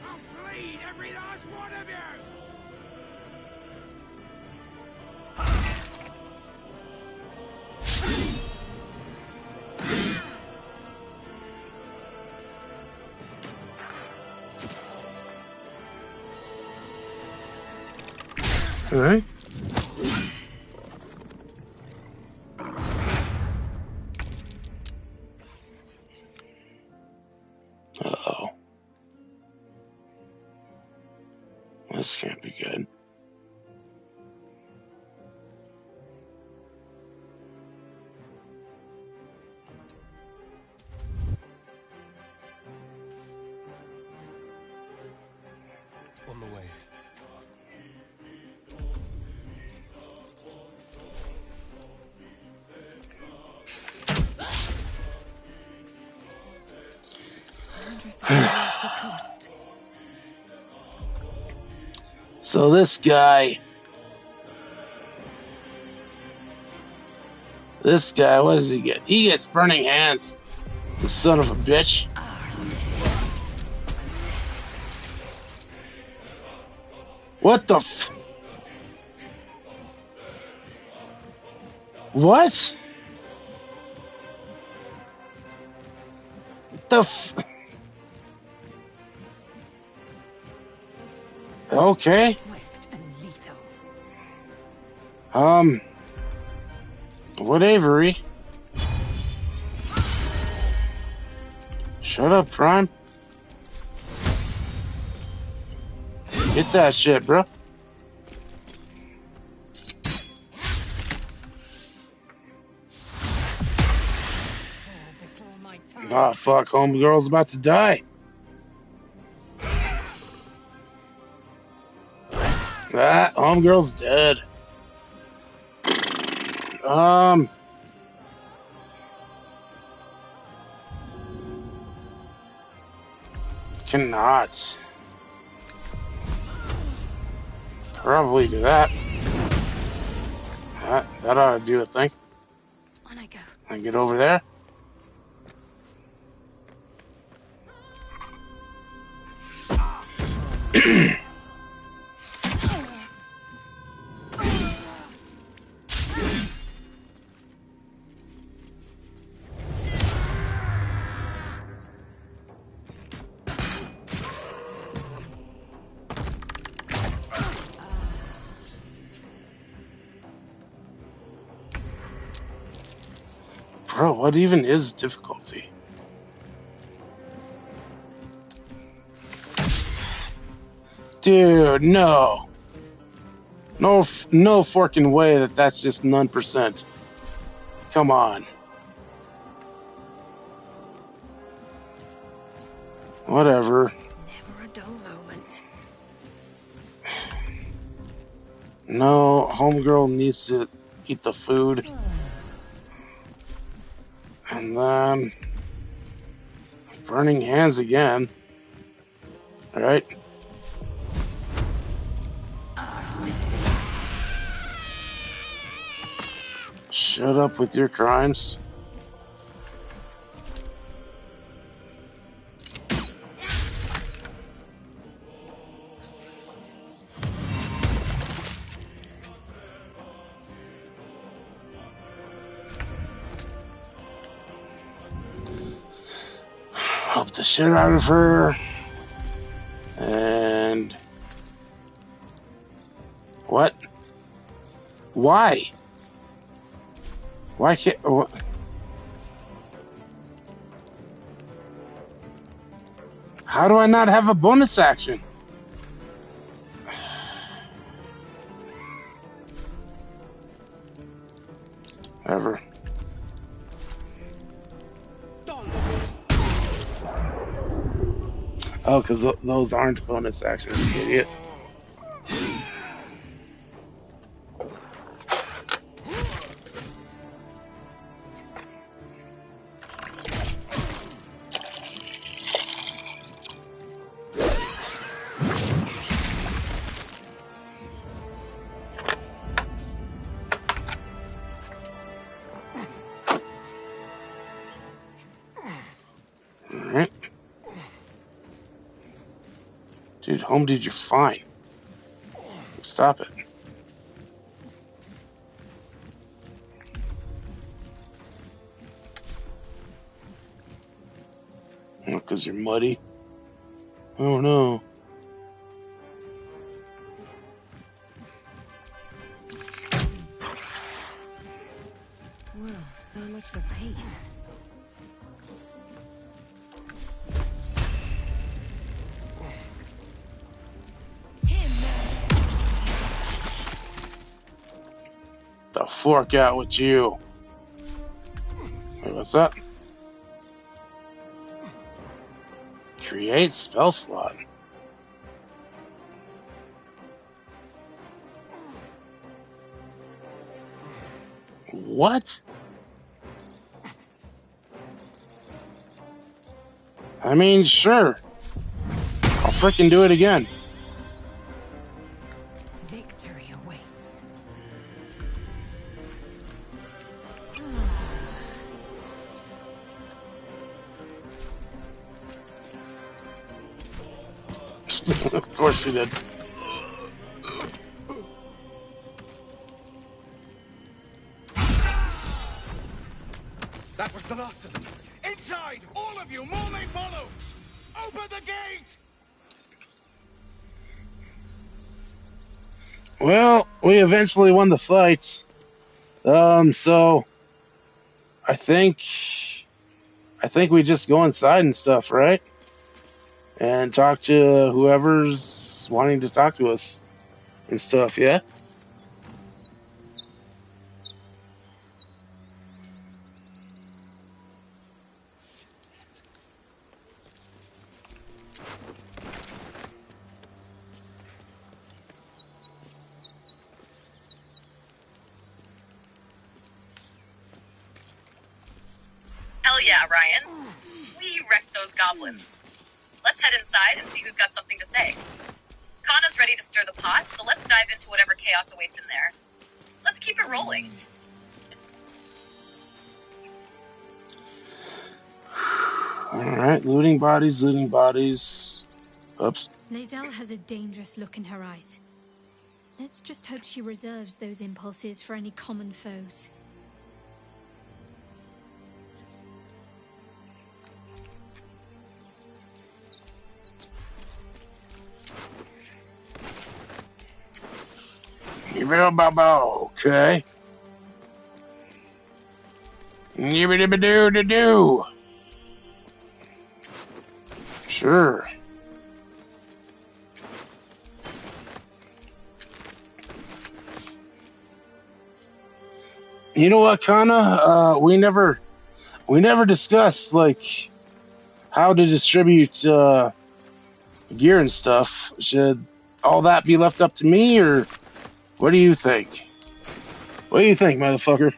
[SPEAKER 11] I'll bleed every last one of you!
[SPEAKER 1] All right. Uh-oh. This can't be good.
[SPEAKER 10] On the way.
[SPEAKER 1] So this guy, what does he get? He gets burning hands. The son of a bitch. What the f? What? What the f? Okay.
[SPEAKER 5] Swift and lethal.
[SPEAKER 1] What Avery? Shut up, Prime. Get that shit, bro. Ah, fuck, homegirl's about to die. Ah, homegirl's dead. Cannot. Probably do that. That ought to do a thing.
[SPEAKER 5] On I go.
[SPEAKER 1] And get over there. Bro, what even is difficulty? Dude, no. No forking way that that's just none percent. Come on. Whatever.
[SPEAKER 6] Never a dull moment.
[SPEAKER 1] No, homegirl needs to eat the food. And then burning hands again. Alright. Shut up with your crimes. Help the shit out of her. And... What? Why? Why can't... How do I not have a bonus action? Ever. Oh, because those aren't bonus actions, idiot. Alright. Dude, home dude, you're fine. Stop it. Because you're muddy. Oh no.
[SPEAKER 9] Well, so much for peace.
[SPEAKER 1] The fork out with you. Wait, what's that? Create spell slot. What? I mean, sure. I'll frickin' do it again.
[SPEAKER 3] Victory awaits.
[SPEAKER 1] Of course you did.
[SPEAKER 11] That was the last of them. Inside! All of you! More may follow! Open the gate!
[SPEAKER 1] Well, we eventually won the fight. So I think we just go inside and stuff, right? And talk to whoever's wanting to talk to us and stuff, yeah?
[SPEAKER 2] Hell yeah, Ryan. We wrecked those goblins. Let's head inside and see who's got something to say. Kana's ready to stir the pot, so let's dive into whatever chaos awaits in there. Let's keep it rolling.
[SPEAKER 1] Alright, looting bodies. Oops.
[SPEAKER 5] Lae'zel has a dangerous look in her eyes. Let's just hope she reserves those impulses for any common foes.
[SPEAKER 1] Okay. Yibbidi-bidoo-doo-doo. Sure. You know what, Kana? We never discussed like how to distribute gear and stuff. Should all that be left up to me, or what do you think? What do you think, motherfucker?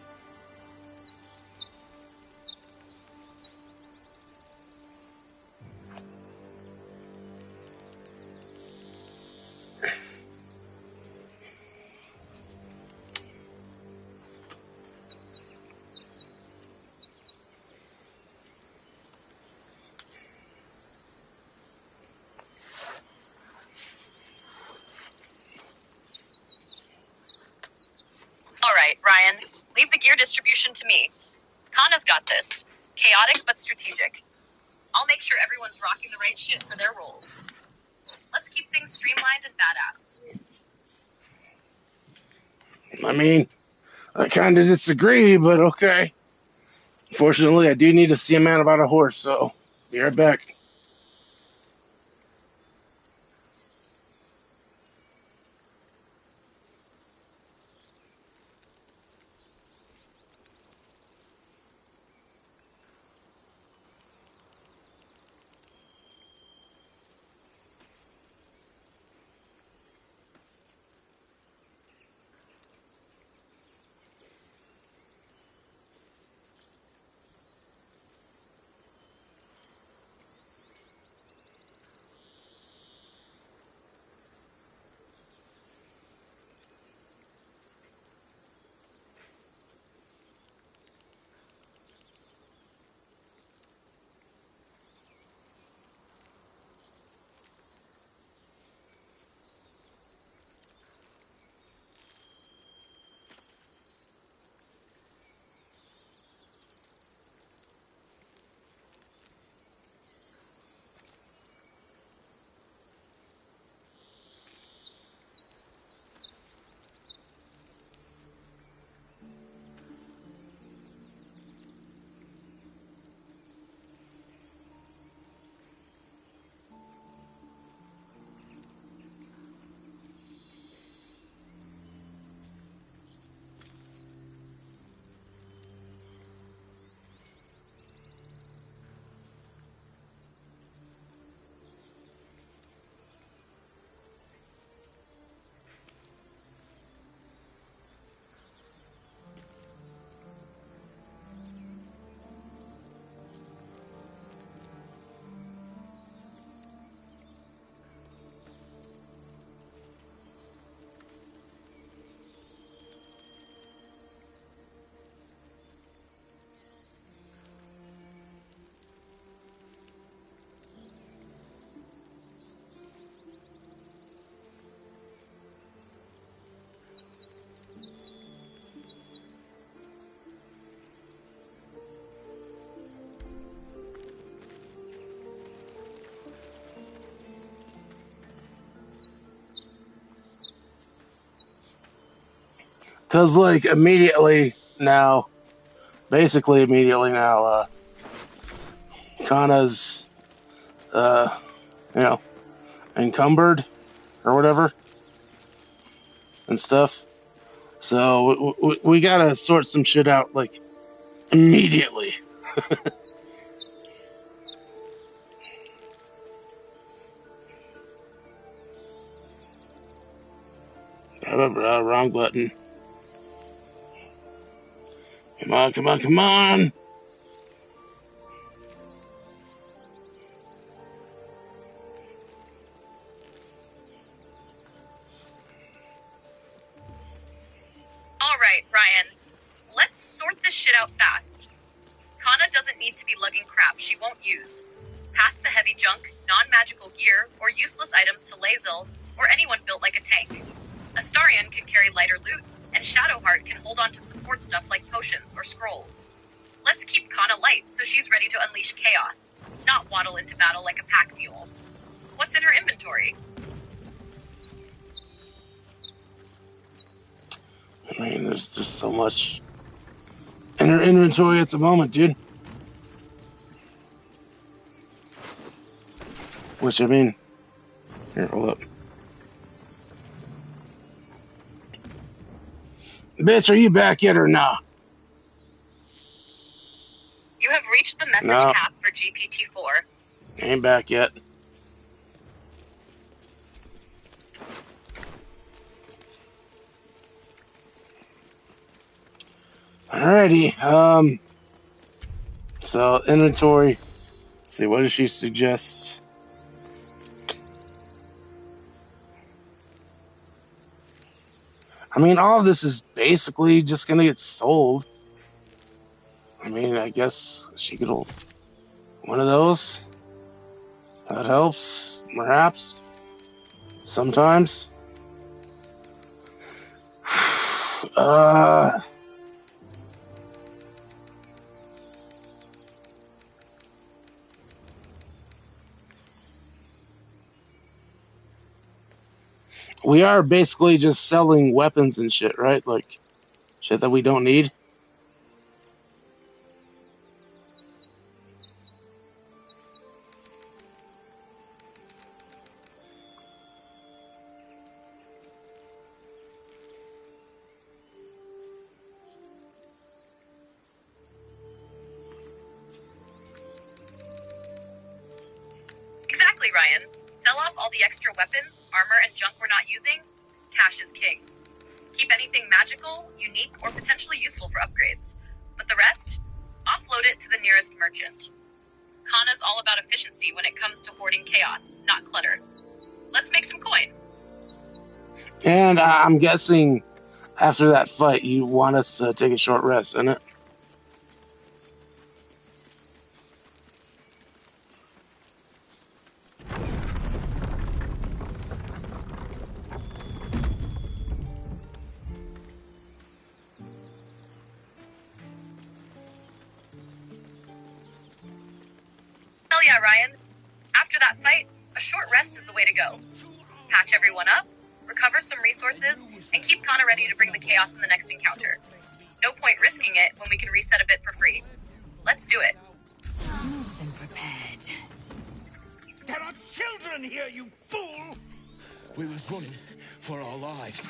[SPEAKER 2] All right, Ryan, leave the gear distribution to me. Kana's got this. Chaotic but strategic. I'll make sure everyone's rocking the right shit for their roles. Let's keep things streamlined and badass.
[SPEAKER 1] I mean, I kind of disagree, but okay. Fortunately, I do need to see a man about a horse, so be right back. Because, like, basically immediately now, Kana's, you know, encumbered or whatever and stuff. So we gotta sort some shit out, like, immediately. Wrong button. Come on, come on, come on!
[SPEAKER 2] All right, Ryan, let's sort this shit out fast. Kana doesn't need to be lugging crap she won't use. Pass the heavy junk, non-magical gear, or useless items to Lae'zel, or anyone built like a tank. Astarion can carry lighter loot, and Shadowheart can hold on to support stuff like potions or scrolls. Let's keep Kana light so she's ready to unleash chaos, not waddle into battle like a pack mule. What's in her inventory?
[SPEAKER 1] I mean, there's just so much in her inventory at the moment, dude. Which, I mean, here, hold up. Bitch, are you back yet or not?
[SPEAKER 2] You have reached the message
[SPEAKER 1] No.
[SPEAKER 2] cap for GPT-4.
[SPEAKER 1] Ain't back yet. Alrighty. So inventory. Let's see, what does she suggest? I mean, all of this is basically just gonna get sold. I mean, I guess she could hold one of those. That helps, perhaps. Sometimes. We are basically just selling weapons and shit, right? Like, shit that we don't need.
[SPEAKER 2] Exactly, Ryan. Sell off all the extra weapons, armor, and junk we're not using. Cash is king. Keep anything magical, unique, or potentially useful for upgrades. But the rest? Offload it to the nearest merchant. Kana's all about efficiency when it comes to hoarding chaos, not clutter. Let's make some coin.
[SPEAKER 1] And I'm guessing after that fight, you want us to take a short rest, isn't it?
[SPEAKER 2] Hell yeah, Ryan. After that fight, a short rest is the way to go. Patch everyone up, recover some resources, and keep Kana ready to bring the chaos in the next encounter. No point risking it when we can reset a bit for free. Let's do it.
[SPEAKER 3] More than prepared.
[SPEAKER 11] There are children here, you fool!
[SPEAKER 8] We was running for our lives.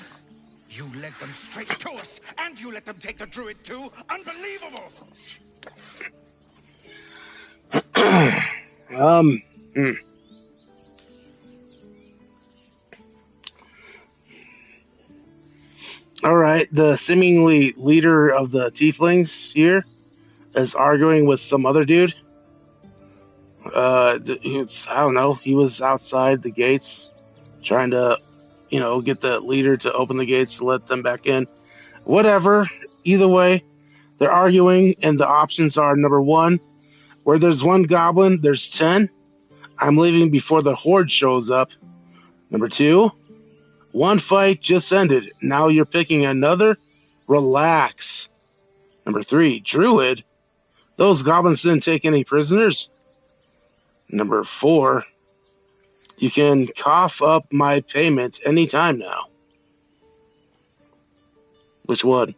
[SPEAKER 11] You led them straight to us, and you let them take the druid too? Unbelievable!
[SPEAKER 1] All right, the seemingly leader of the tieflings here is arguing with some other dude. I don't know. He was outside the gates trying to, get the leader to open the gates to let them back in. Whatever. Either way, they're arguing, and the options are number one, where there's one goblin, there's 10. I'm leaving before the horde shows up. Number two, one fight just ended. Now you're picking another? Relax. Number three, druid. Those goblins didn't take any prisoners. Number four, you can cough up my payment anytime now. Which one?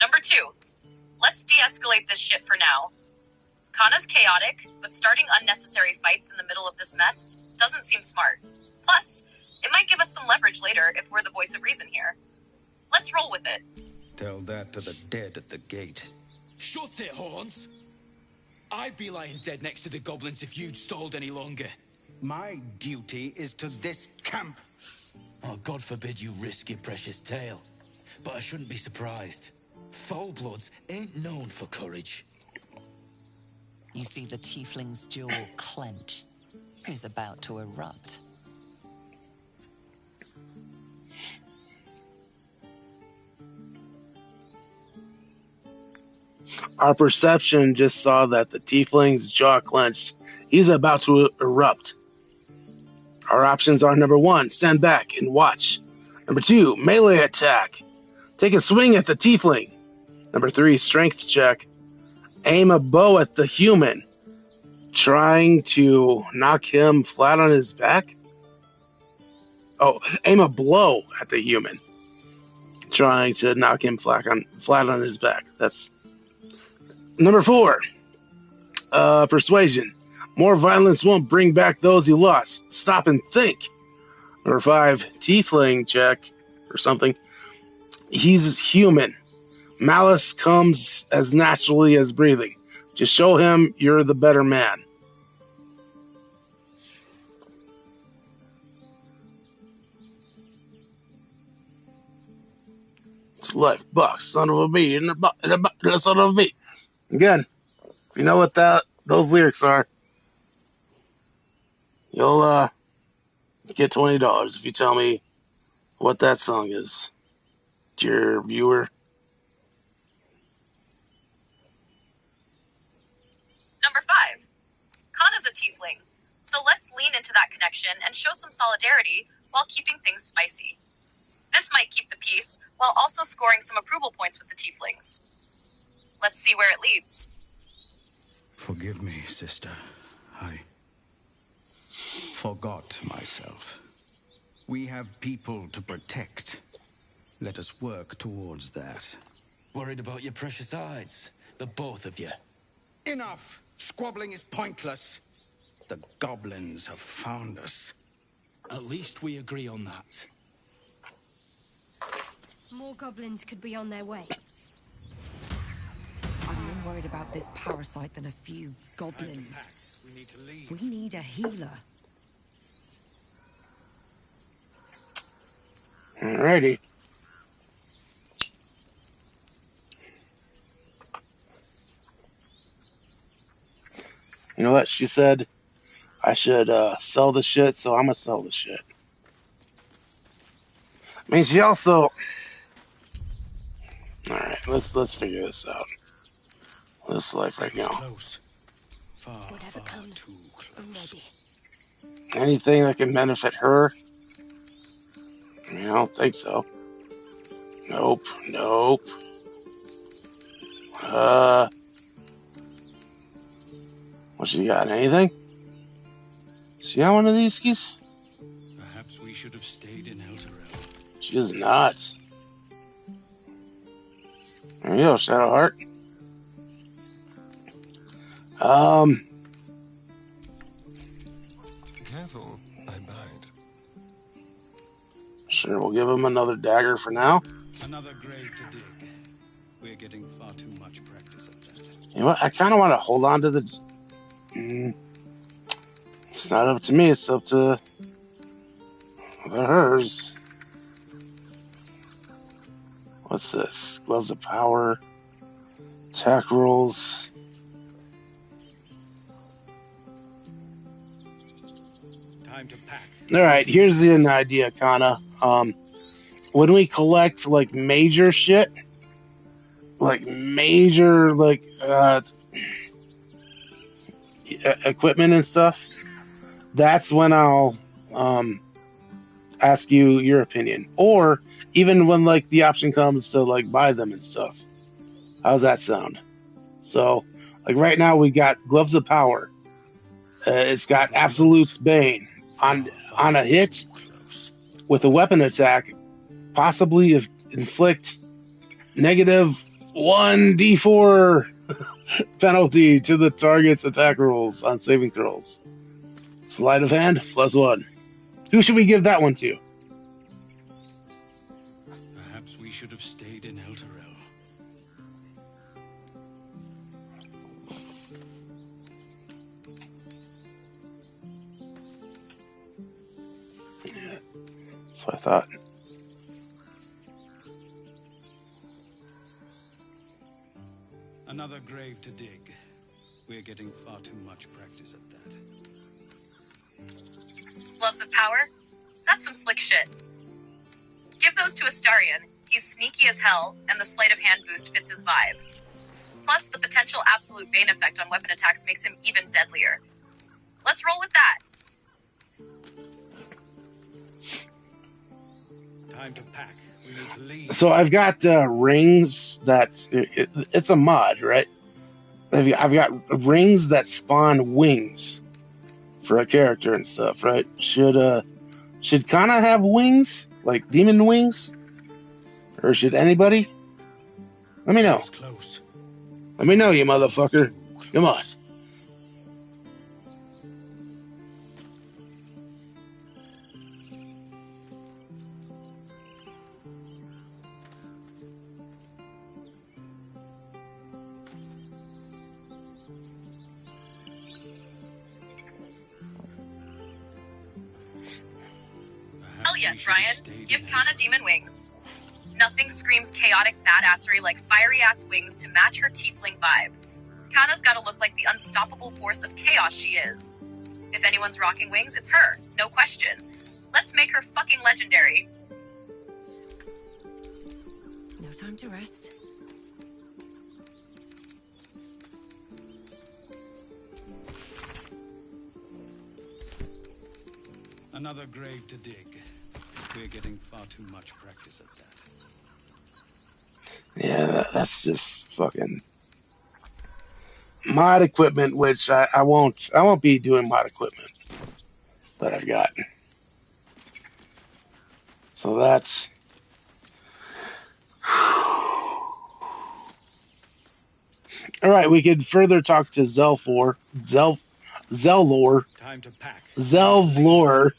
[SPEAKER 2] Number two, let's de-escalate this shit for now. Kana's chaotic, but starting unnecessary fights in the middle of this mess doesn't seem smart. Plus, it might give us some leverage later if we're the voice of reason here. Let's roll with it.
[SPEAKER 8] Tell that to the dead at the gate.
[SPEAKER 12] Shut it, Horns! I'd be lying dead next to the goblins if you'd stalled any longer.
[SPEAKER 8] My duty is to this camp.
[SPEAKER 12] Oh, God forbid you risk your precious tail. But I shouldn't be surprised. Foulbloods ain't known for courage.
[SPEAKER 4] You see the tiefling's jaw clench. He's about to erupt.
[SPEAKER 1] Our perception just saw that the tiefling's jaw clenched. He's about to erupt. Our options are number one, stand back and watch. Number two, melee attack. Take a swing at the tiefling. Number three, strength check. Aim a bow at the human. Trying to knock him flat on his back? Oh, aim a blow at the human. trying to knock him flat on his back. That's number 4. Persuasion. More violence won't bring back those you lost. Stop and think. Number 5. Tiefling check or something. He's human. Malice comes as naturally as breathing. Just show him you're the better man. It's life, buck, son of a bee, and the son of a bee. Again, if you know what those lyrics are, you'll get $20 if you tell me what that song is, dear viewer.
[SPEAKER 2] Number 5. Kana's a tiefling, so let's lean into that connection and show some solidarity while keeping things spicy. This might keep the peace while also scoring some approval points with the tieflings. Let's see where it leads.
[SPEAKER 12] Forgive me, sister. I forgot myself. We have people to protect. Let us work towards that. Worried about your precious hides, the both of you. Enough! Squabbling is pointless. The goblins have found us. At least we agree on that.
[SPEAKER 5] More goblins could be on their way.
[SPEAKER 6] I'm more worried about this parasite than a few goblins.
[SPEAKER 12] We need to leave.
[SPEAKER 6] We need a healer.
[SPEAKER 1] Alrighty. You know what? She said I should sell the shit, so I'm gonna sell the shit. I mean, she also. All right, let's figure this out. This life right now.
[SPEAKER 12] Close. Far,
[SPEAKER 5] Whatever
[SPEAKER 12] far
[SPEAKER 5] comes,
[SPEAKER 12] too
[SPEAKER 5] I'm
[SPEAKER 12] close.
[SPEAKER 5] ready.
[SPEAKER 1] Anything that can benefit her? I mean, I don't think so. Nope. What she got? Anything? See how one of these skis?
[SPEAKER 12] Perhaps we should have stayed in Elturel.
[SPEAKER 1] She is not. There you go, Shadowheart.
[SPEAKER 10] Careful, I bite.
[SPEAKER 1] Sure, we'll give him another dagger for now.
[SPEAKER 12] Another grave to dig. We're getting far too much practice at that.
[SPEAKER 1] You know what? I kind of want to hold on to the. It's not up to me. It's up to hers. What's this? Gloves of power. Attack rolls.
[SPEAKER 12] Time to pack.
[SPEAKER 1] All right, here's an idea, Kana. When we collect like major shit, like major equipment and stuff, that's when I'll ask you your opinion. Or even when like the option comes to like buy them and stuff. How's that sound? So like right now we got gloves of power. It's got Absolute's Bane on a hit with a weapon attack, possibly inflict negative 1d4 penalty to the target's attack rolls on saving throws. Sleight of hand, +1. Who should we give that one to?
[SPEAKER 12] Perhaps we should have stayed in Elturel.
[SPEAKER 1] Yeah, that's what I thought.
[SPEAKER 12] Another grave to dig. We're getting far too much practice at that.
[SPEAKER 2] Gloves of power? That's some slick shit. Give those to Astarion. He's sneaky as hell, and the sleight of hand boost fits his vibe. Plus, the potential absolute bane effect on weapon attacks makes him even deadlier. Let's roll with that.
[SPEAKER 12] Time to pack. We need to leave.
[SPEAKER 1] So I've got rings that it's a mod, right? I've got rings that spawn wings for a character and stuff, right? Should Kana have wings, like demon wings, Or should anybody? Let me know.
[SPEAKER 12] Close.
[SPEAKER 1] Let me know, you motherfucker. Come on.
[SPEAKER 2] Hell yes, Ryan. Give Kana demon wings. Nothing screams chaotic badassery like fiery-ass wings to match her tiefling vibe. Kana's gotta look like the unstoppable force of chaos she is. If anyone's rocking wings, it's her. No question. Let's make her fucking legendary.
[SPEAKER 9] No time to rest.
[SPEAKER 12] Another grave to dig. We're getting far too much practice at that.
[SPEAKER 1] Yeah, that's just fucking mod equipment, which I won't be doing mod equipment that I've got. So that's all right. We could further talk to Zelvlor,
[SPEAKER 12] Time to pack.
[SPEAKER 1] Zelvlor,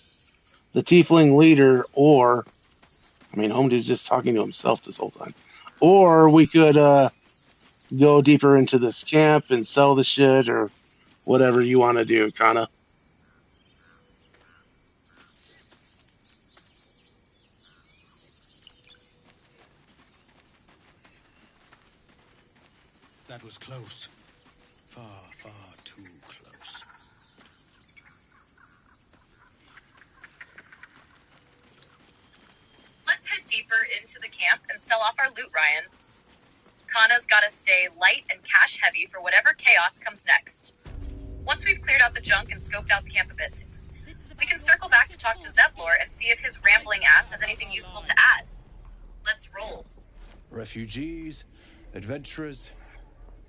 [SPEAKER 1] the tiefling leader, or I mean, Homedude's just talking to himself this whole time. Or we could go deeper into this camp and sell the shit, or whatever you want to do, Kana.
[SPEAKER 12] That was close. Far, far too close.
[SPEAKER 2] Let's head deeper into the camp and sell off our loot, Ryan. Kana's gotta stay light and cash heavy for whatever chaos comes next. Once we've cleared out the junk and scoped out the camp a bit, we can circle back to talk to Zelvlor and see if his rambling ass has anything useful to add. Let's roll.
[SPEAKER 10] Refugees, adventurers,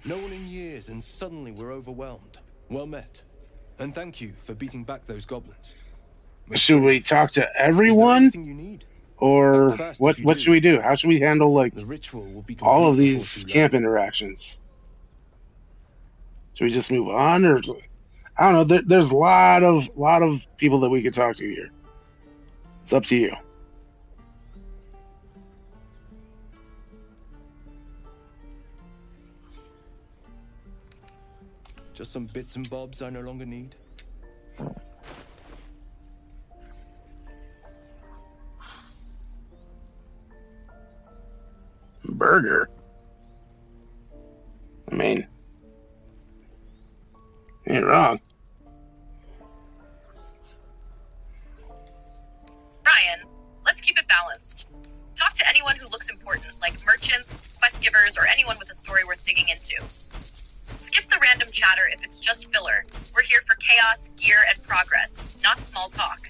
[SPEAKER 10] no one in years, and suddenly we're overwhelmed. Well met. And thank you for beating back those goblins.
[SPEAKER 1] Should we talk to everyone?
[SPEAKER 10] You need?
[SPEAKER 1] Or what should we do? How should we handle like
[SPEAKER 10] the ritual will be
[SPEAKER 1] all of these camp interactions? Should we just move on, or I don't know? There's a lot of people that we could talk to here. It's up to you.
[SPEAKER 10] Just some bits and bobs I no longer need.
[SPEAKER 1] Burger. I mean, ain't wrong.
[SPEAKER 2] Ryan, let's keep it balanced. Talk to anyone who looks important, like merchants, quest givers, or anyone with a story worth digging into. Skip the random chatter if it's just filler. We're here for chaos, gear, and progress, not small talk.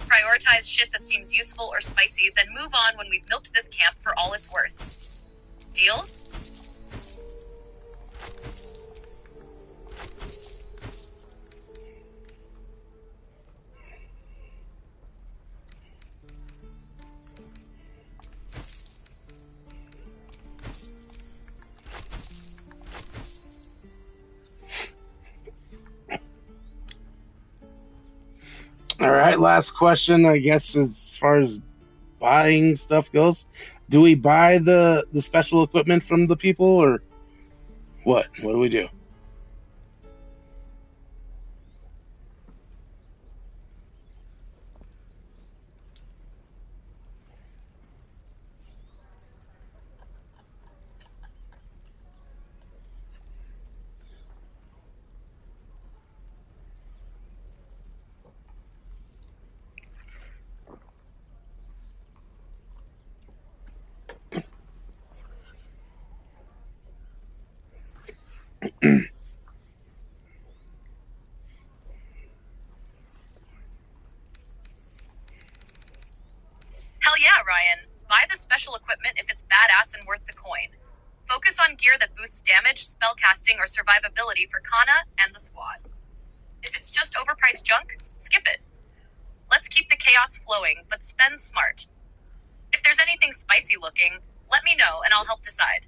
[SPEAKER 2] Prioritize shit that seems useful or spicy, then move on when we've milked this camp for all it's worth. Deal?
[SPEAKER 1] All right, last question, I guess, as far as buying stuff goes. Do we buy the special equipment from the people, or what? What do we do?
[SPEAKER 2] Hell yeah, Ryan. Buy the special equipment if it's badass and worth the coin. Focus on gear that boosts damage, spellcasting, or survivability for Kana and the squad. If it's just overpriced junk, skip it. Let's keep the chaos flowing, but spend smart. If there's anything spicy looking, let me know and I'll help decide.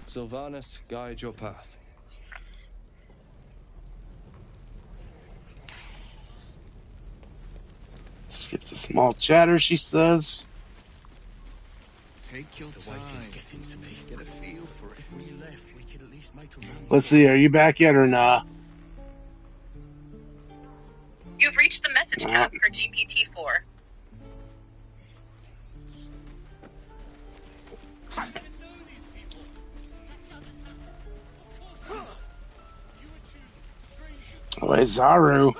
[SPEAKER 10] Sylvanas, guide your path.
[SPEAKER 1] Skip the small chatter, she says.
[SPEAKER 12] Take your time. Waiting's getting to me. Get a feel for it. If we left, we could at least make a run.
[SPEAKER 1] Let's see, are you back yet or nah?
[SPEAKER 2] You've reached the message code for GPT-4.
[SPEAKER 1] Oh, hey, Zaru.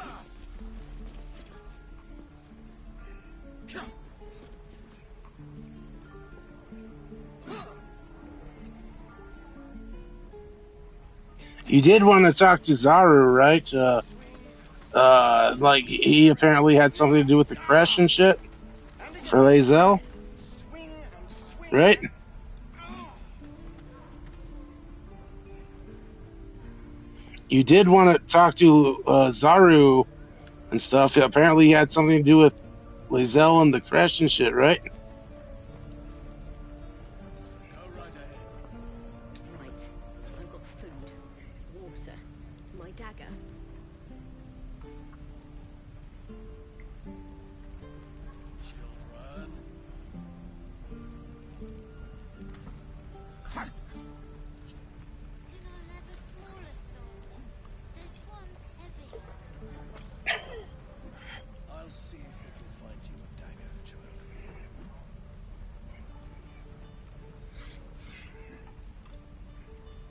[SPEAKER 1] You did want to talk to Zaru, right? Like, he apparently had something to do with the crash and shit for Lae'zel, right? You did want to talk to Zaru and stuff. Apparently he had something to do with Lae'zel and the crash and shit, right?
[SPEAKER 9] Right. I've got food, water, my dagger.
[SPEAKER 11] I'll see if we can find you a dagger, child.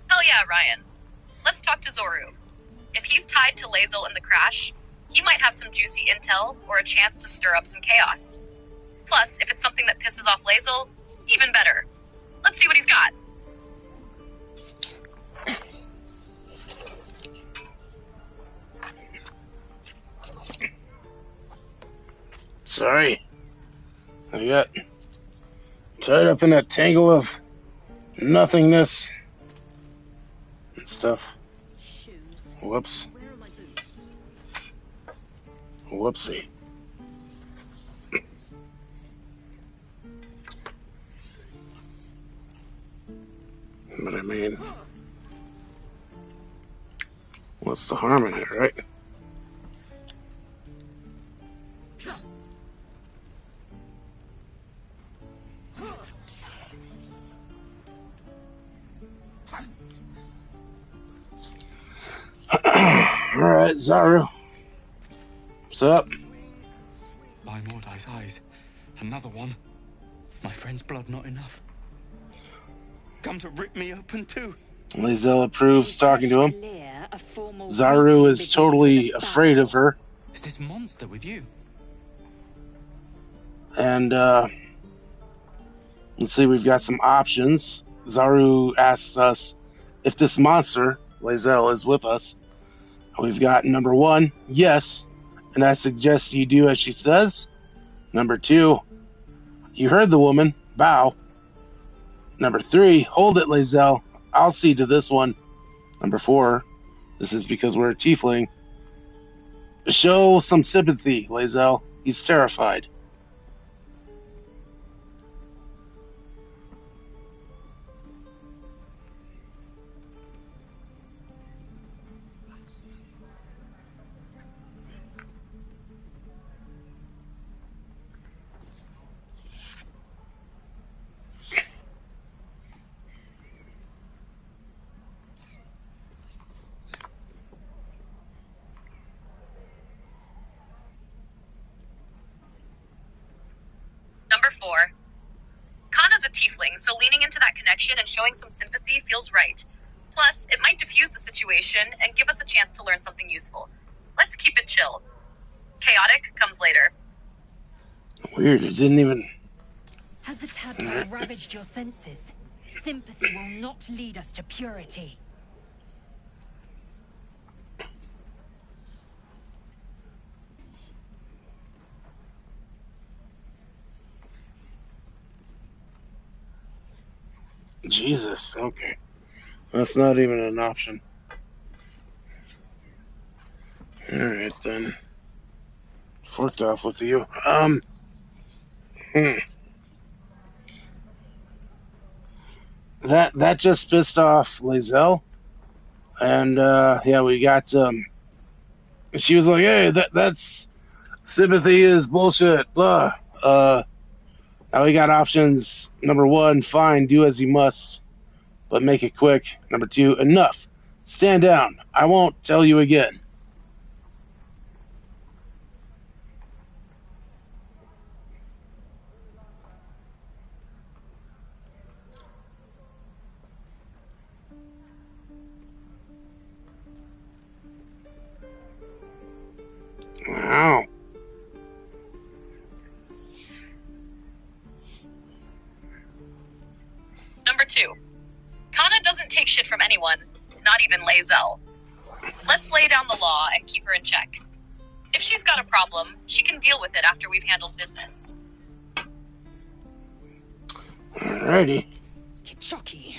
[SPEAKER 2] Hell yeah, Ryan. Let's talk to Zoru. If he's tied to Lae'zel in the crash, he might have some juicy intel or a chance to stir up some chaos. Plus, if it's something that pisses off Lae'zel, even better. Let's see what he's got.
[SPEAKER 1] Sorry. I got tied up in a tangle of nothingness and stuff. Whoops. Whoopsie. But I mean, what's the harm in it, right? Alright, Zaru. What's up?
[SPEAKER 12] By Mordai's eyes. Another one. My friend's blood not enough. Come to rip me open too.
[SPEAKER 1] Lae'zel approves talking to him. Zaru is totally afraid of her.
[SPEAKER 12] Is this monster with you?
[SPEAKER 1] And, let's see, we've got some options. Zaru asks us if this monster, Lae'zel, is with us. We've got number 1, yes, and I suggest you do as she says. Number 2, you heard the woman, bow. Number 3, hold it, Lae'zel, I'll see to this one. Number 4, this is because we're a tiefling. Show some sympathy, Lae'zel, he's terrified.
[SPEAKER 2] Number 4. Kana's a tiefling, so leaning into that connection and showing some sympathy feels right. Plus, it might diffuse the situation and give us a chance to learn something useful. Let's keep it chill. Chaotic comes later.
[SPEAKER 1] Weird, it didn't even
[SPEAKER 3] Has the tadpole ravaged your senses? Sympathy will not lead us to purity.
[SPEAKER 1] Jesus, okay. That's not even an option. Alright then. Forked off with you. That just pissed off Lazelle. And yeah, we got she was like, hey, that's sympathy is bullshit, blah. Now we got options. Number 1, fine, do as you must, but make it quick. Number 2, enough. Stand down. I won't tell you again. Wow.
[SPEAKER 2] Number 2. Kana doesn't take shit from anyone, not even Lazelle. Let's lay down the law and keep her in check. If she's got a problem, she can deal with it after we've handled business.
[SPEAKER 1] Alrighty.
[SPEAKER 4] Kichoki.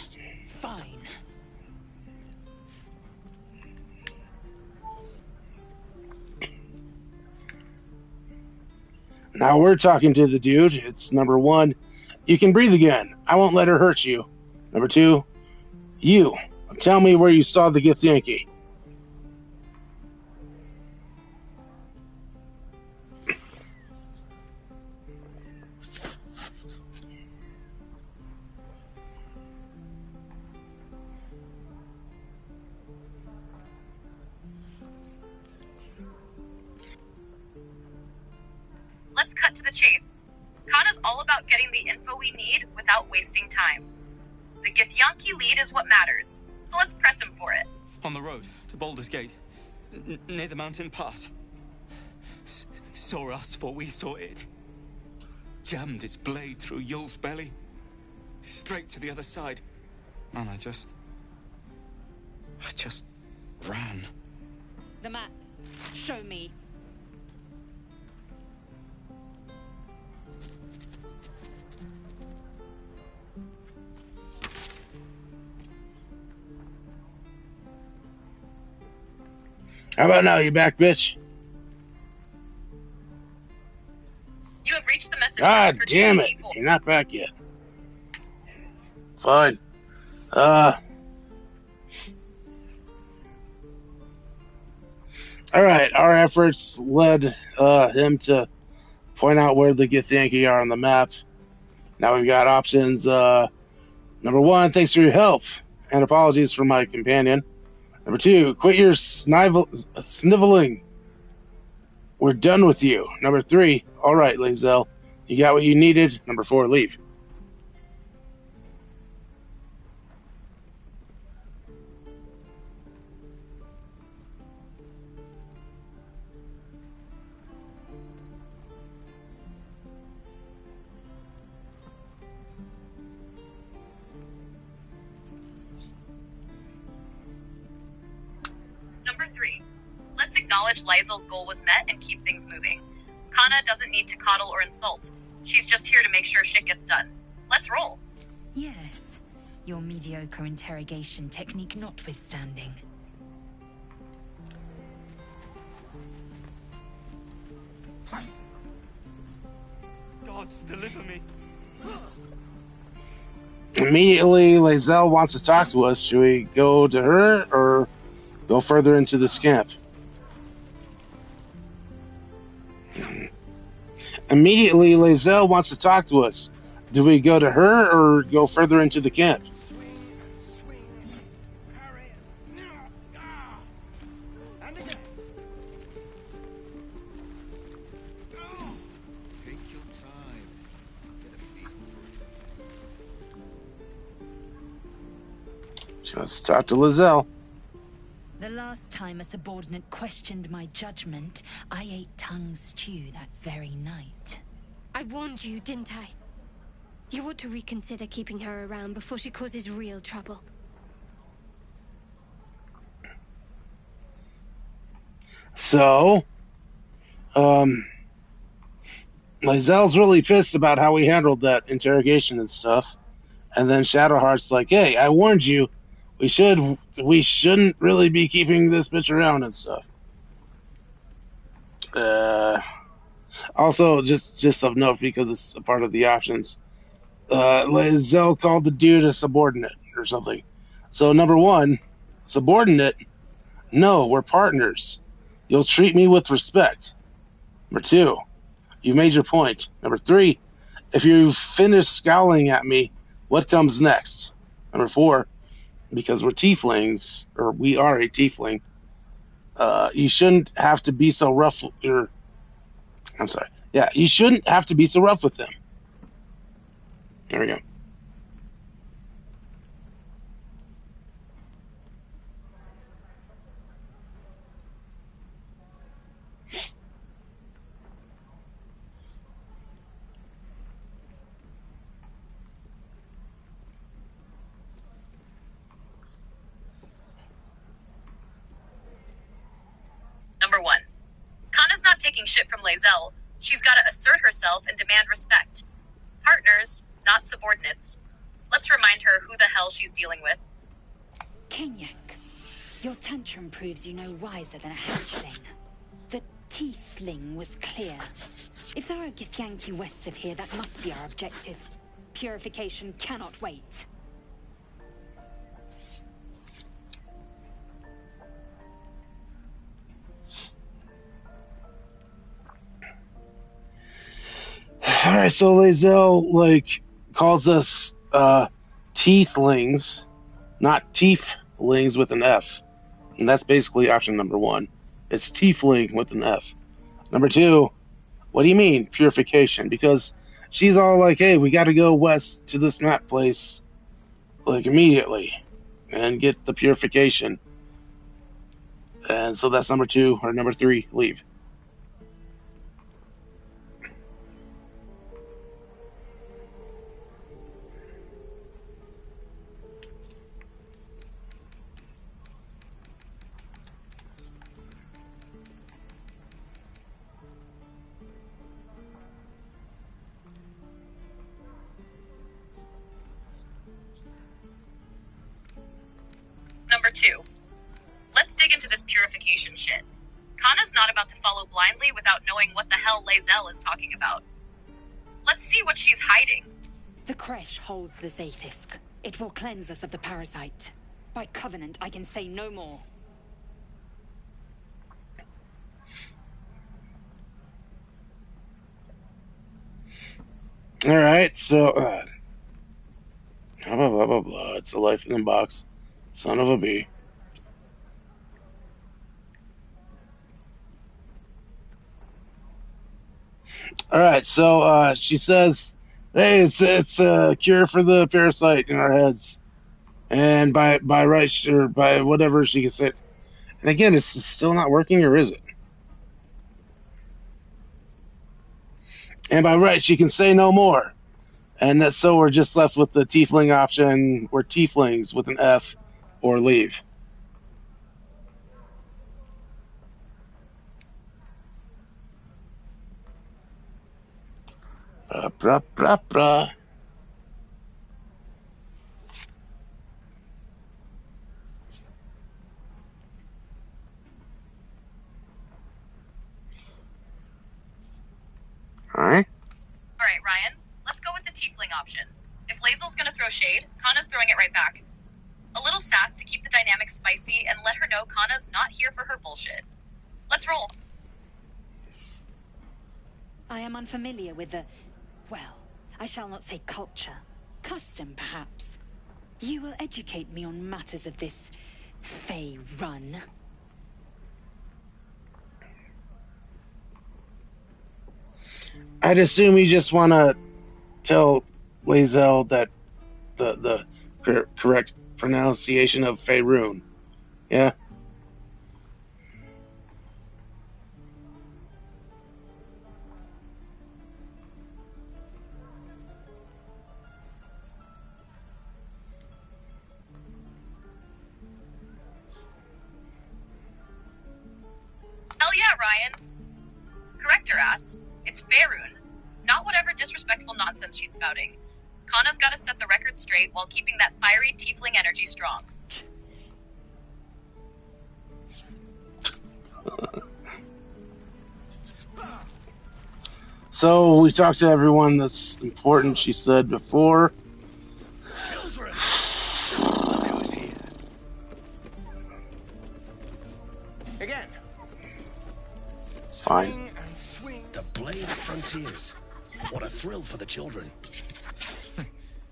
[SPEAKER 4] Fine.
[SPEAKER 1] Now we're talking to the dude. It's number 1, you can breathe again. I won't let her hurt you. Number 2, you. Tell me where you saw the Githyanki.
[SPEAKER 2] Let's cut to the chase. Kana's all about getting the info we need without wasting time. The Githyanki lead is what matters, so let's press him for it.
[SPEAKER 12] On the road to Baldur's Gate, near the mountain pass. Saw us for we saw it. Jammed its blade through Yul's belly. Straight to the other side. And I just ran.
[SPEAKER 3] The map. Show me.
[SPEAKER 1] How about now, you back, bitch?
[SPEAKER 2] You have reached the message.
[SPEAKER 1] God damn it. You're not back yet. Fine. Alright, our efforts led him to point out where the Githyanki are on the map. Now we've got options. Number 1, thanks for your help, and apologies for my companion. Number 2, quit your sniveling. We're done with you. Number 3, all right, Lazelle, you got what you needed. Number 4, leave.
[SPEAKER 2] Number 3. Let's acknowledge Lyselle's goal was met and keep things moving. Kana doesn't need to coddle or insult. She's just here to make sure shit gets done. Let's roll.
[SPEAKER 3] Yes. Your mediocre interrogation technique notwithstanding.
[SPEAKER 12] Gods, deliver me.
[SPEAKER 1] Immediately, Lazelle wants to talk to us. Should we go to her or go further into the camp? Immediately, Lazelle wants to talk to us. Do we go to her or go further into the camp? She wants to talk to Lazelle.
[SPEAKER 3] The last time a subordinate questioned my judgment, I ate tongue stew that very night.
[SPEAKER 5] I warned you, didn't I? You ought to reconsider keeping her around before she causes real trouble.
[SPEAKER 1] So, Lae'zel's really pissed about how we handled that interrogation and stuff. And then Shadowheart's like, "Hey, I warned you. We shouldn't really be keeping this bitch around and stuff." Also, just of note because it's a part of the options. Lae'zel called the dude a subordinate or something. So number one, subordinate. No, we're partners. You'll treat me with respect. Number two, you made your point. Number three, if you finish scowling at me, what comes next? Number four, because we're tieflings, or we are a tiefling, you shouldn't have to be so rough. I'm sorry. Yeah, you shouldn't have to be so rough with them. There we go.
[SPEAKER 2] Number 1. Kana's not taking shit from Lae'zel. She's gotta assert herself and demand respect. Partners, not subordinates. Let's remind her who the hell she's dealing with.
[SPEAKER 3] Kenyak, your tantrum proves you no wiser than a hatchling. The tiefling was clear. If there are Githyanki west of here, that must be our objective. Purification cannot wait.
[SPEAKER 1] Alright, so Lae'zel, calls us, tieflings, not tieflings with an F. And that's basically option number 1. It's tiefling with an F. Number 2, what do you mean, purification? Because she's all like, hey, we gotta go west to this map place, immediately, and get the purification. And so that's number 2, or number 3, leave.
[SPEAKER 2] Number 2. Let's dig into this purification shit. Kana's not about to follow blindly without knowing what the hell Lae'zel is talking about. Let's see what she's hiding.
[SPEAKER 3] The Kresh holds the Zaithisk. It will cleanse us of the parasite. By covenant, I can say no more.
[SPEAKER 1] Alright, so, blah, blah, blah, blah, blah. It's a life in the box. Son of a bee. Alright, so, she says, hey, it's a cure for the parasite in our heads. And by right, or by whatever she can say. And again, it's still not working, or is it? And by right, she can say no more. And that's, so we're just left with the tiefling option, or tieflings with an F, or leave. Brah, brah, brah. Alright.
[SPEAKER 2] Alright, Ryan, let's go with the tiefling option. If Lae'zel's gonna throw shade, Kana's throwing it right back. A little sass to keep the dynamic spicy and let her know Kana's not here for her bullshit. Let's roll.
[SPEAKER 3] I am unfamiliar with the... well, I shall not say culture. Custom, perhaps. You will educate me on matters of this... Fey run.
[SPEAKER 1] I'd assume you just want to tell Lae'zel that the correct pronunciation of Faerun. Yeah?
[SPEAKER 2] Ryan. Correct her ass. It's Faerun. Not whatever disrespectful nonsense she's spouting. Kana's gotta set the record straight while keeping that fiery tiefling energy strong.
[SPEAKER 1] So we talked to everyone that's important, she said before.
[SPEAKER 11] Children! Look who's here. Again.
[SPEAKER 1] Fine.
[SPEAKER 11] Swing and swing.
[SPEAKER 13] The Blade of Frontiers. What a thrill for the children.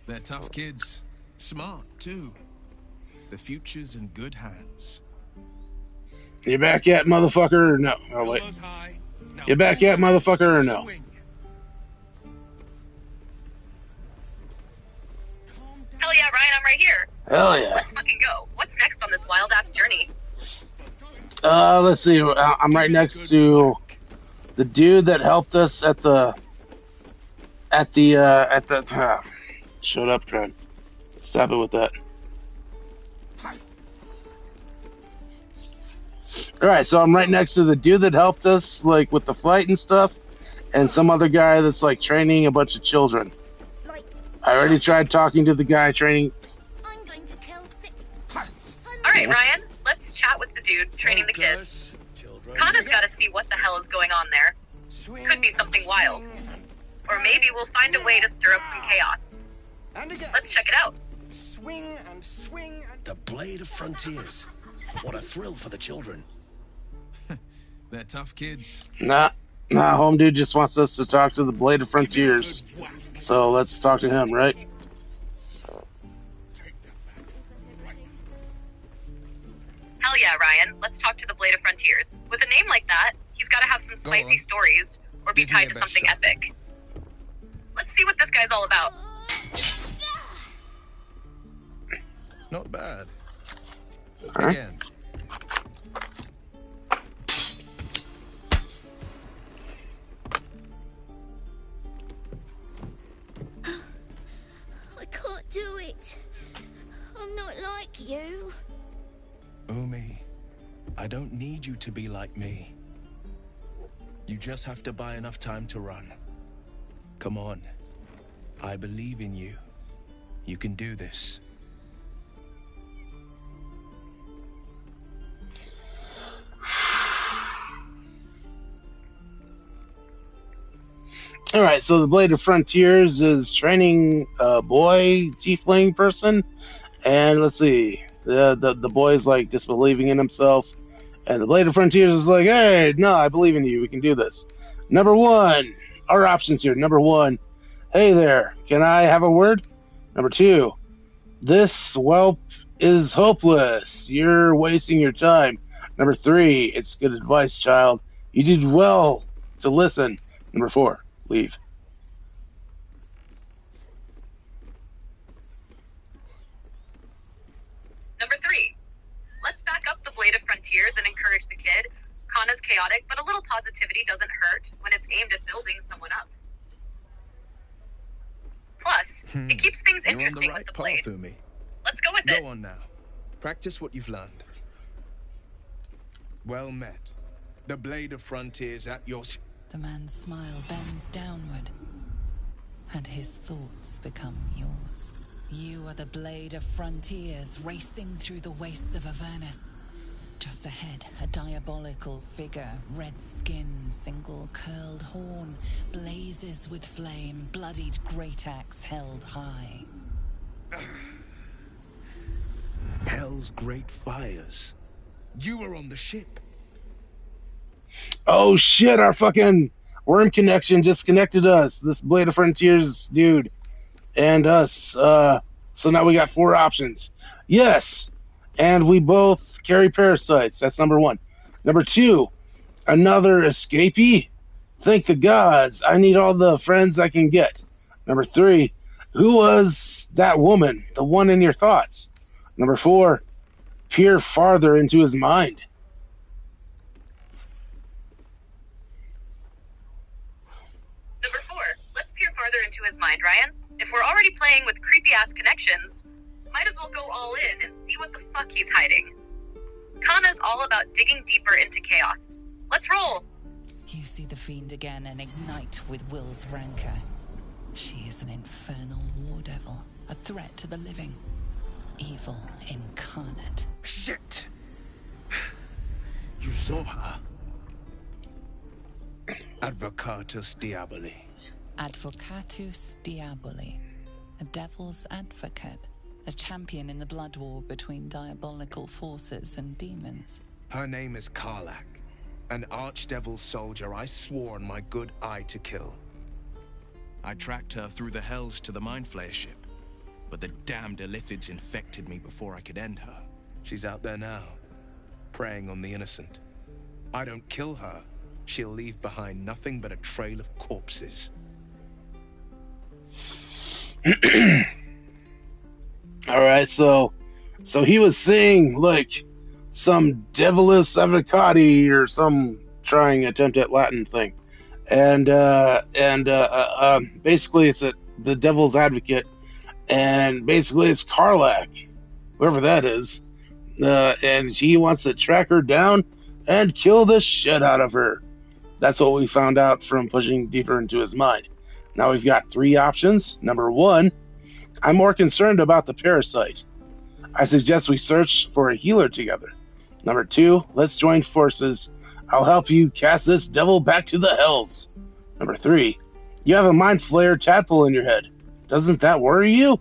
[SPEAKER 14] They're tough kids. Smart, too. The future's in good hands.
[SPEAKER 1] You back yet, motherfucker, or no? Oh, wait. You back yet, motherfucker, or no?
[SPEAKER 2] Hell yeah, Ryan, I'm right here.
[SPEAKER 1] Hell yeah.
[SPEAKER 2] Let's fucking go. What's next on this wild-ass journey?
[SPEAKER 1] Let's see. I'm right next to the dude that helped us at the shut up, Trent. Stop it with that. Alright, so I'm right next to the dude that helped us, like, with the fight and stuff, and some other guy that's, like, training a bunch of children. I already tried talking to the guy training.
[SPEAKER 2] Alright, Ryan, let's chat with the dude training the kids. Kana's gotta see what the hell is going on there. Could be something wild. Or maybe we'll find a way to stir up some chaos. Let's check it out.
[SPEAKER 11] Swing and swing and...
[SPEAKER 13] The Blade of Frontiers. What a thrill for the children.
[SPEAKER 14] They're tough kids.
[SPEAKER 1] Nah, home dude just wants us to talk to the Blade of Frontiers. So let's talk to him, right?
[SPEAKER 2] Hell yeah, Ryan. Let's talk to the Blade of Frontiers. With a name like that, he's gotta have some spicy stories, or be tied to something epic. Let's see what this guy's all about.
[SPEAKER 14] Not bad.
[SPEAKER 1] Huh?
[SPEAKER 14] Again.
[SPEAKER 15] I can't do it. I'm not like you.
[SPEAKER 12] Umi, I don't need you to be like me. You just have to buy enough time to run. Come on. I believe in you. You can do this.
[SPEAKER 1] Alright, so the Blade of Frontiers is training a boy tiefling person, and let's see, the boy's like disbelieving in himself, and the Blade of Frontiers is like, hey, no, I believe in you, we can do this. Number one, our options here. Number one, hey there, can I have a word? Number two, this whelp is hopeless, you're wasting your time. Number three, it's good advice, child, you did well to listen. Number four, leave.
[SPEAKER 2] Number three, let's back up the Blade of Frontiers and encourage the kid. Kana's chaotic, but a little positivity doesn't hurt when it's aimed at building someone up. Plus, it keeps things interesting with the Blade. Let's go with it.
[SPEAKER 12] Go on now. Practice what you've learned. Well met. The Blade of Frontiers at your...
[SPEAKER 4] The man's smile bends downward, and his thoughts become yours. You are the Blade of Frontiers, racing through the wastes of Avernus. Just ahead, a diabolical figure, red skin, single curled horn, blazes with flame, bloodied great axe held high.
[SPEAKER 12] Hell's great fires. You were on the ship.
[SPEAKER 1] Oh shit, our fucking worm connection disconnected us. This Blade of Frontiers dude and us. So now we got four options. Yes, and we both carry parasites. That's number one. Number two, another escapee? Thank the gods. I need all the friends I can get. Number three, who was that woman? The one in your thoughts. Number four, peer farther into his mind.
[SPEAKER 2] Number four, let's peer farther into his mind, Ryan. If we're already playing with creepy-ass connections, might as well go all in and see what the fuck he's hiding. Kana's all about digging deeper into chaos. Let's roll!
[SPEAKER 4] You see the fiend again and ignite with Will's rancor. She is an infernal war devil, a threat to the living. Evil incarnate.
[SPEAKER 13] Shit! You saw her? Advocatus Diaboli.
[SPEAKER 4] Advocatus Diaboli. A devil's advocate. A champion in the blood war between diabolical forces and demons.
[SPEAKER 13] Her name is Karlach. An archdevil soldier I swore on my good eye to kill.
[SPEAKER 14] I tracked her through the hells to the Mind Flayer ship, but the damned Illithids infected me before I could end her.
[SPEAKER 13] She's out there now, preying on the innocent. I don't kill her, she'll leave behind nothing but a trail of corpses.
[SPEAKER 1] Alright, so he was saying, like, some devilish avocati or some trying attempt at Latin thing. And basically it's the devil's advocate, and basically it's Karlach, whoever that is, and he wants to track her down and kill the shit out of her. That's what we found out from pushing deeper into his mind. Now we've got 3 options. Number 1, I'm more concerned about the parasite. I suggest we search for a healer together. Number 2, let's join forces. I'll help you cast this devil back to the hells. Number 3, you have a Mind Flayer tadpole in your head. Doesn't that worry you?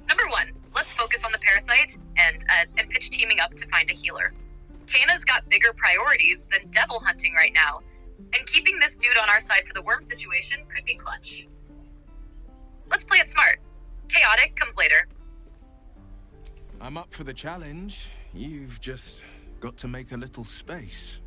[SPEAKER 2] Number 1, let's focus on the parasite and pitch teaming up to find a healer. Kana's got bigger priorities than devil hunting right now, and keeping this dude on our side for the worm situation could be clutch. Let's play it smart. Chaotic comes later.
[SPEAKER 14] I'm up for the challenge. You've just got to make a little space.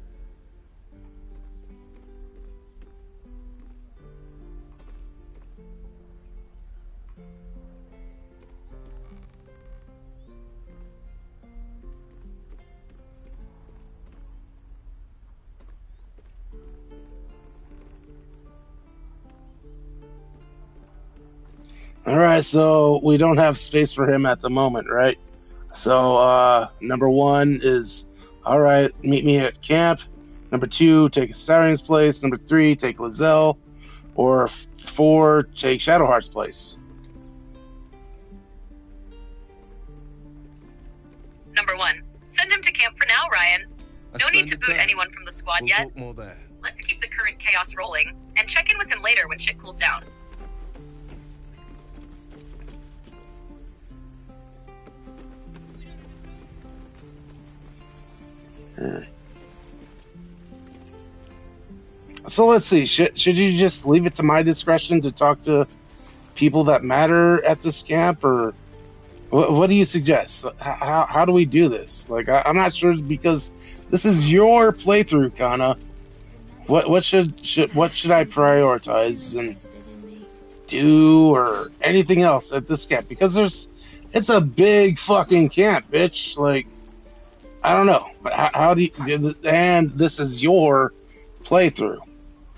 [SPEAKER 1] Alright, so we don't have space for him at the moment, right? So, number 1 is, alright, meet me at camp. Number 2, take Astarion's place. Number 3, take Lizelle. Or 4, take Shadowheart's place.
[SPEAKER 2] Number 1, send him to camp for now, Ryan. No need to boot anyone from the squad yet.
[SPEAKER 13] Talk more there.
[SPEAKER 2] Let's keep the current chaos rolling, and check in with him later when shit cools down.
[SPEAKER 1] So let's see. Should you just leave it to my discretion to talk to people that matter at this camp, or what do you suggest? How do we do this? Like, I'm not sure, because this is your playthrough, Kana. What should I prioritize and do, or anything else at this camp? Because it's a big fucking camp, bitch. Like, I don't know. How do you, and this is your playthrough.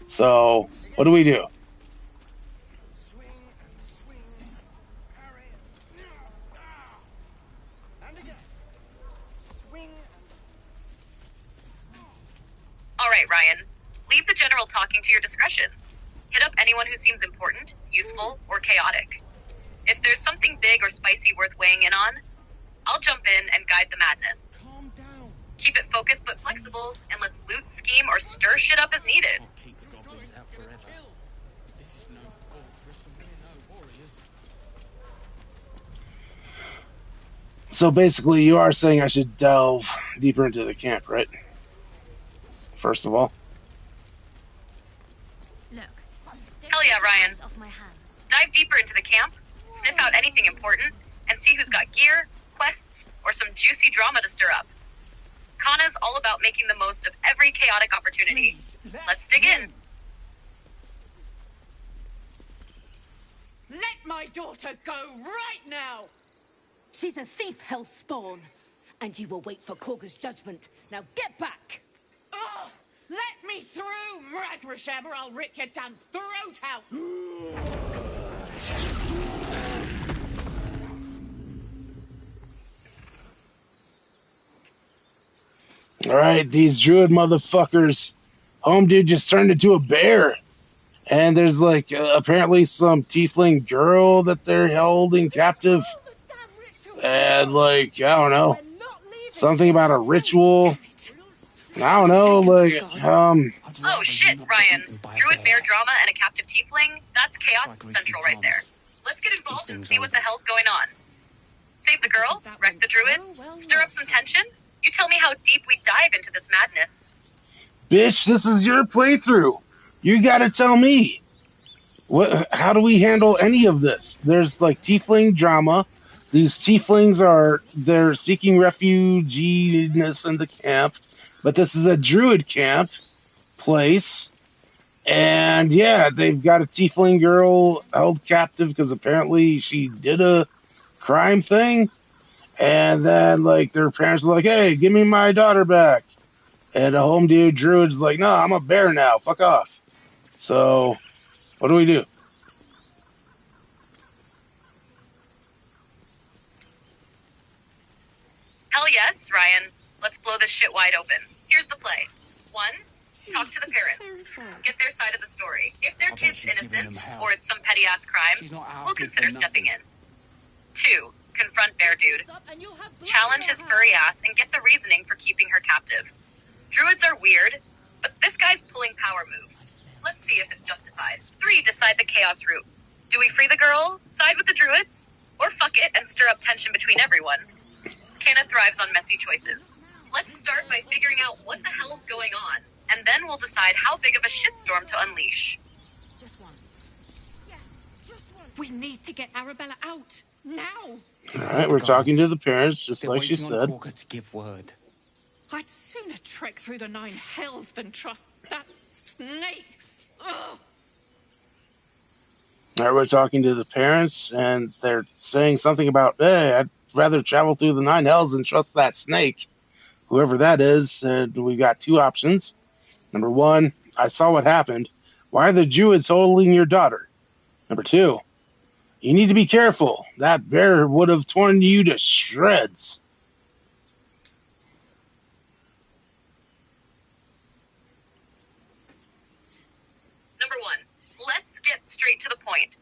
[SPEAKER 1] So, what do we do?
[SPEAKER 2] Alright, Ryan. Leave the general talking to your discretion. Hit up anyone who seems important, useful, or chaotic. If there's something big or spicy worth weighing in on, I'll jump in and guide the madness. Keep it focused but flexible, and let's loot, scheme, or stir shit up as needed.
[SPEAKER 1] So basically, you are saying I should delve deeper into the camp, right? First of all.
[SPEAKER 2] Look. Hell yeah, Ryan. Dive deeper into the camp, sniff out anything important, and see who's got gear, quests, or some juicy drama to stir up. Kana's all about making the most of every chaotic opportunity. Let's dig in.
[SPEAKER 16] Let my daughter go right now!
[SPEAKER 9] She's a thief, hellspawn. And you will wait for Korga's judgment. Now get back!
[SPEAKER 16] Oh, let me through, Mragrasham, or I'll rip your damn throat out!
[SPEAKER 1] All right, these druid motherfuckers. Home dude just turned into a bear. And there's like apparently some tiefling girl that they're holding captive. And like, I don't know. Something about a ritual. I don't know, like,
[SPEAKER 2] Oh shit, Ryan. Druid bear drama and a captive tiefling? That's chaos central right there. Let's get involved and see what the hell's going on. Save the girl? Wreck the druids? Stir up some tension? You tell me how deep we dive into this madness.
[SPEAKER 1] bitch, this is your playthrough. You gotta tell me. How do we handle any of this? There's like tiefling drama. These tieflings they're seeking refuginess in the camp, but this is a druid camp place. And yeah, they've got a tiefling girl held captive because apparently she did a crime thing. And then like their parents are like, "Hey, give me my daughter back." And a home dude druid's like, "No, I'm a bear now. Fuck off." So what do we do?
[SPEAKER 2] Hell yes, Ryan. Let's blow this shit wide open. Here's the play. 1, talk to the parents. Get their side of the story. If their kid's innocent, or it's some petty-ass crime, we'll consider stepping in. 2, confront Bear Dude. Challenge his furry ass and get the reasoning for keeping her captive. Druids are weird, but this guy's pulling power moves. Let's see if it's justified. 3, decide the chaos route. Do we free the girl, side with the druids, or fuck it and stir up tension between everyone? Kana thrives on messy choices. Let's start by figuring out what the hell's going on, and then we'll decide how big of a shitstorm to unleash.
[SPEAKER 16] Just once. Yeah, just once. We need to get Arabella out. Now!
[SPEAKER 1] All right, we're talking to the parents, just like she said.
[SPEAKER 12] To give word.
[SPEAKER 16] I'd sooner trek through the 9 hells than trust that snake. Ugh.
[SPEAKER 1] All right, we're talking to the parents, and they're saying something about, "Hey, I'd rather travel through the 9 hells than trust that snake, whoever that is." And we got 2 options. Number 1, I saw what happened. Why are the druids holding your daughter? Number 2, you need to be careful. That bear would have torn you to shreds.
[SPEAKER 2] Number 1, let's get straight to the point.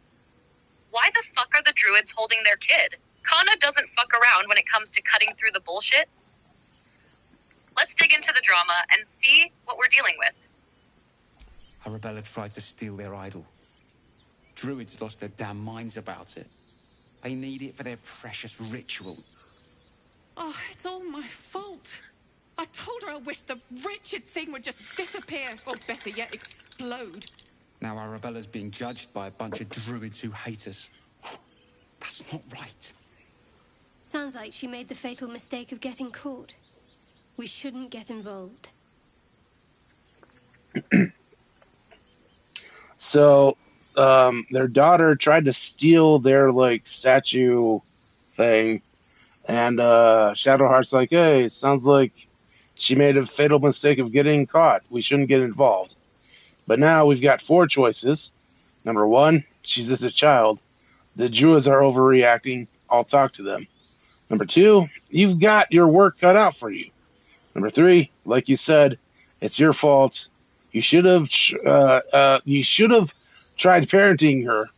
[SPEAKER 2] Why the fuck are the druids holding their kid? Kana doesn't fuck around when it comes to cutting through the bullshit. Let's dig into the drama and see what we're dealing with.
[SPEAKER 12] Arabella tried to steal their idol. Druids lost their damn minds about it. They need it for their precious ritual.
[SPEAKER 16] Oh, it's all my fault. I told her I wished the wretched thing would just disappear, or better yet, explode.
[SPEAKER 12] Now Arabella's being judged by a bunch of druids who hate us. That's not right.
[SPEAKER 15] Sounds like she made the fatal mistake of getting caught. We shouldn't get involved.
[SPEAKER 1] So, their daughter tried to steal their, like, statue thing. And Shadowheart's like, "Hey, it sounds like she made a fatal mistake of getting caught. We shouldn't get involved." But now we've got 4 choices. Number 1, she's just a child. The druids are overreacting. I'll talk to them. Number 2, you've got your work cut out for you. Number 3, like you said, it's your fault. You should have tried parenting her.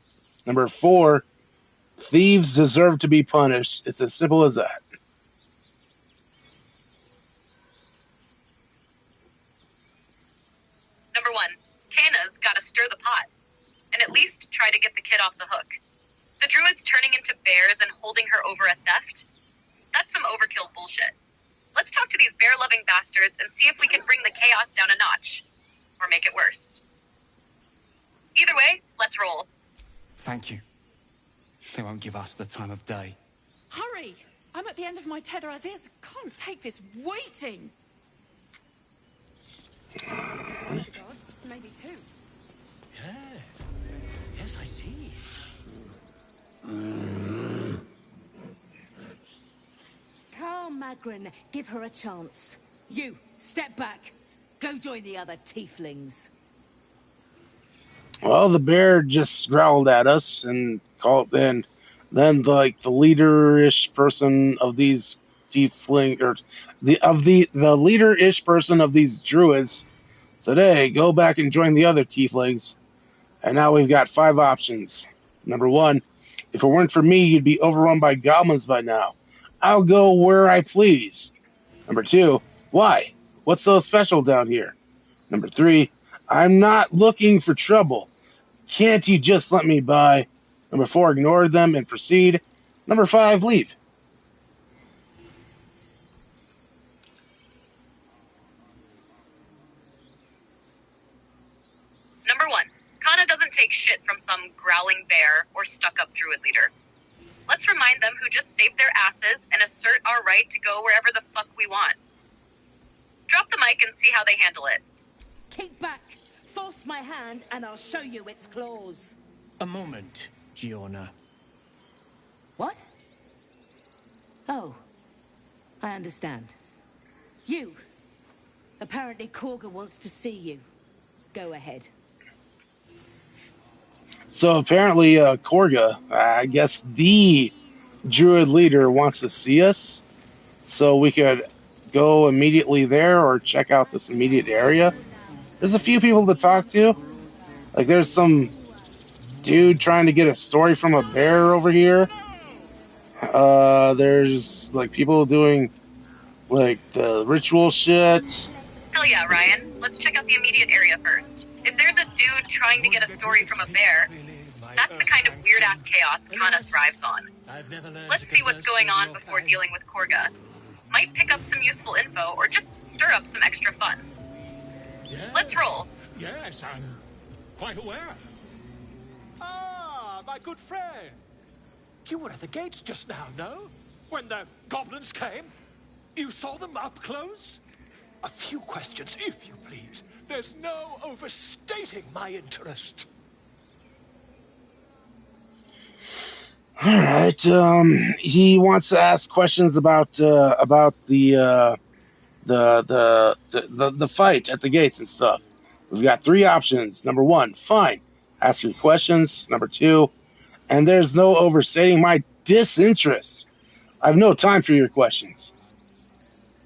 [SPEAKER 1] Number 4, thieves deserve to be punished. It's as simple as that.
[SPEAKER 2] Number 1, Kana's gotta stir the pot, and at least try to get the kid off the hook. The druids turning into bears and holding her over a theft? That's some overkill bullshit. Let's talk to these bear-loving bastards and see if we can bring the chaos down a notch. Or make it worse. Either way, let's roll.
[SPEAKER 12] Thank you. They won't give us the time of day.
[SPEAKER 16] Hurry! I'm at the end of my tether as is. Can't take this waiting. Maybe 2.
[SPEAKER 11] Yeah. Yes, I see.
[SPEAKER 9] Calm, Magrin. Give her a chance. You, step back. Go join the other tieflings.
[SPEAKER 1] Well, the bear just growled at us and called. And then, like the leader-ish person of these tiefling or the leader-ish person of these druids said, "Hey, go back and join the other tieflings." And now we've got 5 options. Number 1, if it weren't for me, you'd be overrun by goblins by now. I'll go where I please. Number 2, why? What's so special down here? Number 3, I'm not looking for trouble. Can't you just let me by? Number 4, ignore them and proceed. Number 5, leave.
[SPEAKER 2] Number 1, Kana doesn't take shit from some growling bear or stuck-up druid leader. Let's remind them who just saved their asses and assert our right to go wherever the fuck we want. Drop the mic and see how they handle it.
[SPEAKER 9] Keep back! Force my hand and I'll show you its claws.
[SPEAKER 12] A moment, Giona.
[SPEAKER 9] What? Oh, I understand. You. Apparently Korga wants to see you. Go ahead.
[SPEAKER 1] So apparently Korga, I guess the druid leader, wants to see us. So we could go immediately there or check out this immediate area. There's a few people to talk to. Like there's some dude trying to get a story from a bear over here. There's like people doing like the ritual shit.
[SPEAKER 2] Hell yeah, Ryan. Let's check out the immediate area first. If there's a dude trying to get a story from a bear, that's the kind of weird-ass chaos Kana thrives on. Let's see what's going on before dealing with Korga. Might pick up some useful info or just stir up some extra fun. Let's roll.
[SPEAKER 11] Yes, I'm quite aware. Ah, my good friend. You were at the gates just now, no? When the goblins came? You saw them up close? A few questions, if you please. There's no overstating my interest.
[SPEAKER 1] All right. He wants to ask questions about the fight at the gates and stuff. We've got 3 options. Number 1, fine. Ask your questions. Number 2, and there's no overstating my disinterest. I have no time for your questions.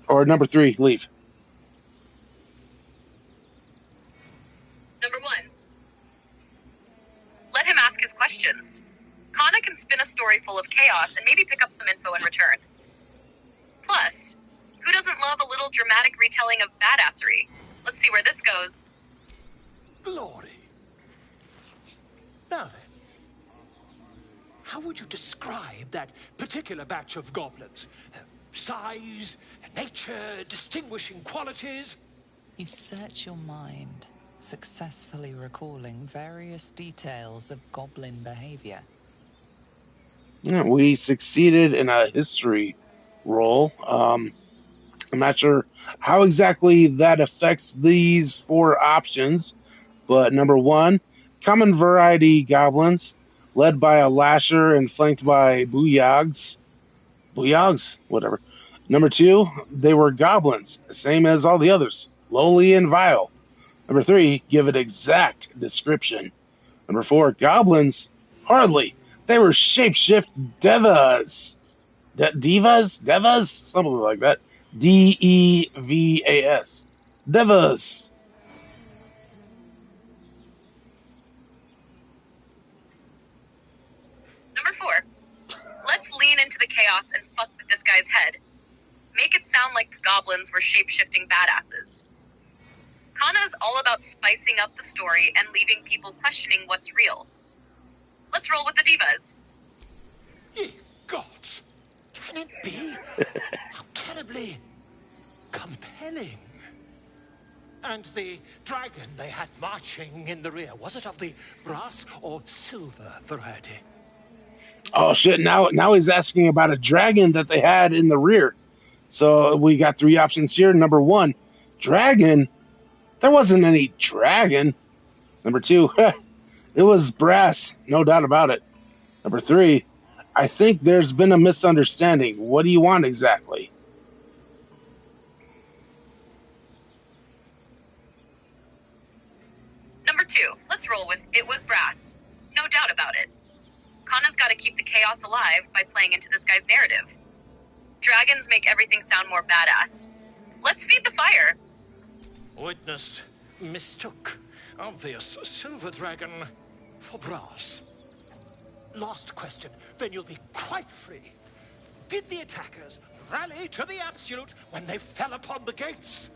[SPEAKER 1] Or number 3, leave.
[SPEAKER 2] Number 1, let him ask his questions. Kana can spin a story full of chaos and maybe pick up some info in return. Plus, who doesn't love a little dramatic retelling of badassery? Let's see where this goes.
[SPEAKER 11] Glory. Now then, how would you describe that particular batch of goblins? Size, nature, distinguishing qualities?
[SPEAKER 4] You search your mind, successfully recalling various details of goblin behavior.
[SPEAKER 1] Yeah, we succeeded in a history roll. I'm not sure how exactly that affects these 4 options, but number 1, common variety goblins, led by a lasher and flanked by booyags. Booyags? Whatever. Number 2, they were goblins, same as all the others, lowly and vile. Number 3, give an exact description. Number 4, goblins? Hardly. They were shapeshift devas. Devas? Something like that. Devas. Devas.
[SPEAKER 2] Number 4, let's lean into the chaos and fuck with this guy's head. Make it sound like the goblins were shape-shifting badasses. Kana is all about spicing up the story and leaving people questioning what's real. Let's roll with the divas.
[SPEAKER 11] Ye gods! Can it be? How terribly compelling. And the dragon they had marching in the rear, was it of the brass or silver variety?
[SPEAKER 1] Oh shit, now he's asking about a dragon that they had in the rear. So we got 3 options here. Number 1, dragon? There wasn't any dragon. Number 2, it was brass, no doubt about it. Number 3, I think there's been a misunderstanding. What do you want exactly?
[SPEAKER 2] Number 2, let's roll with it was brass. No doubt about it. Kana's got to keep the chaos alive by playing into this guy's narrative. Dragons make everything sound more badass. Let's feed the fire.
[SPEAKER 11] Witness mistook obvious silver dragon for brass. Last question, then you'll be quite free. Did the attackers rally to the absolute when they fell upon the gates?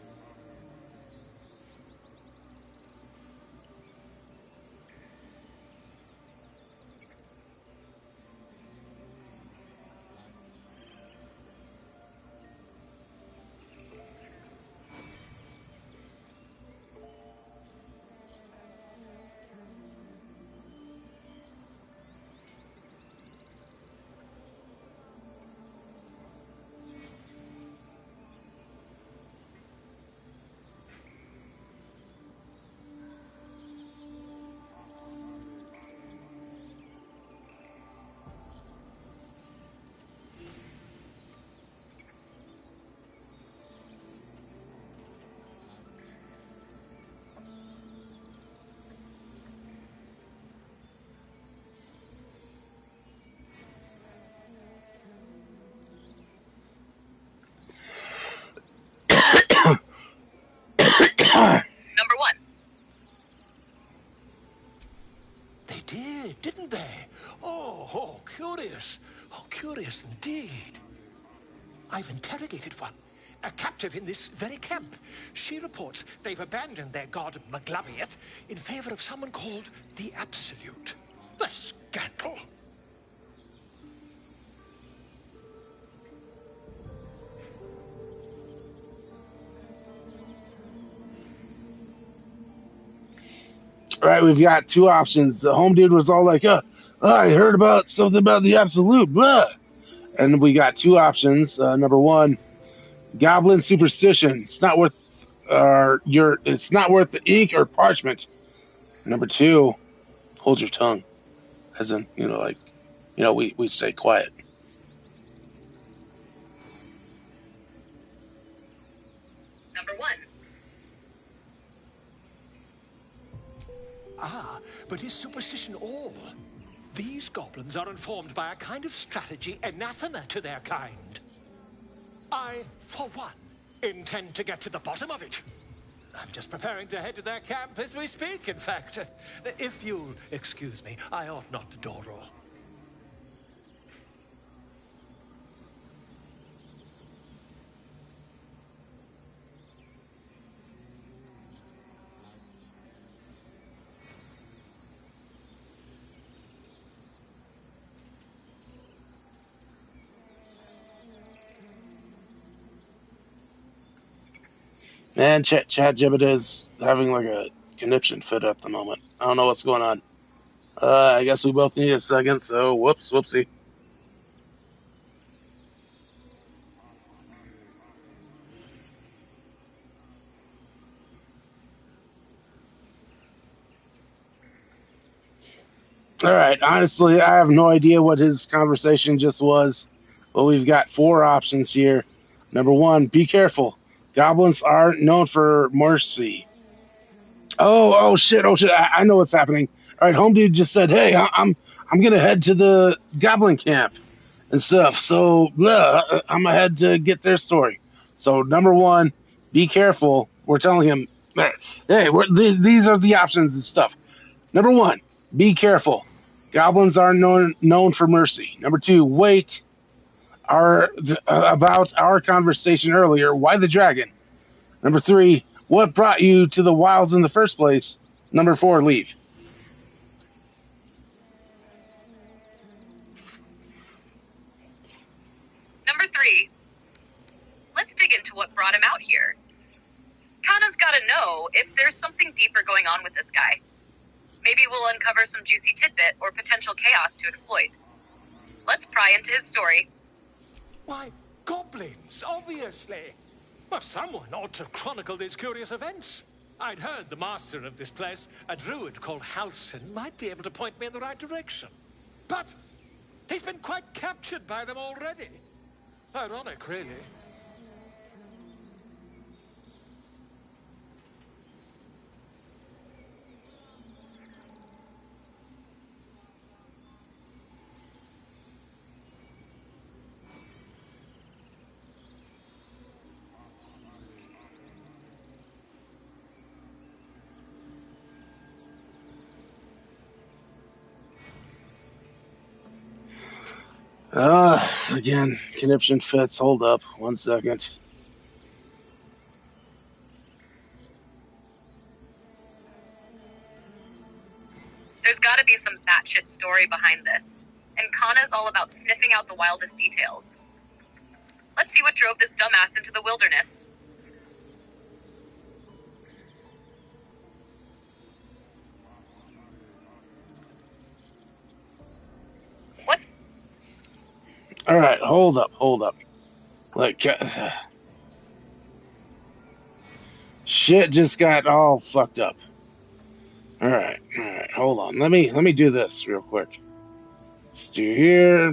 [SPEAKER 2] Number 1.
[SPEAKER 11] They did, didn't they? Oh, curious. Oh, curious indeed. I've interrogated one, a captive in this very camp. She reports they've abandoned their god Maglabiet in favor of someone called the Absolute. The scandal!
[SPEAKER 1] All right, we've got two options. The home dude was all like, I heard about something about the Absolute, blah. And we got two options. Number one, goblin superstition. It's not worth it's not worth the ink or parchment. Number two, hold your tongue. As in, we stay quiet.
[SPEAKER 2] Number 1.
[SPEAKER 11] Ah, but is superstition all? These goblins are informed by a kind of strategy anathema to their kind. I, for one, intend to get to the bottom of it. I'm just preparing to head to their camp as we speak, in fact. If you'll excuse me, I ought not to dawdle.
[SPEAKER 1] And ChatGPT is having like a conniption fit at the moment. I don't know what's going on. I guess we both need a second, so whoopsie. All right, honestly, I have no idea what his conversation just was, but we've got four options here. Number one, be careful. Goblins aren't known for mercy. Oh shit! I know what's happening. All right, home dude just said, "Hey, I'm gonna head to the goblin camp and stuff." So I'm gonna head to get their story. So number one, be careful. We're telling him, "Hey, these are the options and stuff." Number one, be careful. Goblins are known for mercy. Number two, wait. About our conversation earlier. Why the dragon? Number three, what brought you to the wilds in the first place? Number four, leave.
[SPEAKER 2] Number 3. Let's dig into what brought him out here. Kana's gotta know if there's something deeper going on with this guy. Maybe we'll uncover some juicy tidbit or potential chaos to exploit. Let's pry into his story.
[SPEAKER 11] Why, goblins, obviously. Well, someone ought to chronicle these curious events. I'd heard the master of this place, a druid called Halsin, might be able to point me in the right direction. But he's been quite captured by them already. Ironic, really.
[SPEAKER 1] Again, conniption fits. Hold up. 1 second.
[SPEAKER 2] There's gotta be some batshit story behind this, and Kana's all about sniffing out the wildest details. Let's see what drove this dumbass into the wilderness. What's...
[SPEAKER 1] Alright, hold up. Like, shit just got all fucked up. Alright, hold on. Let me do this real quick. Let's do here.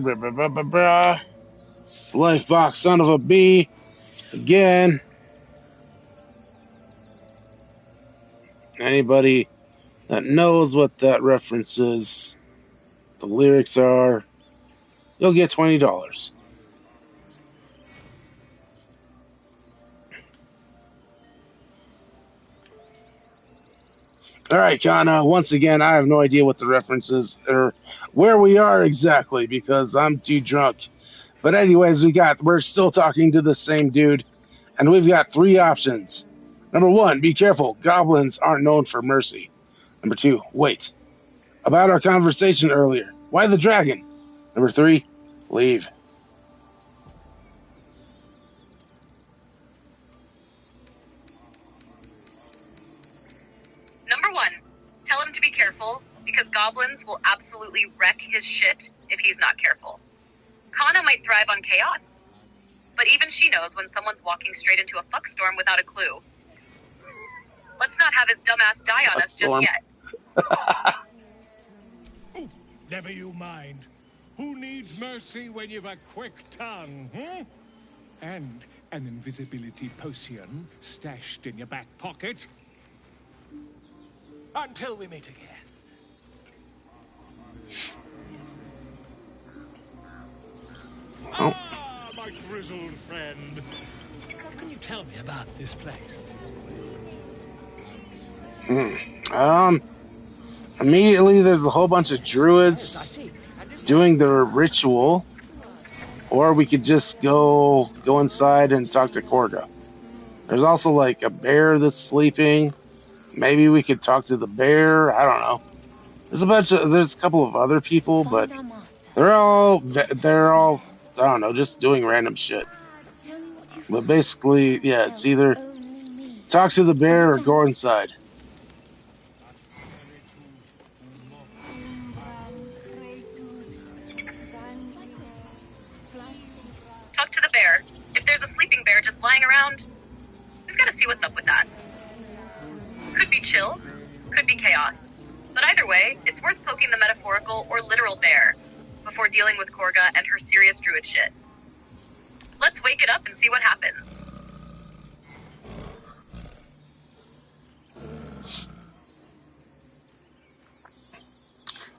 [SPEAKER 1] Life box, son of a bee. Again. Anybody that knows what that reference is, the lyrics are, you'll get $20. All right, Kana, once again, I have no idea what the reference is or where we are exactly because I'm too drunk. But anyways, we're still talking to the same dude, and we've got 3 options. Number 1, be careful. Goblins aren't known for mercy. Number 2, wait. About our conversation earlier. Why the dragon? Number 3, leave.
[SPEAKER 2] Number 1, tell him to be careful, because goblins will absolutely wreck his shit if he's not careful. Kana might thrive on chaos, but even she knows when someone's walking straight into a fuckstorm without a clue. Let's not have his dumbass die on us just yet.
[SPEAKER 11] Never you mind. Who needs mercy when you've a quick tongue, hmm? And an invisibility potion stashed in your back pocket? Until we meet again.
[SPEAKER 1] Oh.
[SPEAKER 11] Ah, my grizzled friend. What can you tell me about this place?
[SPEAKER 1] Immediately there's a whole bunch of druids doing their ritual, or we could just go inside and talk to Korga. There's also like a bear that's sleeping. Maybe we could talk to the bear. I don't know. There's a couple of other people, but they're all I don't know, just doing random shit. But basically, yeah, it's either talk to the bear or go inside.
[SPEAKER 2] Talk to the bear. If there's a sleeping bear just lying around, we've got to see what's up with that. Could be chill, could be chaos. But either way, it's worth poking the metaphorical or literal bear before dealing with Korga and her serious druid shit. Let's wake it up and see what happens.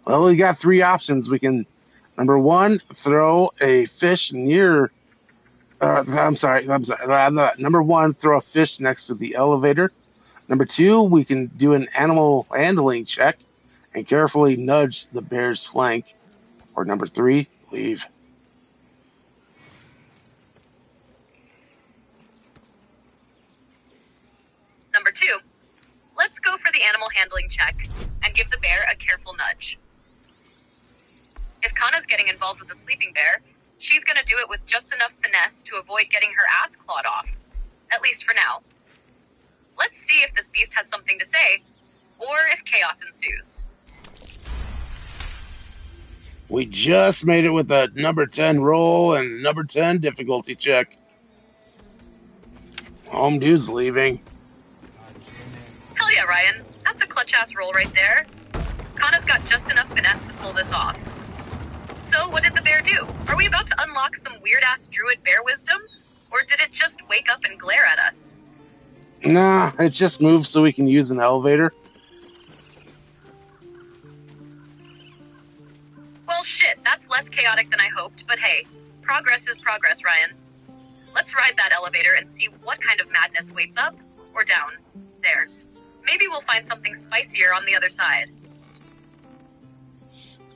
[SPEAKER 1] Well, we got 3 options. We can, number 1, throw a fish near. Number 1, throw a fish next to the elevator. Number 2, we can do an animal handling check and carefully nudge the bear's flank. Or number 3, leave.
[SPEAKER 2] Number 2, let's go for the animal handling check and give the bear a careful nudge. If Kana's getting involved with the sleeping bear, she's gonna do it with just enough finesse to avoid getting her ass clawed off. At least for now. Let's see if this beast has something to say, or if chaos ensues.
[SPEAKER 1] We just made it with a number 10 roll and number 10 difficulty check. Home dude's leaving.
[SPEAKER 2] Hell yeah, Ryan. That's a clutch-ass roll right there. Kana's got just enough finesse to pull this off. So, what did the bear do? Are we about to unlock some weird-ass druid bear wisdom? Or did it just wake up and glare at us?
[SPEAKER 1] Nah, it just moved so we can use an elevator.
[SPEAKER 2] Well, shit, that's less chaotic than I hoped, but hey, progress is progress, Ryan. Let's ride that elevator and see what kind of madness waits up, or down, there. Maybe we'll find something spicier on the other side.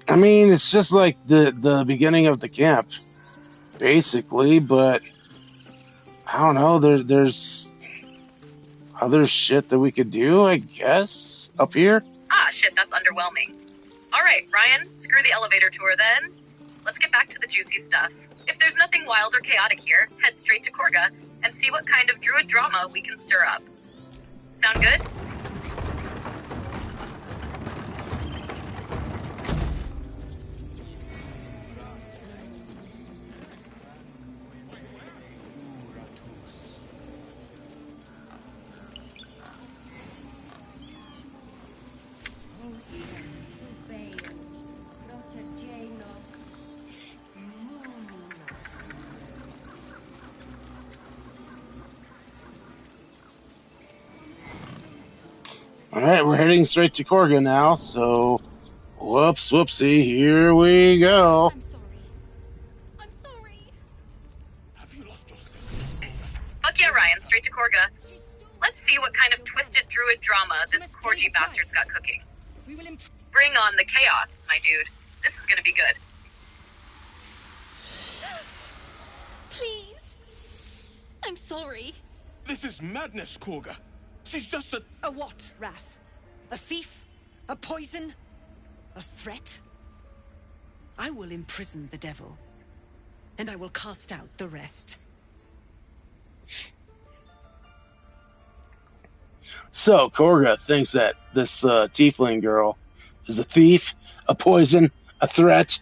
[SPEAKER 1] I mean, it's just like the beginning of the camp, basically. But I don't know. There's other shit that we could do, I guess, up here.
[SPEAKER 2] Ah, shit, that's underwhelming. Alright, Ryan, screw the elevator tour then. Let's get back to the juicy stuff. If there's nothing wild or chaotic here, head straight to Korga and see what kind of druid drama we can stir up. Sound good?
[SPEAKER 1] All right, we're heading straight to Korga now. So, whoopsie, here we go.
[SPEAKER 2] Fuck yeah, Ryan, straight to Korga. Let's see what kind of twisted druid drama this Korgi bastard's got cooking. Bring on the chaos, my dude. This is gonna be good.
[SPEAKER 5] Please. I'm sorry.
[SPEAKER 13] This is madness, Korga. She's just a...
[SPEAKER 6] A what, Wrath? A thief? A poison? A threat? I will imprison the devil, and I will cast out the rest.
[SPEAKER 1] So, Korga thinks that this tiefling girl is a thief, a poison, a threat,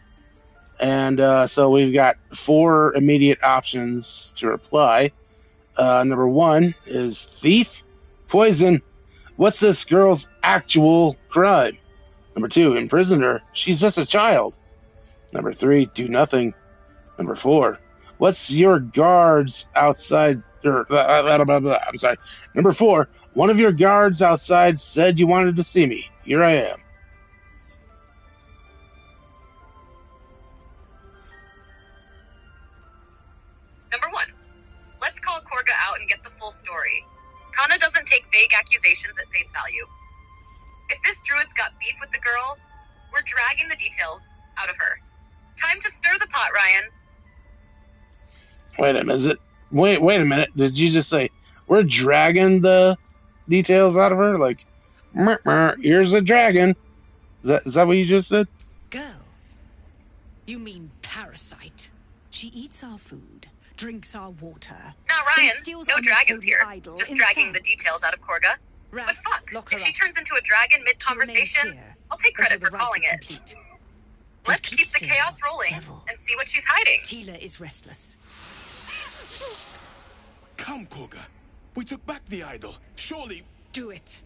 [SPEAKER 1] and so we've got 4 immediate options to reply. Number 1 is thief, poison. What's this girl's actual crime? Number 2, imprison her. She's just a child. Number 3, do nothing. Number 4, what's your guards outside? I'm sorry. Number 4, one of your guards outside said you wanted to see me. Here I am.
[SPEAKER 2] Number 1, let's call Korga out and get the full story. Kana doesn't take vague accusations at face value. If this druid's got beef with the girl, we're dragging the details out of her. Time to stir the pot, Ryan.
[SPEAKER 1] Wait a minute. Wait a minute. Did you just say we're dragging the details out of her? Like, here's a dragon. Is that what you just said?
[SPEAKER 6] Girl? You mean parasite? She eats our food, drinks our water.
[SPEAKER 2] Now, Ryan, no dragons here. Just dragging the details out of Korga.
[SPEAKER 6] Wrath,
[SPEAKER 2] But fuck,
[SPEAKER 6] lock her
[SPEAKER 2] if she
[SPEAKER 6] up.
[SPEAKER 2] turns into a dragon mid-conversation,
[SPEAKER 6] She remains here
[SPEAKER 2] I'll take credit
[SPEAKER 6] until
[SPEAKER 2] for
[SPEAKER 6] the rite
[SPEAKER 2] calling
[SPEAKER 6] is
[SPEAKER 2] it.
[SPEAKER 6] complete.
[SPEAKER 2] Let's
[SPEAKER 6] keep
[SPEAKER 2] keep the
[SPEAKER 6] still,
[SPEAKER 2] chaos rolling
[SPEAKER 6] devil.
[SPEAKER 2] and see what she's hiding.
[SPEAKER 6] Tila is restless.
[SPEAKER 13] Come, Korga. We took back the idol. Surely...
[SPEAKER 6] Do it.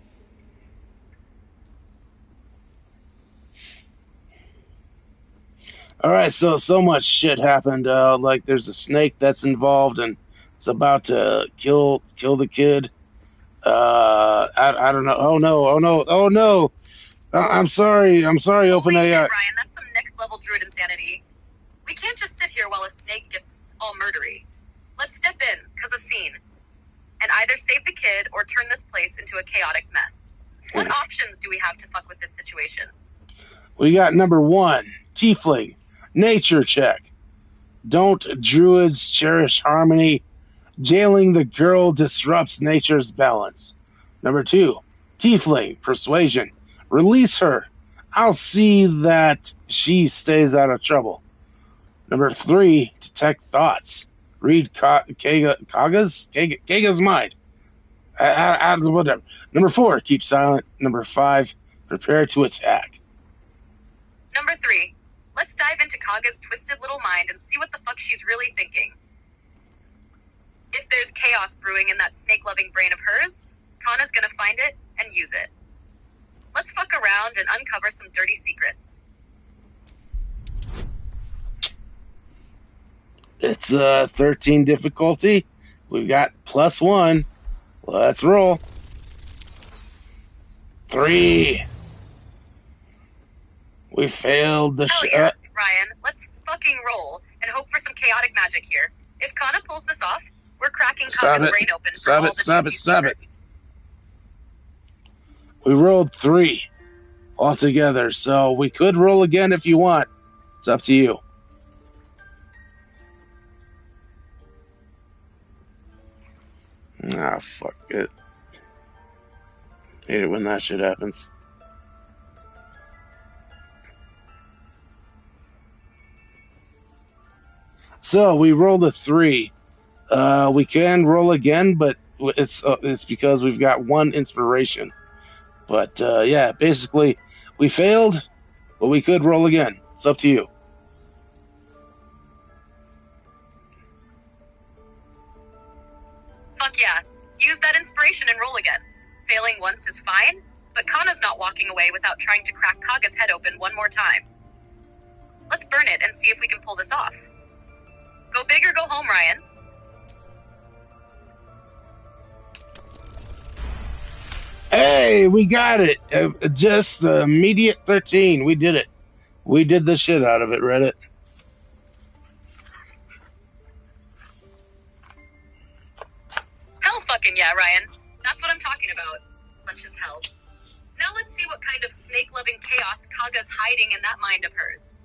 [SPEAKER 1] All right, so much shit happened. Like there's a snake that's involved and it's about to kill the kid. I don't know. Oh no. I'm sorry. Open
[SPEAKER 2] Holy shit,
[SPEAKER 1] AI.
[SPEAKER 2] Ryan, that's some next-level druid insanity. We can't just sit here while a snake gets all murdery. Let's step in, cause a scene. And either save the kid or turn this place into a chaotic mess. What options do we have to fuck with this situation?
[SPEAKER 1] We got number 1, tiefling, nature check. Don't druids cherish harmony? Jailing the girl disrupts nature's balance. Number 2, tiefling, persuasion. Release her. I'll see that she stays out of trouble. Number 3, detect thoughts. Read Kaga's mind. Whatever. Number 4, keep silent. Number 5, prepare to attack.
[SPEAKER 2] Number 3, let's dive into Kaga's twisted little mind and see what the fuck she's really thinking. If there's chaos brewing in that snake-loving brain of hers, Kana's gonna find it and use it. Let's fuck around and uncover some dirty secrets.
[SPEAKER 1] It's 13 difficulty. We've got +1. Let's roll. 3. We failed the
[SPEAKER 2] Hell yeah, Ryan, let's fucking roll and hope for some chaotic magic here. If Kana pulls this off, we're cracking Kaga's brain open for all the juicy secrets.
[SPEAKER 1] We rolled 3. altogether. So we could roll again if you want. It's up to you. Ah, fuck it. Hate it when that shit happens. So we rolled a 3. We can roll again, but it's because we've got 1 inspiration. But yeah, basically we failed, but we could roll again. It's up to you.
[SPEAKER 2] Fuck yeah. Use that inspiration and roll again. Failing once is fine, but Kana's not walking away without trying to crack Kaga's head open one more time. Let's burn it and see if we can pull this off. Go big or go home, Ryan.
[SPEAKER 1] Hey, we got it. Just immediate 13. We did it. We did the shit out of it, Reddit.
[SPEAKER 2] Hell fucking yeah, Ryan. That's what I'm talking about. Such as hell. Now let's see what kind of snake-loving chaos Kaga's hiding in that mind of hers.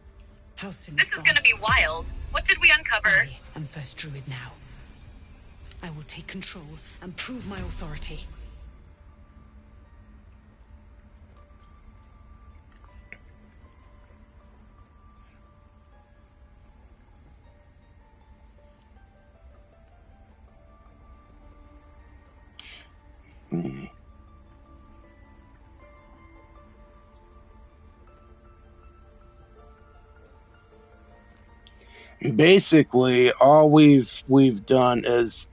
[SPEAKER 2] This is gonna be wild. What did we uncover?
[SPEAKER 6] I am first druid now. I will take control and prove my authority.
[SPEAKER 1] Basically, all we've done is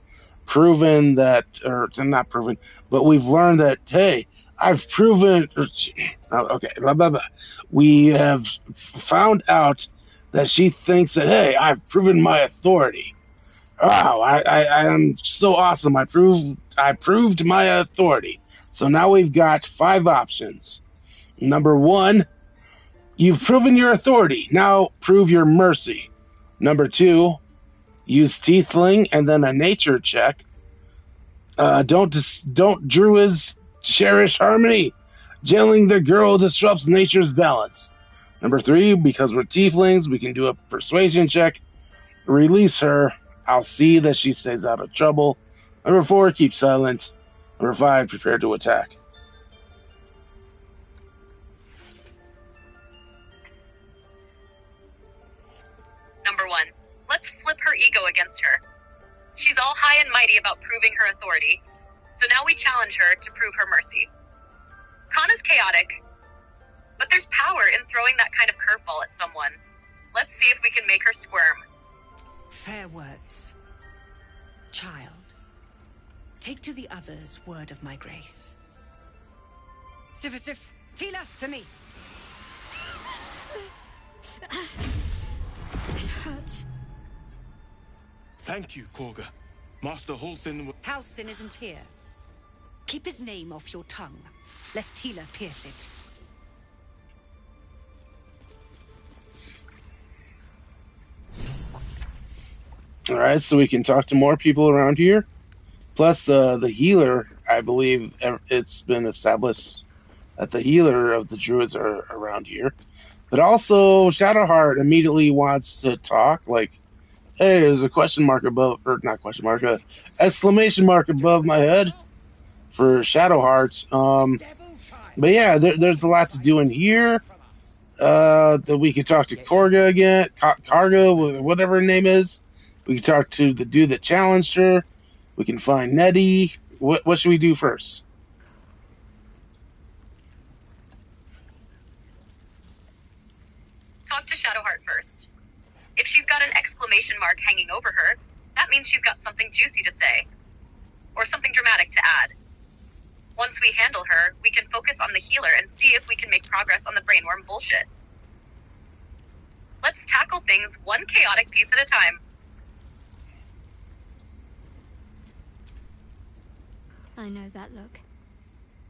[SPEAKER 1] proven that, or not proven, but we've learned that, hey, I've proven. Okay, blah blah blah. We have found out that she thinks that, hey, I've proven my authority. Wow, I am so awesome. I proved my authority. So now we've got 5 options. Number 1, you've proven your authority. Now prove your mercy. Number 2, use Tiefling and then a nature check. Don't Druids cherish harmony? Jailing the girl disrupts nature's balance. Number 3, because we're Tieflings, we can do a persuasion check. Release her. I'll see that she stays out of trouble. Number 4, keep silent. Number 5, prepare to attack.
[SPEAKER 2] Number 1, let's flip her ego against her. She's all high and mighty about proving her authority, so now we challenge her to prove her mercy. Kana's chaotic, but there's power in throwing that kind of curveball at someone. Let's see if we can make her squirm.
[SPEAKER 6] Fair words. Child, take to the others word of my grace. Sif, Tila, to me.
[SPEAKER 5] It hurts.
[SPEAKER 13] Thank you, Korga. Master Halsin...
[SPEAKER 6] Halsin isn't here. Keep his name off your tongue, lest Tila pierce it.
[SPEAKER 1] Alright, so we can talk to more people around here. Plus, the healer, I believe it's been established that the healer of the druids are around here. But also, Shadowheart immediately wants to talk, like, hey, there's a question mark above, or not question mark, exclamation mark above my head for Shadowheart. But yeah, there's a lot to do in here. That we could talk to Korga again, Karga, whatever her name is. We can talk to the dude that challenged her. We can find Nettie. What should we do first?
[SPEAKER 2] Talk to Shadowheart first. If she's got an exclamation mark hanging over her, that means she's got something juicy to say. Or something dramatic to add. Once we handle her, we can focus on the healer and see if we can make progress on the brainworm bullshit. Let's tackle things one chaotic piece at a time.
[SPEAKER 15] I know that look.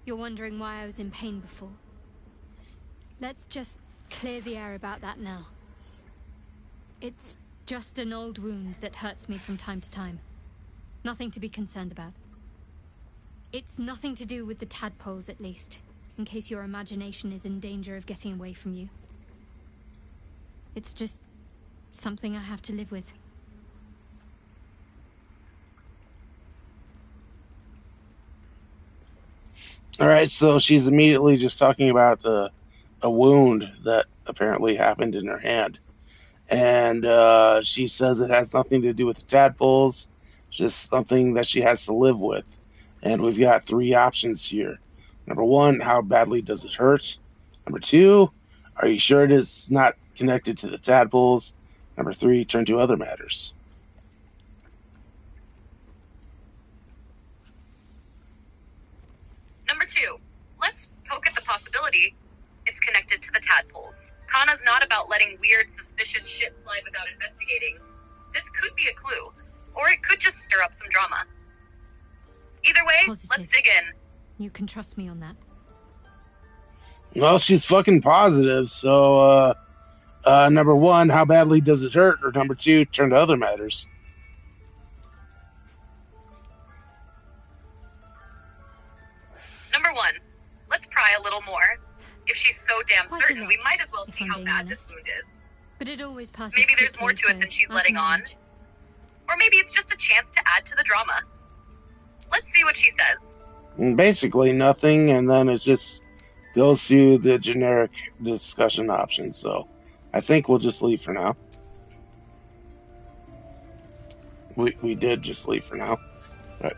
[SPEAKER 15] You're wondering why I was in pain before. Let's just clear the air about that now. It's just an old wound that hurts me from time to time. Nothing to be concerned about. It's nothing to do with the tadpoles, at least. in case your imagination is in danger of getting away from you. It's just something I have to live with.
[SPEAKER 1] All right, so she's immediately just talking about a wound that apparently happened in her hand. And she says it has nothing to do with the tadpoles, just something that she has to live with. And we've got three options here. Number one, how badly does it hurt? Number two, are you sure it is not connected to the tadpoles? Number three, turn to other matters.
[SPEAKER 2] Number two, let's poke at the possibility it's connected to the tadpoles. Kana's not about letting weird, suspicious shit slide without investigating. This could be a clue, or it could just stir up some drama. Either way,
[SPEAKER 15] Positive.
[SPEAKER 2] Let's dig in.
[SPEAKER 15] You can trust me on that.
[SPEAKER 1] Well, she's fucking positive, so number one, how badly does it hurt? Or number two, turn to other matters.
[SPEAKER 2] Number one, let's pry a little more. If she's so damn
[SPEAKER 15] Quite a
[SPEAKER 2] certain,
[SPEAKER 15] lot,
[SPEAKER 2] we might as well
[SPEAKER 15] if
[SPEAKER 2] see
[SPEAKER 15] I'm
[SPEAKER 2] how
[SPEAKER 15] being
[SPEAKER 2] bad
[SPEAKER 15] honest.
[SPEAKER 2] this wound is.
[SPEAKER 15] But it always passes
[SPEAKER 2] Maybe there's more
[SPEAKER 15] quickly,
[SPEAKER 2] to it than she's
[SPEAKER 15] so I
[SPEAKER 2] letting
[SPEAKER 15] can
[SPEAKER 2] on.
[SPEAKER 15] manage.
[SPEAKER 2] Or maybe it's just a chance to add to the drama. Let's see what she says.
[SPEAKER 1] Basically nothing, and then it just goes through the generic discussion options. So I think we'll just leave for now. We did just leave for now. But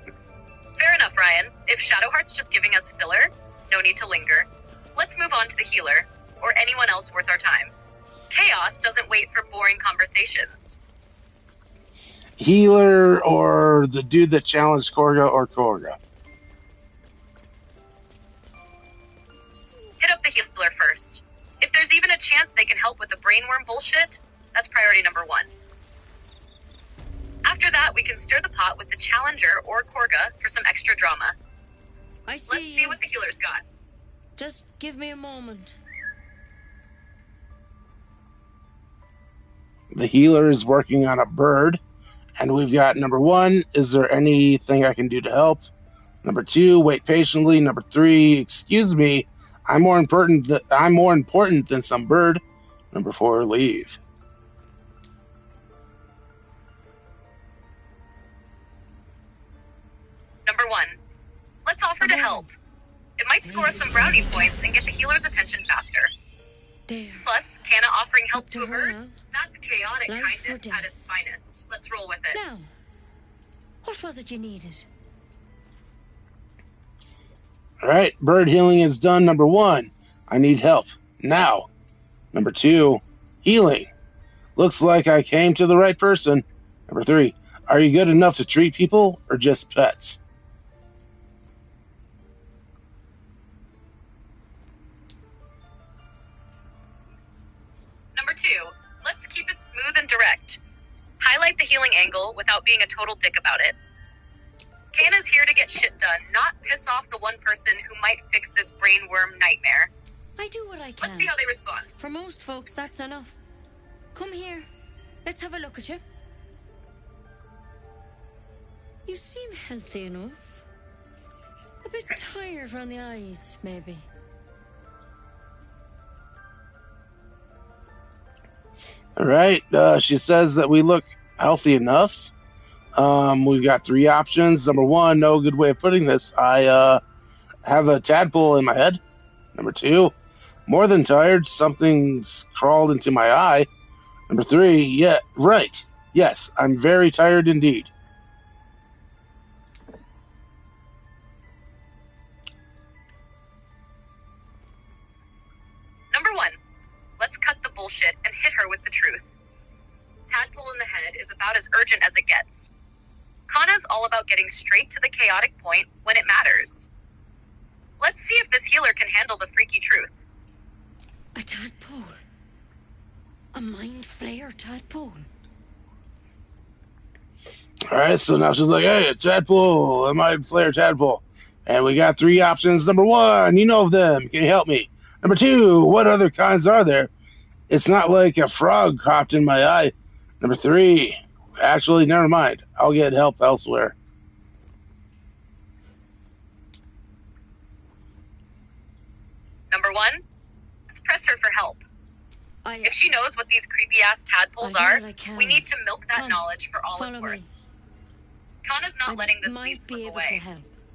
[SPEAKER 2] Fair enough, Ryan. If Shadowheart's just giving us filler, no need to linger. Let's move on to the healer, or anyone else worth our time. Chaos doesn't wait for boring conversations.
[SPEAKER 1] healer or the dude that challenged Korga or Korga?
[SPEAKER 2] Hit up the healer first. If there's even a chance they can help with the brainworm bullshit, that's priority number one. After that, we can stir the pot with the challenger or Korga for some extra drama.
[SPEAKER 17] Let's
[SPEAKER 2] see what the healer's got.
[SPEAKER 17] Just give me a moment.
[SPEAKER 1] The healer is working on a bird, and we've got number one, is there anything I can do to help? Number two, wait patiently. Number three, excuse me, I'm more important than some bird. Number four, leave.
[SPEAKER 2] Number one, let's offer to help. It might score us some brownie points and get the healer's attention faster.
[SPEAKER 17] There.
[SPEAKER 2] Plus, Kana offering
[SPEAKER 17] It's
[SPEAKER 2] help
[SPEAKER 17] up
[SPEAKER 2] to
[SPEAKER 17] to
[SPEAKER 2] a
[SPEAKER 17] her
[SPEAKER 2] bird,
[SPEAKER 17] now.
[SPEAKER 2] that's chaotic
[SPEAKER 17] Life or
[SPEAKER 2] kindness
[SPEAKER 17] death.
[SPEAKER 2] at its finest. Let's roll with it.
[SPEAKER 17] Now, what was it you needed?
[SPEAKER 1] All right, bird healing is done. Number one, I need help now. Number two, healing. Looks like I came to the right person. Number three, are you good enough to treat people or just pets?
[SPEAKER 2] Number two, let's keep it smooth and direct. Highlight the healing angle without being a total dick about it. Kana's here to get shit done, not piss off the one person who might fix this brainworm nightmare.
[SPEAKER 17] I do what I can.
[SPEAKER 2] Let's see how they respond.
[SPEAKER 17] For most folks, that's enough. Come here. Let's have a look at you. You seem healthy enough. A bit tired around the eyes, maybe.
[SPEAKER 1] All right, she says that we look healthy enough. We've got three options. Number one, no good way of putting this. I have a tadpole in my head. Number two, more than tired, something's crawled into my eye. Number three, yeah, right. Yes, I'm very tired indeed.
[SPEAKER 2] Number one, let's cut the bullshit and hit her with the truth. Tadpole in the head is about as urgent as it gets. Kana's all about getting straight to the chaotic point when it matters. Let's see if this healer can handle the freaky truth.
[SPEAKER 17] A tadpole. A mind flayer tadpole.
[SPEAKER 1] All right, so now she's like, hey, it's tadpole. I might flare tadpole. And we got three options. Number one, you know of them. Can you help me? Number two, what other kinds are there? It's not like a frog hopped in my eye. Number three, actually, never mind. I'll get help elsewhere.
[SPEAKER 2] press her for help. If she knows what these creepy-ass tadpoles are, we need to milk that knowledge for all it's worth. Kana's not letting this lead slip away.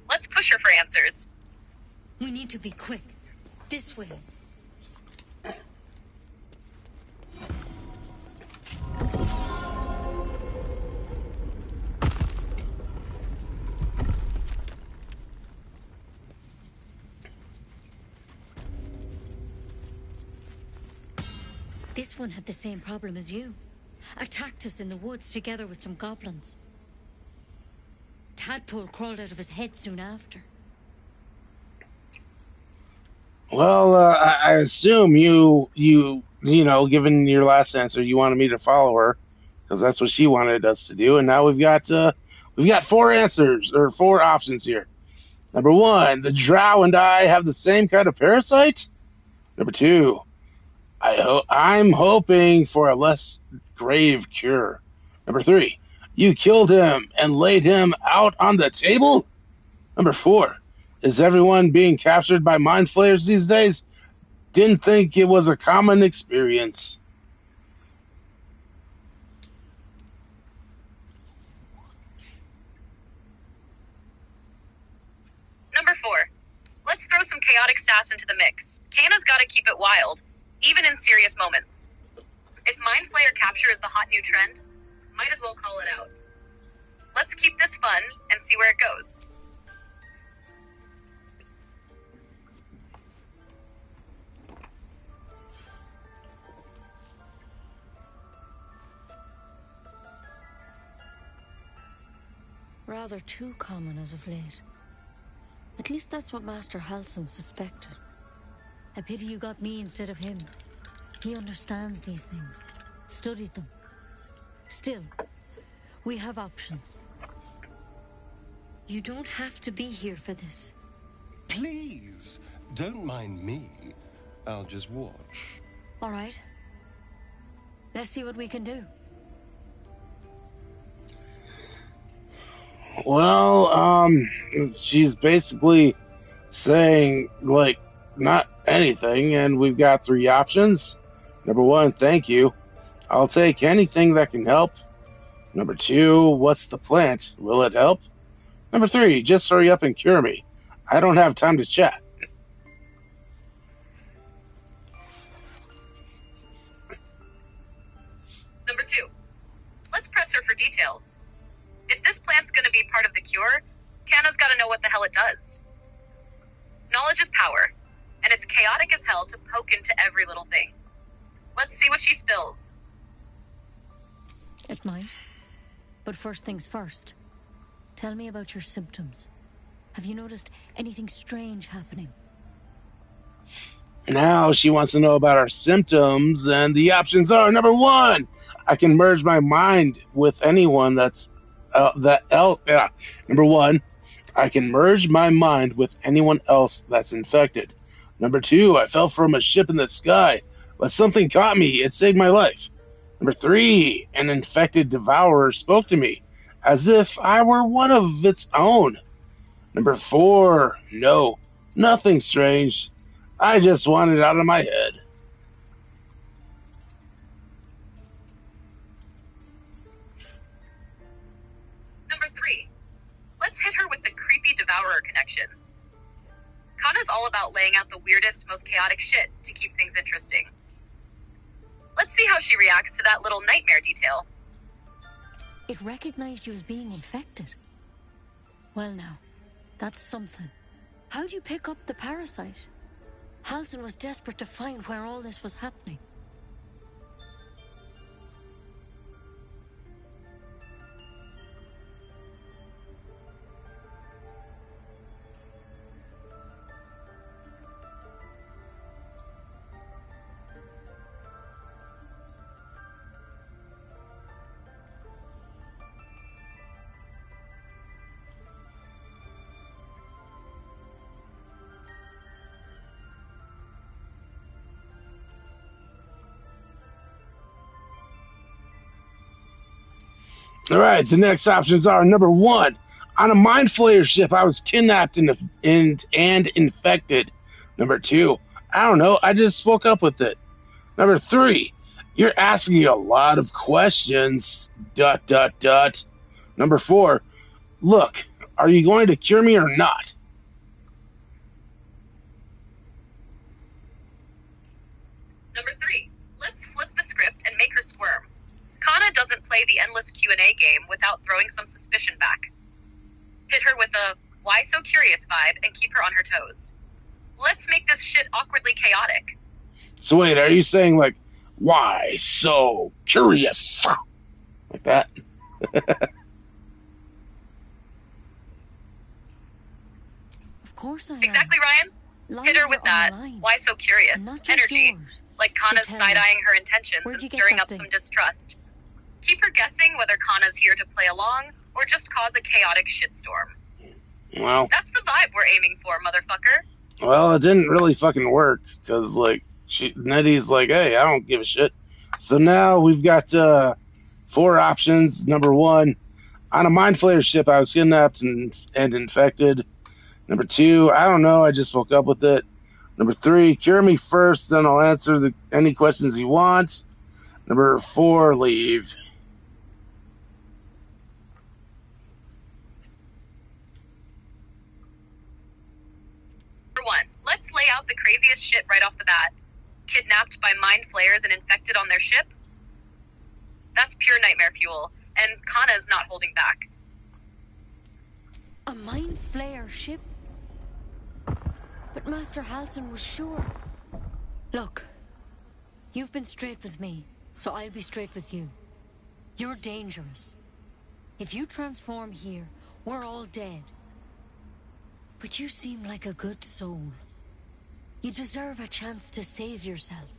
[SPEAKER 2] Let's push her for answers.
[SPEAKER 17] We need to be quick. This way. This one had the same problem as you. Attacked us in the woods together with some goblins. Tadpole crawled out of his head soon after.
[SPEAKER 1] Well, I assume you know, given your last answer, you wanted me to follow her because that's what she wanted us to do. And now we've got 4 answers or 4 options here. Number 1, the drow and I have the same kind of parasite. Number 2, I'm hoping for a less grave cure. Number 3, you killed him and laid him out on the table. Number 4, is everyone being captured by mind flayers these days? Didn't think it was a common experience.
[SPEAKER 2] Number 4, let's throw some chaotic sass into the mix. Kana's gotta keep it wild, even in serious moments. If mind flayer capture is the hot new trend, might as well call it out. Let's keep this fun and see where it goes.
[SPEAKER 17] Rather too common as of late. At least that's what Master Halsin suspected. A pity you got me instead of him. He understands these things. Studied them. Still, we have options. You don't have to be here for this.
[SPEAKER 10] Please, don't mind me. I'll just watch.
[SPEAKER 17] All right. Let's see what we can do.
[SPEAKER 1] Well, she's basically saying, like, not anything, and we've got 3 options. Number 1, thank you. I'll take anything that can help. Number 2, what's the plant? Will it help? Number 3, just hurry up and cure me. I don't have time to chat.
[SPEAKER 2] Number 2, let's press her for details. If this plant's gonna be part of the cure, Kana's gotta know what the hell it does. Knowledge is power, and it's chaotic as hell to poke into every little thing. Let's see what she spills.
[SPEAKER 17] It might. But first things first. Tell me about your symptoms. Have you noticed anything strange happening?
[SPEAKER 1] Now she wants to know about our symptoms, and the options are: number 1, I can merge my mind with anyone Number 1, I can merge my mind with anyone else that's infected. Number 2, I fell from a ship in the sky, but something caught me. It saved my life. Number 3, an infected devourer spoke to me, as if I were one of its own. Number 4, no, nothing strange. I just want it out of my head.
[SPEAKER 2] Number 3, let's hit her with the creepy devourer connection. Kana's all about laying out the weirdest, most chaotic shit to keep things interesting. Let's see how she reacts to that little nightmare detail.
[SPEAKER 17] It recognized you as being infected. Well now, that's something. How'd you pick up the parasite? Halsin was desperate to find where all this was happening.
[SPEAKER 1] All right, the next options are: number 1, on a mind flayer ship, I was kidnapped and infected. Number 2, I don't know. I just spoke up with it. Number 3, you're asking a lot of questions. ... Number 4, look, are you going to cure me or not?
[SPEAKER 2] Number 3, let's flip the script and make her squirm. Kana doesn't play the endless Q&A game without throwing some suspicion back. Hit her with a why so curious vibe and keep her on her toes. Let's make this shit awkwardly chaotic.
[SPEAKER 1] So wait, are you saying like, why so curious? Like that?
[SPEAKER 17] Of course I am.
[SPEAKER 2] Exactly, Ryan. Hit her with that why so curious energy, like Kana's side-eyeing her intentions and stirring up some distrust. Keep her guessing whether Kana's here to play along or just cause a chaotic shitstorm.
[SPEAKER 1] Well,
[SPEAKER 2] that's the vibe we're aiming for, motherfucker.
[SPEAKER 1] Well, it didn't really fucking work because, like, Nettie's like, hey, I don't give a shit. So now we've got 4 options. Number 1, on a Mind Flayer ship, I was kidnapped and infected. Number 2, I don't know, I just woke up with it. Number 3, cure me first, then I'll answer any questions you want. Number 4, leave.
[SPEAKER 2] Number 1, let's lay out the craziest shit right off the bat. Kidnapped by Mind Flayers and infected on their ship? That's pure nightmare fuel, and Kana's not holding back.
[SPEAKER 17] A Mind Flayer ship? But Master Halsin was sure. Look, you've been straight with me, so I'll be straight with you. You're dangerous. If you transform here, we're all dead. But you seem like a good soul. You deserve a chance to save yourself.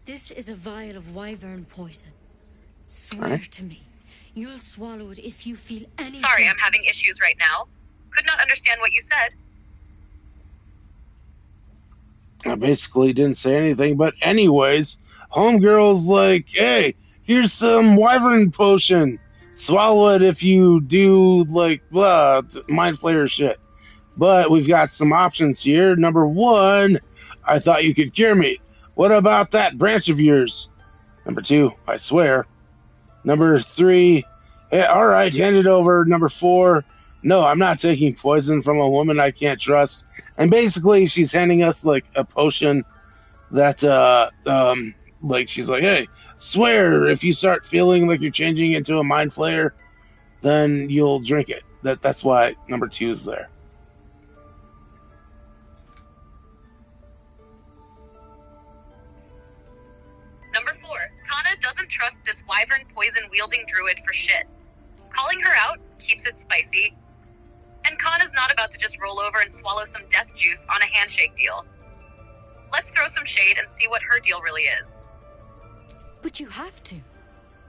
[SPEAKER 17] This is a vial of wyvern poison. Swear to me, you'll swallow it if you feel anything.
[SPEAKER 2] Sorry, I'm having issues right now. Could not understand what you said.
[SPEAKER 1] I basically didn't say anything, but anyways, Homegirl's like, hey, here's some wyvern potion. Swallow it if you do, like, blah, Mind Flayer shit. But we've got some options here. Number 1, I thought you could cure me. What about that branch of yours? Number 2, I swear. Number 3, hey, all right, hand it over. Number 4, no, I'm not taking poison from a woman I can't trust. And basically, she's handing us, like, a potion that, like, she's like, hey, swear if you start feeling like you're changing into a Mind Flayer, then you'll drink it. That's why number 2 is there.
[SPEAKER 2] Number 4, Kana doesn't trust this wyvern poison-wielding druid for shit. Calling her out keeps it spicy. And Kana's not about to just roll over and swallow some death juice on a handshake deal. Let's throw some shade and see what her deal really is.
[SPEAKER 17] But you have to.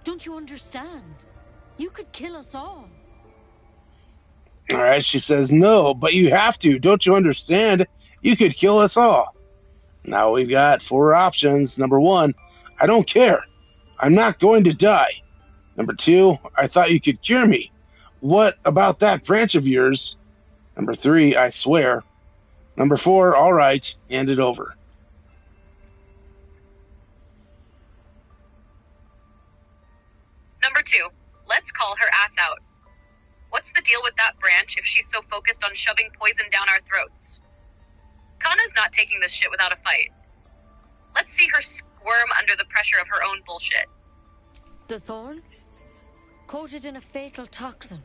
[SPEAKER 17] Don't you understand? You could kill us all.
[SPEAKER 1] All right, she says, no, but you have to. Don't you understand? You could kill us all. Now we've got 4 options. Number 1, I don't care. I'm not going to die. Number 2, I thought you could cure me. What about that branch of yours? Number 3, I swear. Number 4, all right, hand it over.
[SPEAKER 2] Number 2, let's call her ass out. What's the deal with that branch if she's so focused on shoving poison down our throats? Kana's not taking this shit without a fight. Let's see her squirm under the pressure of her own bullshit.
[SPEAKER 17] The thorn? Coated in a fatal toxin.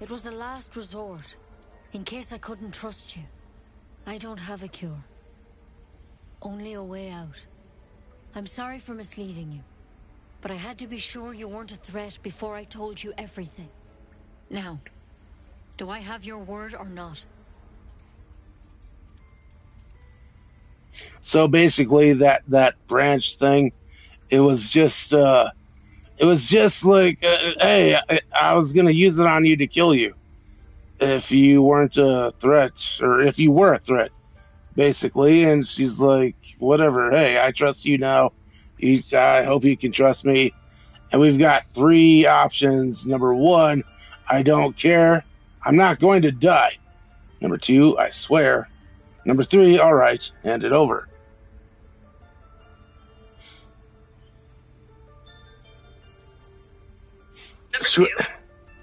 [SPEAKER 17] It was a last resort, in case I couldn't trust you. I don't have a cure. Only a way out. I'm sorry for misleading you, but I had to be sure you weren't a threat before I told you everything. Now, do I have your word or not?
[SPEAKER 1] So basically, that branch thing, it was just like, hey, I was gonna use it on you to kill you if you weren't a threat, or if you were a threat, basically. And she's like, whatever. Hey, I trust you now. I hope you can trust me. And we've got 3 options. Number 1, I don't care. I'm not going to die. Number 2, I swear. Number 3, all right, hand it over.
[SPEAKER 2] Number 2,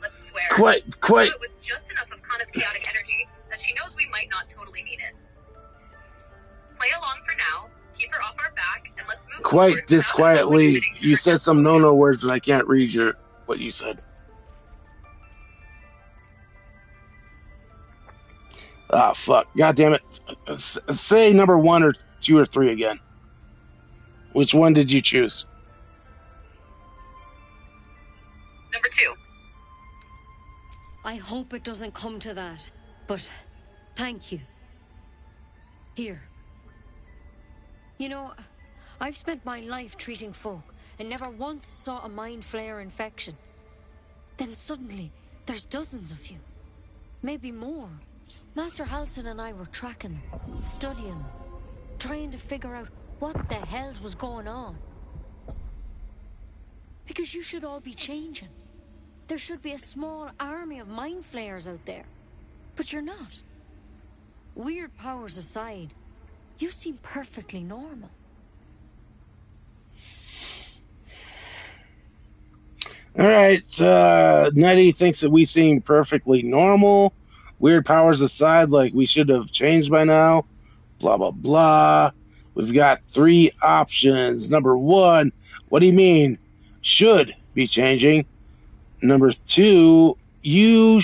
[SPEAKER 2] let's swear.
[SPEAKER 1] Quite.
[SPEAKER 2] Do it with just enough of Kana's chaotic energy that she knows we might not totally mean it. Play along for now, keep her off our back, and let's move
[SPEAKER 1] Quite
[SPEAKER 2] forward
[SPEAKER 1] disquietly, you said some no-no words and I can't read what you said. Ah, fuck. God damn it. Say number 1 or 2 or 3 again. Which one did you choose?
[SPEAKER 2] Number 2.
[SPEAKER 17] I hope it doesn't come to that, but thank you. Here. You know, I've spent my life treating folk and never once saw a mind flayer infection. Then suddenly, there's dozens of you. Maybe more. Master Halsin and I were tracking them, studying them, trying to figure out what the hells was going on. Because you should all be changing. There should be a small army of mind flayers out there. But you're not. Weird powers aside, you seem perfectly normal.
[SPEAKER 1] All right, Nettie thinks that we seem perfectly normal. Weird powers aside, like we should have changed by now. Blah, blah, blah. We've got 3 options. Number 1, what do you mean? Should be changing. Number 2, you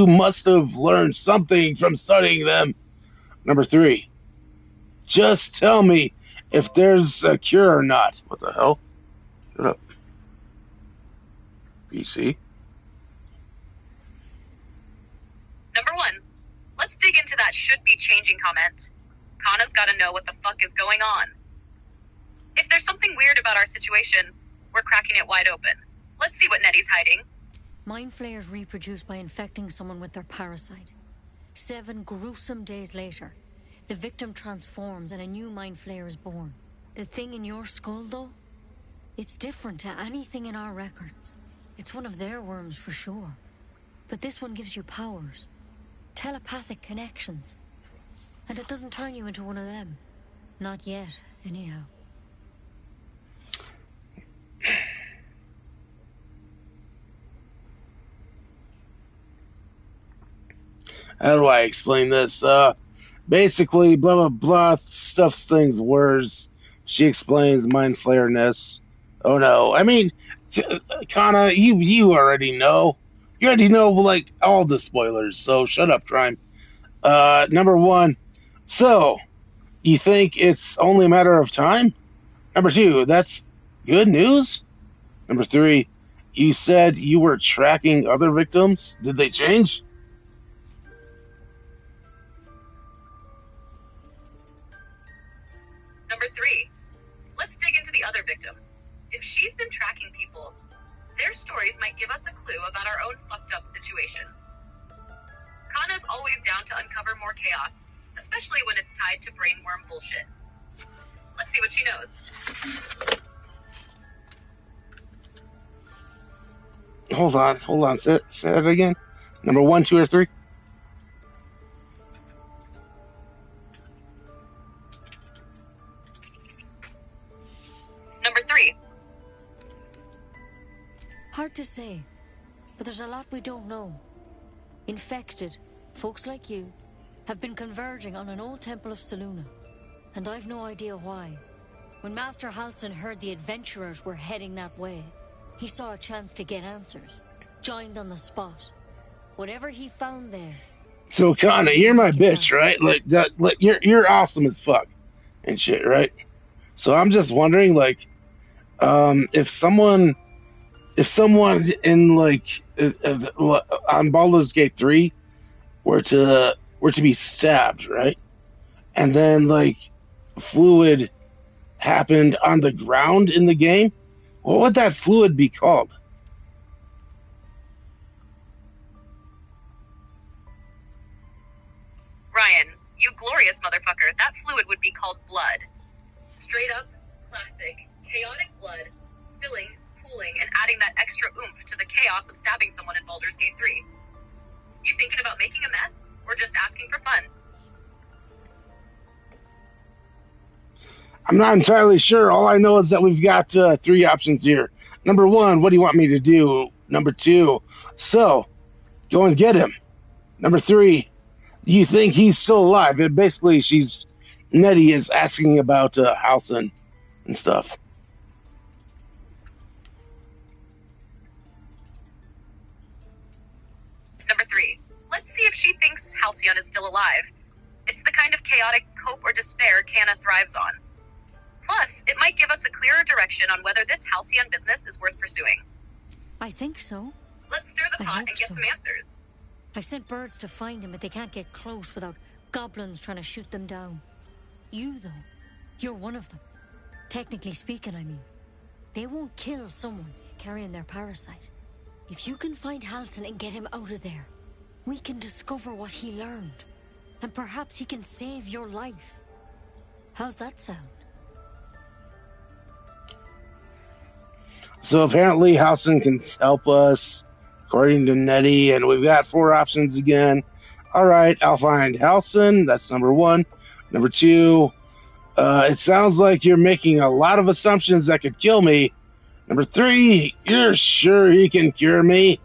[SPEAKER 1] must have learned something from studying them. Number 3, just tell me if there's a cure or not. What the hell? Shut up. PC.
[SPEAKER 2] Number 1, let's dig into that should be changing comment. Kana's gotta know what the fuck is going on. If there's something weird about our situation, we're cracking it wide open. Let's see what Nettie's hiding.
[SPEAKER 17] Mind flayers reproduce by infecting someone with their parasite. 7 gruesome days later, the victim transforms and a new mind flayer is born. The thing in your skull, though, it's different to anything in our records. It's one of their worms for sure. But this one gives you powers. Telepathic connections. And it doesn't turn you into one of them. Not yet, anyhow.
[SPEAKER 1] How do I explain this? Basically, blah, blah, blah, stuffs things worse. She explains mind flayerness. Oh, no. I mean, Kana, you already know. You already know, like, all the spoilers, so shut up, Crime. Number 1, so, you think it's only a matter of time? Number 2, that's good news? Number 3, you said you were tracking other victims. Did they change?
[SPEAKER 2] Number 3, let's dig into the other victims. If she's been tracking people, their stories might give us a clue about our own fucked up situation. Kana's always down to uncover more chaos, especially when it's tied to brainworm bullshit. Let's see what she knows.
[SPEAKER 1] Hold on. Say that again. Number 1, 2, or 3?
[SPEAKER 2] Number 3.
[SPEAKER 17] Hard to say, but there's a lot we don't know. Infected, folks like you, have been converging on an old temple of Selûne, and I've no idea why. When Master Halsin heard the adventurers were heading that way, he saw a chance to get answers, joined on the spot. Whatever he found there.
[SPEAKER 1] So, Kana, you're my bitch, right? Like you're awesome as fuck and shit, right? So I'm just wondering, like, if someone in like on Baldur's Gate 3 were to be stabbed, right? And then like fluid happened on the ground in the game, what would that fluid be called?
[SPEAKER 2] Ryan, you glorious motherfucker, that fluid would be called blood. Straight up, classic, chaotic blood, spilling, pooling, and adding that extra oomph to the chaos of stabbing someone in Baldur's Gate 3. You thinking about making a mess, or just asking for fun?
[SPEAKER 1] I'm not entirely sure. All I know is that we've got 3 options here. Number 1, what do you want me to do? Number 2, so go and get him. Number 3, do you think he's still alive? And basically, Nettie is asking about Halson and stuff.
[SPEAKER 2] Number 3, let's see if she thinks Halcyon is still alive. It's the kind of chaotic hope or despair Kana thrives on. Plus, it might give us a clearer direction on whether this Halcyon business is worth pursuing.
[SPEAKER 17] I think so.
[SPEAKER 2] Let's stir the pot and get some answers.
[SPEAKER 17] I've sent birds to find him, but they can't get close without goblins trying to shoot them down. You, though, you're one of them. Technically speaking, I mean. They won't kill someone carrying their parasite. If you can find Halson and get him out of there, we can discover what he learned. And perhaps he can save your life. How's that sound?
[SPEAKER 1] So apparently Halson can help us, according to Nettie, and we've got 4 options again. All right, I'll find Halson. That's number 1. Number 2, it sounds like you're making a lot of assumptions that could kill me. Number 3, you're sure he can cure me.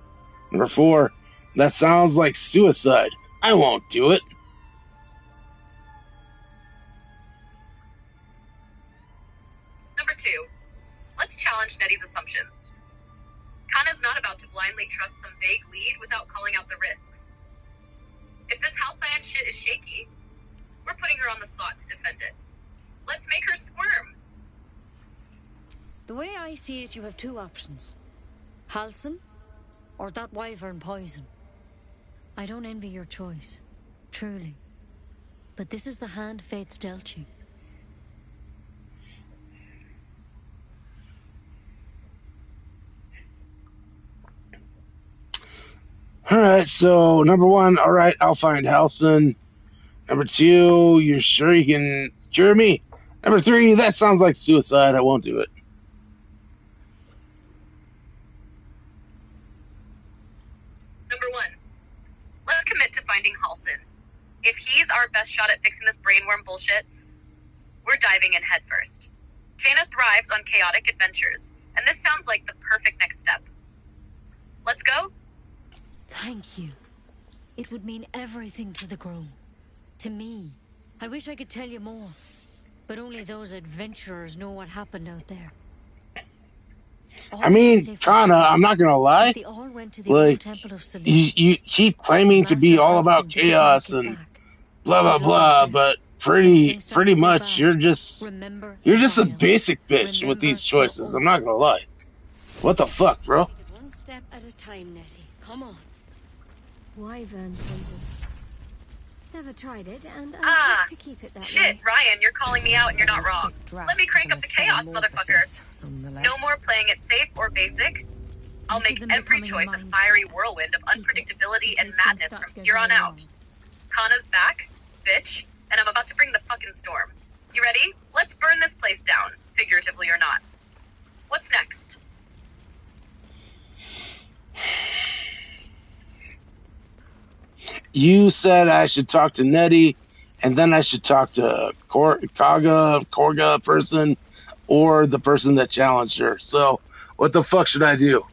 [SPEAKER 1] Number 4, that sounds like suicide. I won't do it.
[SPEAKER 2] Number 2, let's challenge Nettie's assumptions. Kana's not about to blindly trust some vague lead without calling out the risks. If this Halcyon shit is shaky, we're putting her on the spot to defend it. Let's make her squirm.
[SPEAKER 17] The way I see it, you have 2 options. Halcyon, or that wyvern poison. I don't envy your choice, truly. But this is the hand fate's dealt you.
[SPEAKER 1] All right, so number 1, all right, I'll find Halcyon. Number 2, you're sure you can cure me? Number 3, that sounds like suicide. I won't do it.
[SPEAKER 2] Number 1, let's commit to finding Halcyon. If he's our best shot at fixing this brainworm bullshit, we're diving in headfirst. Kana thrives on chaotic adventures, and this sounds like the perfect next step. Let's go?
[SPEAKER 17] Thank you. It would mean everything to the Grove. To me. I wish I could tell you more. But only those adventurers know what happened out there.
[SPEAKER 1] I mean, Kana, I'm not gonna lie. Like, you keep claiming to be all about chaos and blah blah blah, but pretty much you're just a basic bitch with these choices. I'm not gonna lie. What the fuck, bro?
[SPEAKER 6] One step at a time, Nettie. Come on. Wyvern poison. Never tried it, and I like to keep it that
[SPEAKER 2] shit,
[SPEAKER 6] way.
[SPEAKER 2] Ryan, you're calling me out and you're not wrong. Let me crank up the chaos, motherfucker. No more playing it safe or basic. I'll make every choice a fiery whirlwind of unpredictability and madness from here on out. Kana's back, bitch, and I'm about to bring the fucking storm. You ready? Let's burn this place down, figuratively or not. What's next?
[SPEAKER 1] You said I should talk to Nettie, and then I should talk to Korga person, or the person that challenged her. So, what the fuck should I do?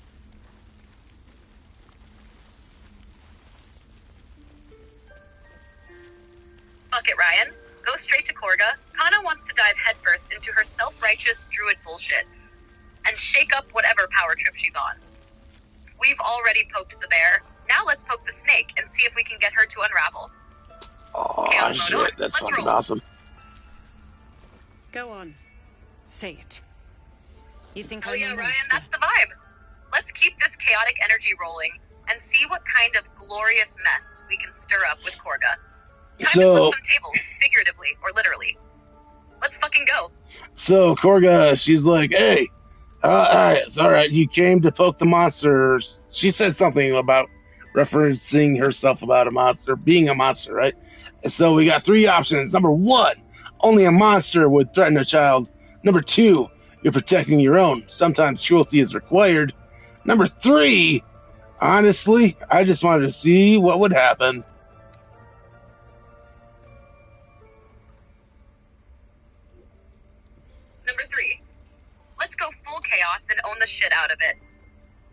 [SPEAKER 2] Fuck it, Ryan. Go straight to Korga. Kana wants to dive headfirst into her self-righteous druid bullshit and shake up whatever power trip she's on. We've already poked the bear. Now let's poke the snake and see if we can get her to unravel.
[SPEAKER 1] Oh, shit. That's fucking awesome.
[SPEAKER 6] Go on. Say it. You think
[SPEAKER 2] Oh
[SPEAKER 6] I'm
[SPEAKER 2] yeah,
[SPEAKER 6] a
[SPEAKER 2] Ryan,
[SPEAKER 6] monster?
[SPEAKER 2] that's the vibe. Let's keep this chaotic energy rolling and see what kind of glorious mess we can stir up with Korga. Time to flip some tables, figuratively or literally. Let's fucking go.
[SPEAKER 1] So, Korga, she's like, hey, it's all right. You came to poke the monsters. She said something about referencing herself about a monster, being a monster, right? And so we got 3 options. Number 1, only a monster would threaten a child. Number 2, you're protecting your own. Sometimes cruelty is required. Number 3, honestly, I just wanted to see what would happen.
[SPEAKER 2] blown the shit out of it.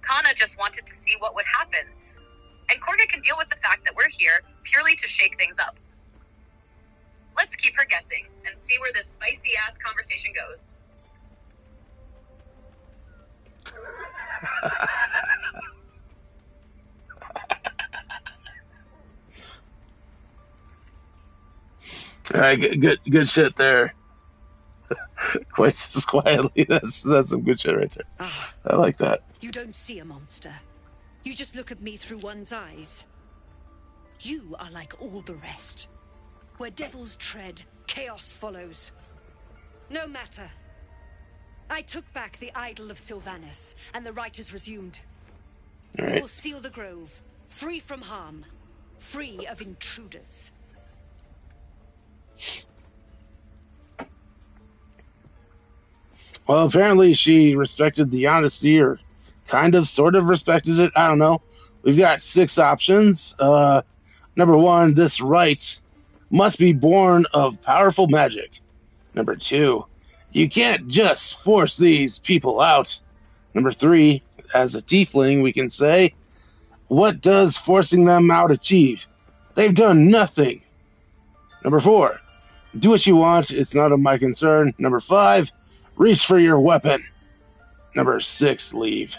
[SPEAKER 2] Kana just wanted to see what would happen. And Korga can deal with the fact that we're here purely to shake things up. Let's keep her guessing and see where this spicy-ass conversation goes.
[SPEAKER 1] All right, good shit there. Quite quietly, that's some good shit right there. I like that.
[SPEAKER 6] You don't see a monster. You just look at me through one's eyes. You are like all the rest. Where devils tread, chaos follows. No matter. I took back the idol of Sylvanus, and the rite is resumed.
[SPEAKER 1] Right.
[SPEAKER 6] We will seal the grove, free from harm, free of intruders.
[SPEAKER 1] Well, apparently she respected the honesty, or kind of, sort of respected it. I don't know. We've got 6 options. Number 1, this rite must be born of powerful magic. Number 2, you can't just force these people out. Number 3, as a tiefling, we can say, what does forcing them out achieve? They've done nothing. Number 4, do what you want. It's not of my concern. Number 5, reach for your weapon. Number 6, leave.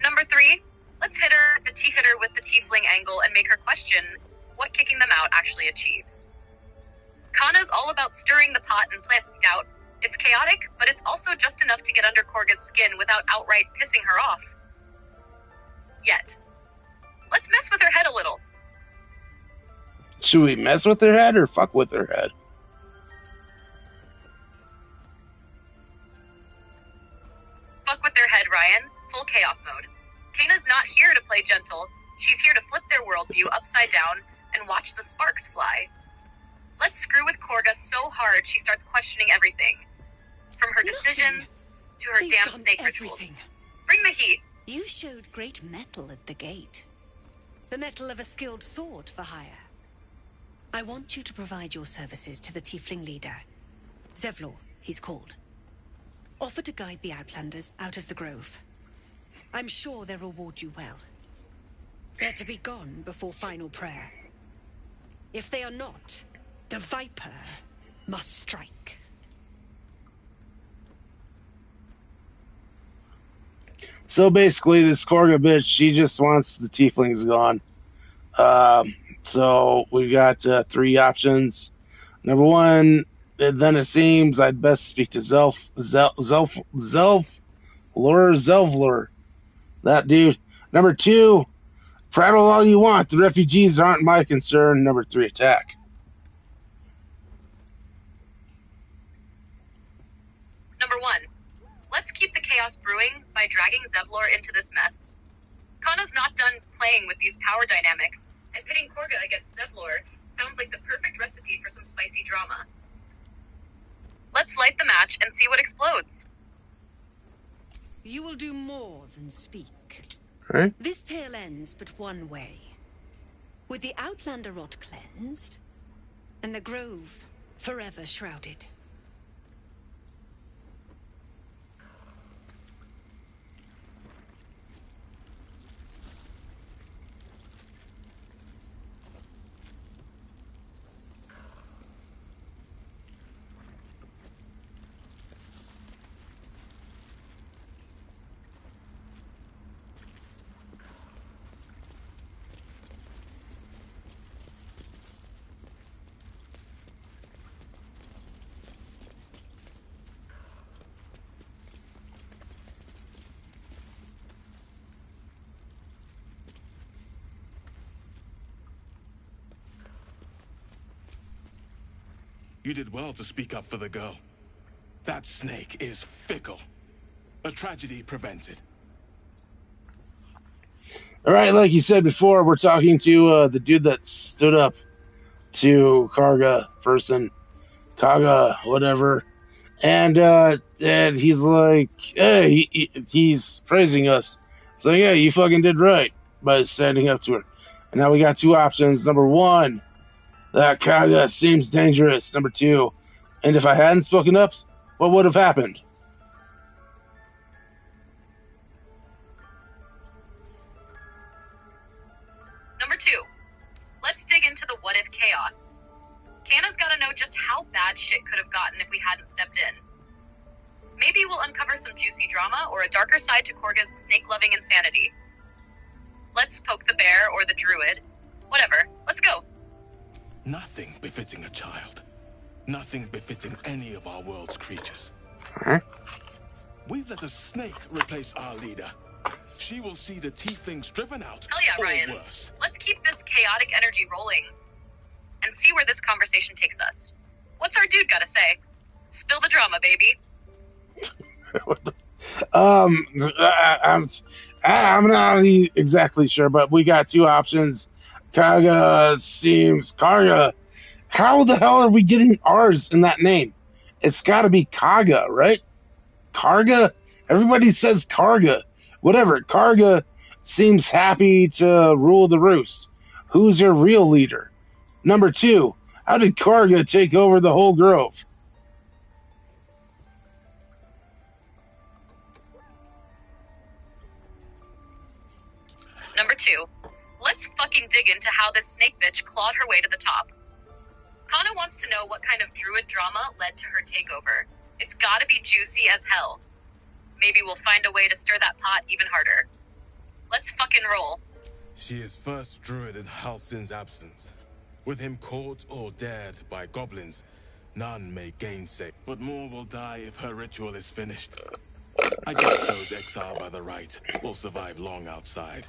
[SPEAKER 2] Number 3, let's hit her, the teeth hitter with the tiefling angle and make her question what kicking them out actually achieves. Kana's all about stirring the pot and planting doubt. It's chaotic, but it's also just enough to get under Korga's skin without outright pissing her off. Yet. Let's mess with her head a little.
[SPEAKER 1] Should we mess with her head or fuck with her head?
[SPEAKER 2] Fuck with their head, Ryan. Full chaos mode. Kana's not here to play gentle. She's here to flip their worldview upside down and watch the sparks fly. Let's screw with Korga so hard she starts questioning everything. From her decisions to her damn snake rituals. Bring the heat.
[SPEAKER 6] You showed great mettle at the gate. The mettle of a skilled sword for hire. I want you to provide your services to the tiefling leader. Zevlor, he's called. Offer to guide the Outlanders out of the grove. I'm sure they'll reward you well. They're to be gone before final prayer. If they are not, the Viper must strike.
[SPEAKER 1] So basically, this Korga bitch, she just wants the tieflings gone. So we've got 3 options. Number 1, then it seems I'd best speak to Zelvlor. That dude. Number 2, prattle all you want. The refugees aren't my concern. Number 3, attack.
[SPEAKER 2] Number 1, let's keep the chaos brewing by dragging Zevlor into this mess. Kana's not done playing with these power dynamics, and pitting Korga against Zevlor sounds like the perfect recipe for some spicy drama. Let's light the match and see what explodes.
[SPEAKER 6] You will do more than speak.
[SPEAKER 1] Right.
[SPEAKER 6] This tale ends but one way. With the Outlander rot cleansed, and the grove forever shrouded.
[SPEAKER 13] You did well to speak up for the girl. That snake is fickle. A tragedy prevented.
[SPEAKER 1] All right, like you said before, we're talking to the dude that stood up to Kaga, whatever, and he's like, hey, he's praising us. So yeah, you fucking did right by standing up to her. And now we got 2 options. Number 1, that Kaga seems dangerous. Number 2, And if I hadn't spoken up, what would have happened?
[SPEAKER 2] Number 2. Let's dig into the what-if chaos. Kana's gotta know just how bad shit could have gotten if we hadn't stepped in. Maybe we'll uncover some juicy drama or a darker side to Korga's snake-loving insanity. Let's poke the bear or the druid. Whatever. Let's go.
[SPEAKER 13] Nothing befitting a child. Nothing befitting any of our world's creatures.
[SPEAKER 1] Huh?
[SPEAKER 13] We've let a snake replace our leader. She will see the tieflings driven out.
[SPEAKER 2] Hell yeah,
[SPEAKER 13] or
[SPEAKER 2] Ryan.
[SPEAKER 13] worse.
[SPEAKER 2] Let's keep this chaotic energy rolling and see where this conversation takes us. What's our dude gotta say? Spill the drama, baby.
[SPEAKER 1] I'm not exactly sure, but we got two options. Karga. How the hell are we getting ours in that name? It's got to be Kaga, right? Karga? Everybody says Karga. Whatever. Karga seems happy to rule the roost. Who's your real leader? Number 2, how did Karga take over the whole grove?
[SPEAKER 2] Number 2, let's fucking dig into how this snake bitch clawed her way to the top. Kana wants to know what kind of druid drama led to her takeover. It's gotta be juicy as hell. Maybe we'll find a way to stir that pot even harder. Let's fucking roll.
[SPEAKER 13] She is first druid in Halsin's absence. With him caught or dared by goblins, none may gainsay. But more will die if her ritual is finished. I doubt those exiled by the right will survive long outside.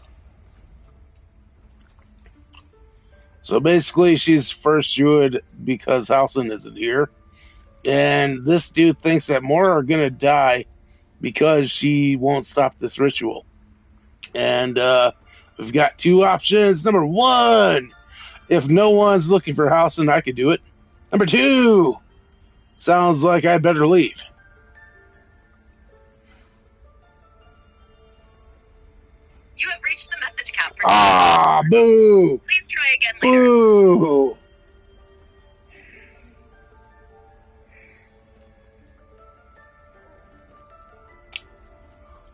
[SPEAKER 1] So basically, she's first druid because Halsin isn't here. And this dude thinks that more are going to die because she won't stop this ritual. And we've got two options. Number 1, if no one's looking for Halsin, I could do it. Number 2, sounds like I'd better leave.
[SPEAKER 2] You have reached the message cap for
[SPEAKER 1] Boo!
[SPEAKER 2] Please try again later.
[SPEAKER 1] Boo!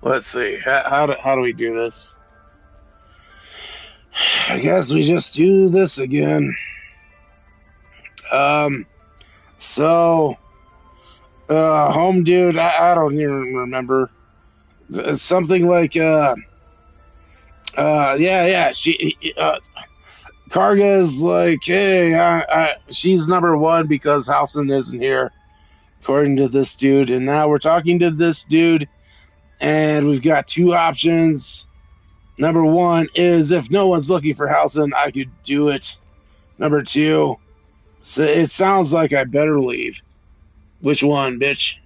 [SPEAKER 1] Let's see. How do we do this? I guess we just do this again. So, home dude, I don't even remember. It's something like, yeah. Karga's like, hey, she's number 1 because Halsin isn't here, according to this dude. And now we're talking to this dude, and we've got two options. Number 1 is if no one's looking for Halsin, I could do it. Number 2, so it sounds like I better leave. Which one, bitch?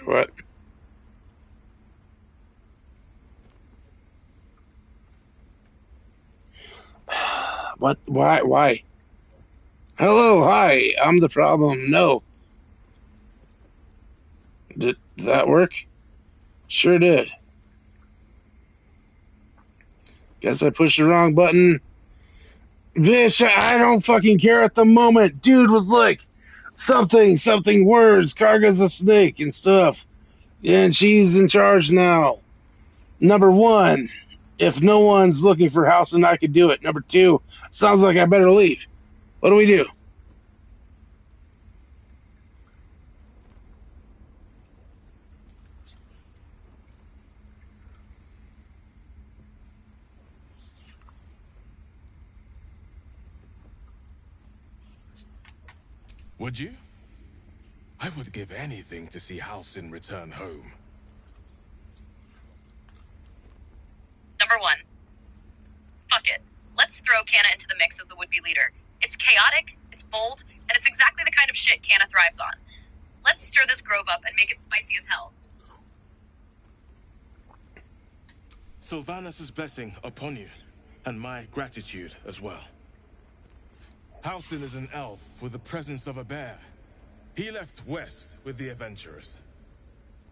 [SPEAKER 1] What? What? Why? Hello, hi, I'm the problem. No. Did that work? Sure did. Guess I pushed the wrong button. Bitch, I don't fucking care at the moment. Dude was like, something words. Karga's a snake and stuff. And she's in charge now. Number 1, if no one's looking for Halsin, I could do it. Number 2, sounds like I better leave. What do we do?
[SPEAKER 13] Would you? I would give anything to see Halsin return home.
[SPEAKER 2] Number 1. Fuck it. Let's throw Kana into the mix as the would-be leader. It's chaotic, it's bold, and it's exactly the kind of shit Kana thrives on. Let's stir this grove up and make it spicy as hell.
[SPEAKER 13] Sylvanus' blessing upon you, and my gratitude as well. Halsin is an elf with the presence of a bear. He left west with the adventurers.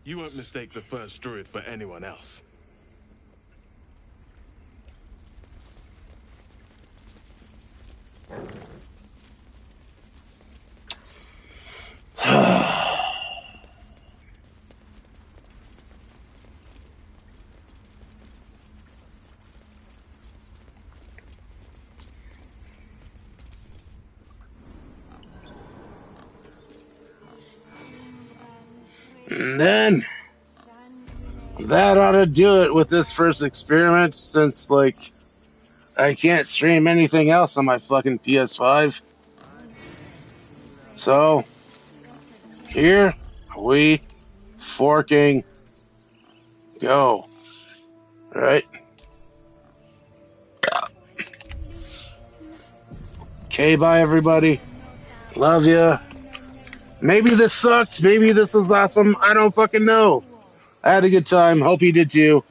[SPEAKER 13] You won't mistake the first druid for anyone else.
[SPEAKER 1] And then that ought to do it with this first experiment, since, like, I can't stream anything else on my fucking PS5. So, here we forking go. Alright. Okay, bye everybody. Love ya. Maybe this sucked. Maybe this was awesome. I don't fucking know. I had a good time. Hope you did too.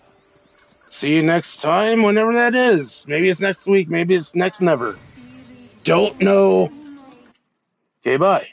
[SPEAKER 1] See you next time, whenever that is. Maybe it's next week. Maybe it's next never. Don't know. Okay, bye.